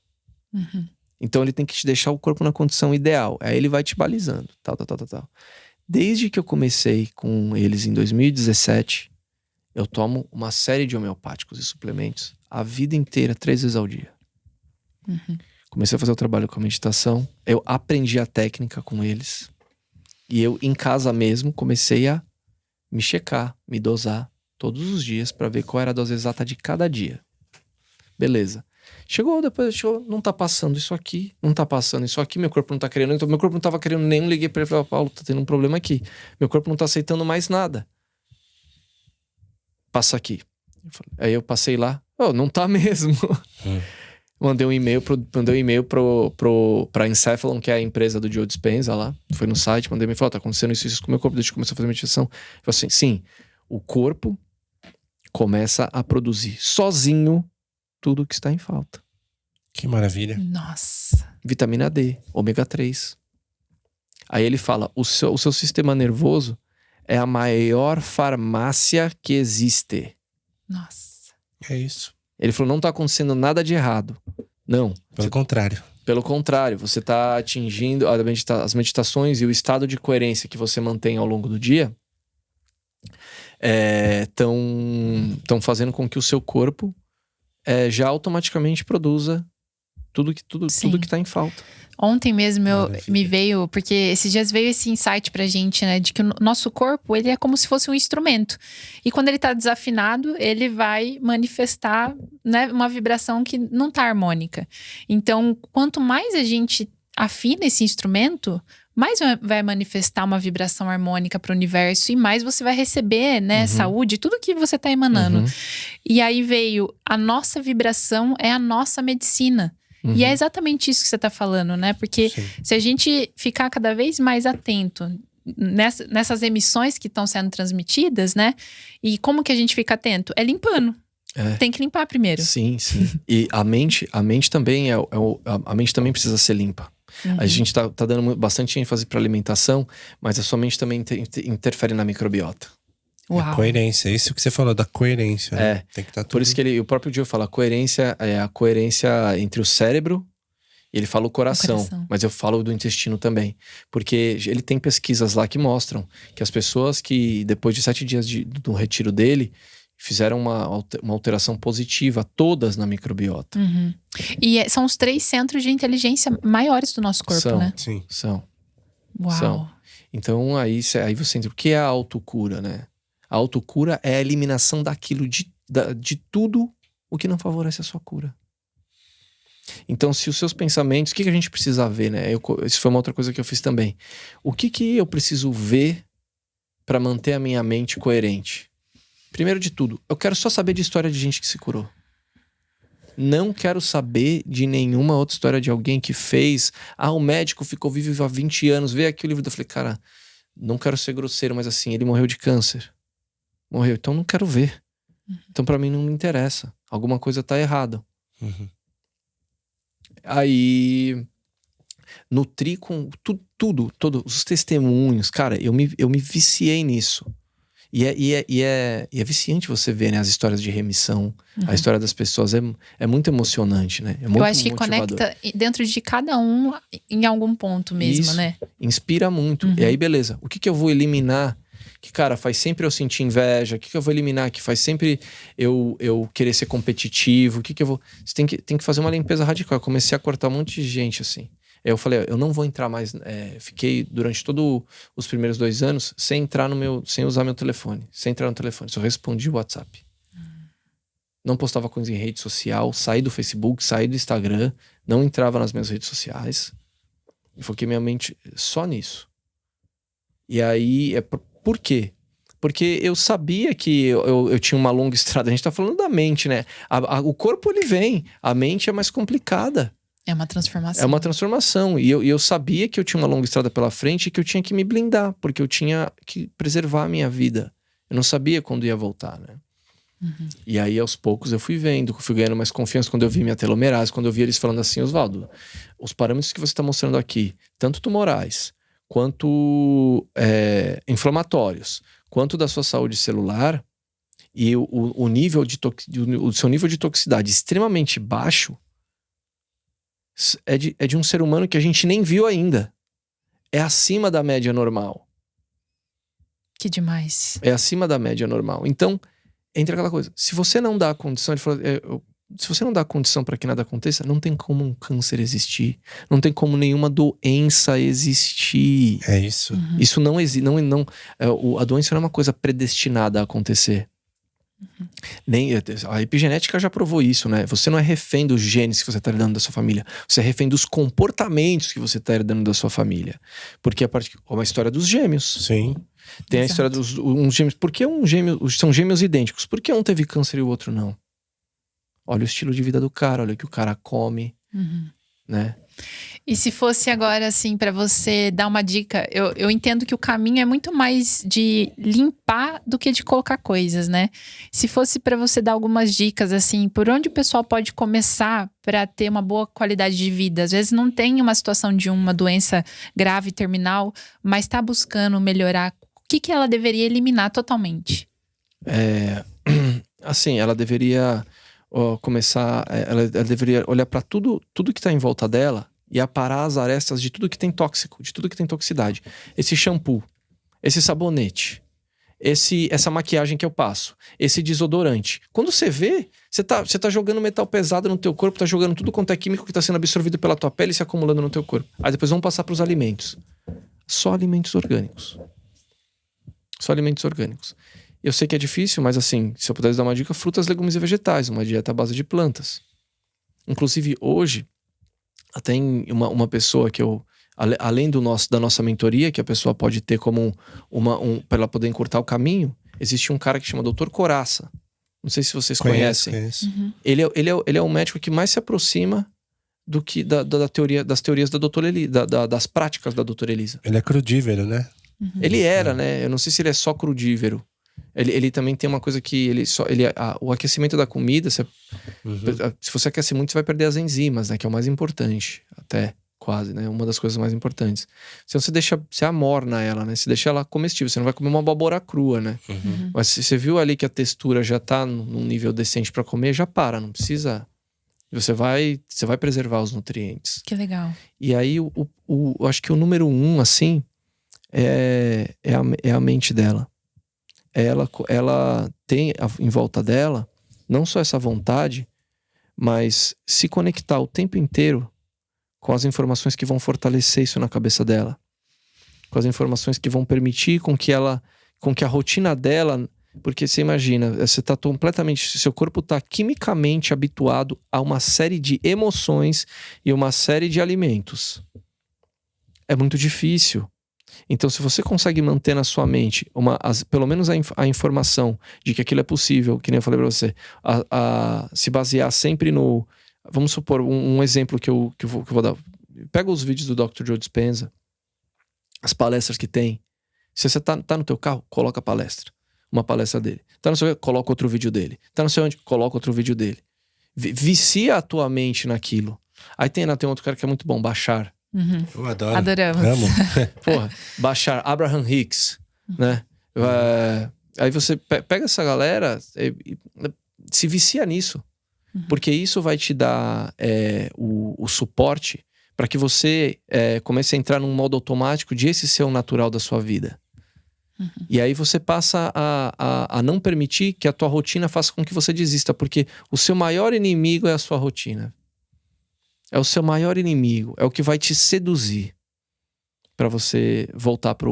Então ele tem que te deixar o corpo na condição ideal. Aí ele vai te balizando, tal. Desde que eu comecei com eles em 2017, eu tomo uma série de homeopáticos e suplementos a vida inteira, 3 vezes ao dia. Comecei a fazer o trabalho com a meditação, eu aprendi a técnica com eles. E eu, em casa mesmo, comecei a me checar, me dosar todos os dias para ver qual era a dose exata de cada dia. Beleza. Depois não tá passando isso aqui, não tá passando isso aqui, meu corpo não tá querendo, então meu corpo não tava querendo nenhum, liguei pra ele e falei, Paulo, tá tendo um problema aqui. Meu corpo não tá aceitando mais nada. Passa aqui. Aí eu passei lá, não tá mesmo. Mandei um e-mail pra Encephalon, que é a empresa do Joe Dispenza lá. Foi no site, mandei e-mail e falou, tá acontecendo isso com o meu corpo desde que comecei a fazer meditação. Eu falei assim, sim, o corpo começa a produzir sozinho tudo que está em falta. Que maravilha. Nossa. Vitamina D, ômega 3. Aí ele fala, o seu sistema nervoso é a maior farmácia que existe. Nossa. É isso. Ele falou, não tá acontecendo nada de errado. Não. Pelo contrário. Pelo contrário, você tá atingindo as meditações e o estado de coerência que você mantém ao longo do dia estão fazendo com que o seu corpo já automaticamente produza tudo que tá em falta. Ontem mesmo me veio, porque esses dias veio esse insight pra gente, né? De que o nosso corpo, ele é como se fosse um instrumento. E quando ele tá desafinado, ele vai manifestar, né, uma vibração que não tá harmônica. Então, quanto mais a gente afina esse instrumento, mais vai manifestar uma vibração harmônica para o universo e mais você vai receber, né, saúde, tudo que você tá emanando. E aí veio, a nossa vibração é a nossa medicina. E é exatamente isso que você tá falando, né? Porque se a gente ficar cada vez mais atento nessas emissões que estão sendo transmitidas, né? E como que a gente fica atento? É limpando. Tem que limpar primeiro. Sim. E a mente também a mente também precisa ser limpa. A gente tá dando bastante ênfase para alimentação, mas a sua mente também interfere na microbiota. Uau. A coerência, isso que você falou da coerência, né? Tem que estar tudo... Por isso que o próprio Joe fala, a coerência é a coerência entre o cérebro, ele fala o coração, mas eu falo do intestino também. Porque ele tem pesquisas lá que mostram que as pessoas que, depois de 7 dias do retiro dele, fizeram uma alteração positiva, todas na microbiota. Uhum. E são os 3 centros de inteligência maiores do nosso corpo, né? Sim. São. Uau. São. Então aí você entra. O que é a autocura, né? A autocura é a eliminação daquilo, de tudo o que não favorece a sua cura. Então, se os seus pensamentos... O que a gente precisa ver, né? Isso foi uma outra coisa que eu fiz também. O que eu preciso ver para manter a minha mente coerente? Primeiro de tudo, eu quero só saber de história de gente que se curou. Não quero saber de nenhuma outra história de alguém que fez... o médico ficou vivo há 20 anos. Vê aqui o livro. Eu falei, cara, não quero ser grosseiro, mas assim, ele morreu de câncer. Morreu, então não quero ver. Então pra mim não me interessa. Alguma coisa tá errada. Uhum. Aí, nutri com todos os testemunhos. Cara, eu me viciei nisso. E é viciante você ver, né, as histórias de remissão. A história das pessoas é muito emocionante, né? É muito eu acho que motivador. conecta dentro de cada um em algum ponto mesmo, Isso, né? inspira muito. E aí, beleza. O que eu vou eliminar? Que, cara, faz sempre eu sentir inveja. O que eu vou eliminar? Que faz sempre eu querer ser competitivo. O que eu vou... Você tem que fazer uma limpeza radical. Eu comecei a cortar um monte de gente, assim. Aí eu falei, eu não vou entrar mais... fiquei durante todos os primeiros 2 anos sem usar meu telefone. Sem entrar no telefone. Só respondi o WhatsApp. Não postava coisa em rede social. Saí do Facebook, saí do Instagram. Não entrava nas minhas redes sociais. E foquei minha mente só nisso. E aí... Por quê? Porque eu sabia que eu tinha uma longa estrada. A gente tá falando da mente, né? O corpo, ele vem. A mente é mais complicada. É uma transformação. É uma transformação. E eu sabia que eu tinha uma longa estrada pela frente e que eu tinha que me blindar. Porque eu tinha que preservar a minha vida. Eu não sabia quando ia voltar, né? E aí, aos poucos, eu fui vendo. Fui ganhando mais confiança quando eu vi minha telomerase. Quando eu vi eles falando assim, Osvaldo, os parâmetros que você tá mostrando aqui, tanto tumorais... quanto inflamatórios, quanto da sua saúde celular e o seu nível de toxicidade extremamente baixo é de um ser humano que a gente nem viu ainda. É acima da média normal. Que demais. É acima da média normal. Então, entra aquela coisa. Se você não dá a condição, se você não dá condição para que nada aconteça, não tem como um câncer existir. Não tem como nenhuma doença existir. É isso. Isso não existe. A doença não é uma coisa predestinada a acontecer. A epigenética já provou isso, né? Você não é refém dos genes que você está herdando da sua família. Você é refém dos comportamentos que você está herdando da sua família. Porque é uma história dos gêmeos. Sim. Tem a história dos gêmeos. Por que são gêmeos idênticos? Por que um teve câncer e o outro não? Olha o estilo de vida do cara, olha o que o cara come, né? E se fosse agora, assim, pra você dar uma dica, eu entendo que o caminho é muito mais de limpar do que de colocar coisas, né? Se fosse pra você dar algumas dicas, assim, por onde o pessoal pode começar pra ter uma boa qualidade de vida? Às vezes não tem uma situação de uma doença grave, terminal, mas tá buscando melhorar. O que ela deveria eliminar totalmente? Assim, ela deveria... ela deveria olhar para tudo que tá em volta dela e aparar as arestas de tudo que tem tóxico, de tudo que tem toxicidade. Esse shampoo, esse sabonete, essa maquiagem que eu passo, esse desodorante. Quando você vê, você tá jogando metal pesado no teu corpo, tá jogando tudo quanto é químico que tá sendo absorvido pela tua pele e se acumulando no teu corpo. Aí depois vamos passar para os alimentos. Só alimentos orgânicos. Só alimentos orgânicos. Eu sei que é difícil, mas assim, se eu pudesse dar uma dica, frutas, legumes e vegetais, uma dieta à base de plantas. Inclusive, hoje, tem uma pessoa que além da nossa mentoria, que a pessoa pode ter como para ela poder encurtar o caminho, existe um cara que chama Dr. Coraça. Não sei se vocês conhecem. Ele é o médico que mais se aproxima do que das teorias da doutora Elisa, das práticas da doutora Elisa. Ele é crudívero, né? Ele era, né? Eu não sei se ele é só crudívero. Ele também tem uma coisa que o aquecimento da comida, se você aquece muito, você vai perder as enzimas, né? Que é o mais importante, até quase, né? Uma das coisas mais importantes. Então você amorna ela, né? Você deixa ela comestível. Você não vai comer uma abóbora crua, né? Mas se você viu ali que a textura já tá num nível decente para comer, já para, não precisa. Você vai preservar os nutrientes. Que legal. E aí, eu acho que o número 1, assim, é a mente dela. Ela tem em volta dela não só essa vontade, mas se conectar o tempo inteiro com as informações que vão fortalecer isso na cabeça dela, com as informações que vão permitir com que a rotina dela, porque você imagina, você tá completamente, seu corpo tá quimicamente habituado a uma série de emoções e uma série de alimentos. É muito difícil. Então, se você consegue manter na sua mente pelo menos a informação de que aquilo é possível, que nem eu falei pra você, se basear sempre no... Vamos supor, um exemplo que eu vou dar. Pega os vídeos do Dr. Joe Dispenza, as palestras que tem. Se você tá no teu carro, coloca a palestra. Uma palestra dele. Tá no seu, coloca outro vídeo dele. Tá não sei onde, coloca outro vídeo dele. Vicia a tua mente naquilo. Aí tem outro cara que é muito bom, Bashar. Eu adoro. Adoramos. Amo. Porra, Bashar, Abraham Hicks, né? Aí você pega essa galera e se vicia nisso. Porque isso vai te dar o suporte para que você comece a entrar num modo automático de esse ser o natural da sua vida. E aí você passa a não permitir que a tua rotina faça com que você desista. Porque o seu maior inimigo é a sua rotina. É o seu maior inimigo. É o que vai te seduzir para você voltar para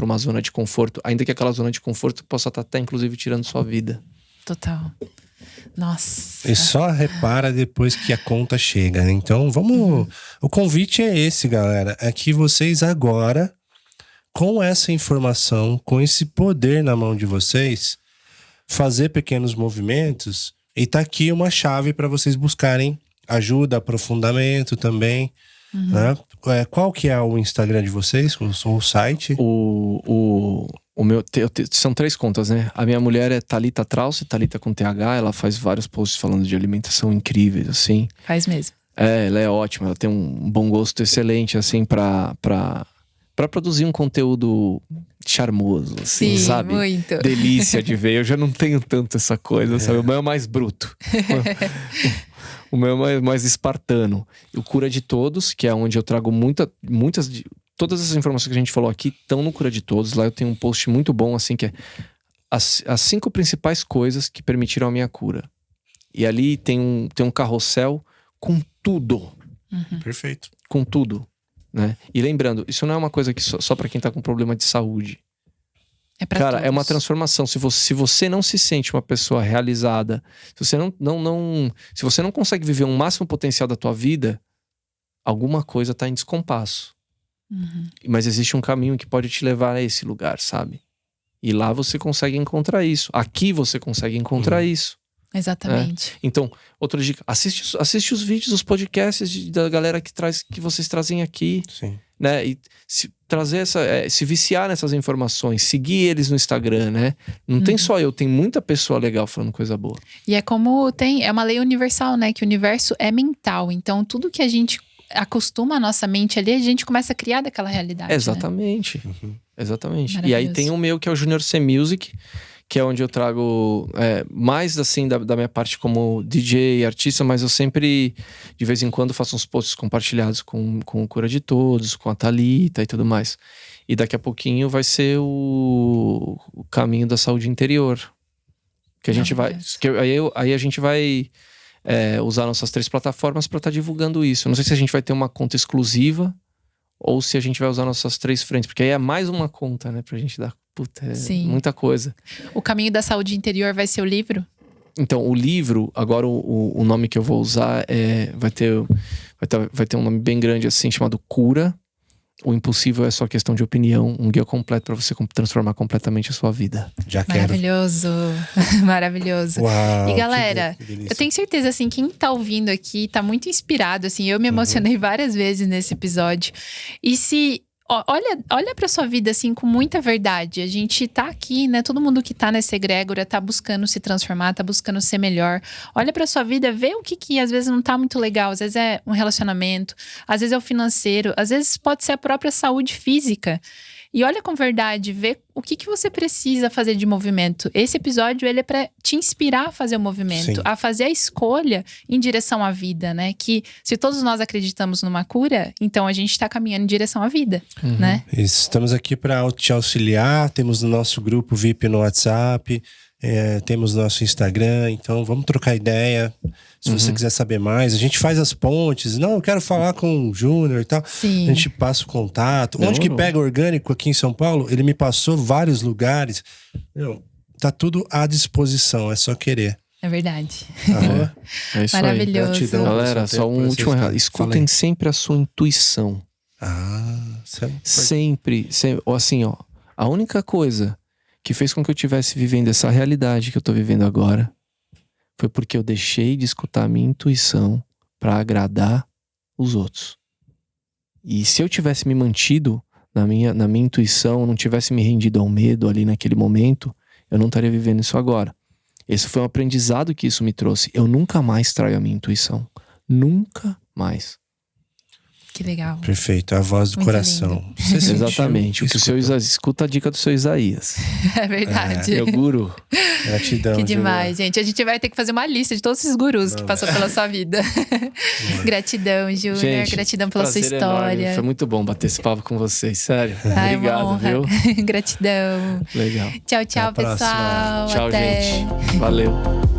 uma zona de conforto. Ainda que aquela zona de conforto possa estar até, inclusive, tirando sua vida. Total. Nossa. E só repara depois que a conta chega, né? Então, vamos... O convite é esse, galera. É que vocês agora, com essa informação, com esse poder na mão de vocês, fazer pequenos movimentos. E tá aqui uma chave para vocês buscarem ajuda, aprofundamento também, né? Qual que é o Instagram de vocês? O site? O meu... são 3 contas, né? A minha mulher é Thalita Trauce, Thalita com TH. Ela faz vários posts falando de alimentação incríveis, assim. Faz mesmo. Ela é ótima. Ela tem um bom gosto excelente, assim, pra produzir um conteúdo charmoso, assim, Sim, sabe? muito. Delícia de ver. Eu já não tenho tanto essa coisa, sabe? O meu é mais bruto. O meu é mais espartano. O Cura de Todos, que é onde eu trago todas essas informações que a gente falou aqui estão no Cura de Todos. Lá eu tenho um post muito bom, assim, que é as 5 principais coisas que permitiram a minha cura. E ali tem um carrossel com tudo. Perfeito. Com tudo, né? E lembrando, isso não é uma coisa que só pra quem tá com problema de saúde. É pra Cara, todos. é uma transformação. Se você não se sente uma pessoa realizada, se você se você não consegue viver um máximo potencial da tua vida, alguma coisa tá em descompasso. Mas existe um caminho que pode te levar a esse lugar, sabe? E lá você consegue encontrar isso. Aqui você consegue encontrar isso. Exatamente. Então, outra dica, assiste os vídeos, os podcasts da galera que vocês trazem aqui. Sim. Né? E se viciar nessas informações, seguir eles no Instagram, né? Não tem só eu, tem muita pessoa legal falando coisa boa. E é como é uma lei universal, né? Que o universo é mental. Então, tudo que a gente acostuma a nossa mente ali, a gente começa a criar daquela realidade. Exatamente. Né? Exatamente. E Maravilhoso. aí tem o meu, que é o Junior C Music, que é onde eu trago mais assim da minha parte como DJ, artista, mas eu sempre, de vez em quando, faço uns posts compartilhados com o Cura de Todos, com a Thalita e tudo mais. E daqui a pouquinho vai ser o caminho da saúde interior. Que a gente vai. Aí a gente vai usar nossas 3 plataformas para estar divulgando isso. Eu não sei se a gente vai ter uma conta exclusiva ou se a gente vai usar nossas 3 frentes, porque aí é mais uma conta, né, pra gente dar. Puta, Sim. Muita coisa. O caminho da saúde interior vai ser o livro? Então, o livro, agora o nome que eu vou usar vai ter um nome bem grande assim, chamado Cura. O Impossível é só questão de opinião, um guia completo para você transformar completamente a sua vida. Já quero. Maravilhoso. Maravilhoso. Uau, E galera, que delícia. eu tenho certeza, assim, quem tá ouvindo aqui tá muito inspirado, assim. Eu me emocionei várias vezes nesse episódio. E se... olha pra sua vida assim com muita verdade. A gente tá aqui, né? Todo mundo que tá nessa egrégora tá buscando se transformar, tá buscando ser melhor. Olha pra sua vida, vê o que às vezes não tá muito legal. Às vezes é um relacionamento, às vezes é o financeiro, às vezes pode ser a própria saúde física. E olha com verdade, vê o que você precisa fazer de movimento. Esse episódio, ele é pra te inspirar a fazer o movimento, Sim. a fazer a escolha em direção à vida, né? Que se todos nós acreditamos numa cura, então a gente tá caminhando em direção à vida, né? Estamos aqui para te auxiliar. Temos o nosso grupo VIP no WhatsApp, temos nosso Instagram. Então vamos trocar ideia. Se você quiser saber mais, a gente faz as pontes. Não, eu quero falar com o Júnior e tal. Sim. A gente passa o contato. Onde que Demorou. pega orgânico aqui em São Paulo? Ele me passou vários lugares. Meu, tá tudo à disposição, é só querer. É verdade. Arroba. É isso aí. Maravilhoso. Gratidão. Galera, Só só tempo um pra último vocês. recado. Escutem sempre a sua intuição. Isso é Sempre. Assim, ó. A única coisa que fez com que eu estivesse vivendo essa realidade que eu tô vivendo agora foi porque eu deixei de escutar a minha intuição pra agradar os outros. E se eu tivesse me mantido na minha intuição, não tivesse me rendido ao medo ali naquele momento, eu não estaria vivendo isso agora. Esse foi um aprendizado que isso me trouxe. Eu nunca mais traio a minha intuição. Nunca mais. Que legal. Perfeito, a voz do Muito coração. lindo. Você sentiu, Exatamente. O que o seu escutou. escuta a dica do seu Isaías. É verdade. Meu guru. Gratidão. Que Júnior. demais, gente. A gente vai ter que fazer uma lista de todos esses gurus que passou pela sua vida. Gratidão, Júnior. Gente, Gratidão pela sua prazer enorme. história. Foi muito bom bater esse papo com vocês, sério. Ai, uma Obrigado, honra. viu? Gratidão. Legal. Tchau, tchau, Até a próxima. pessoal. Tchau, Até. gente. Valeu.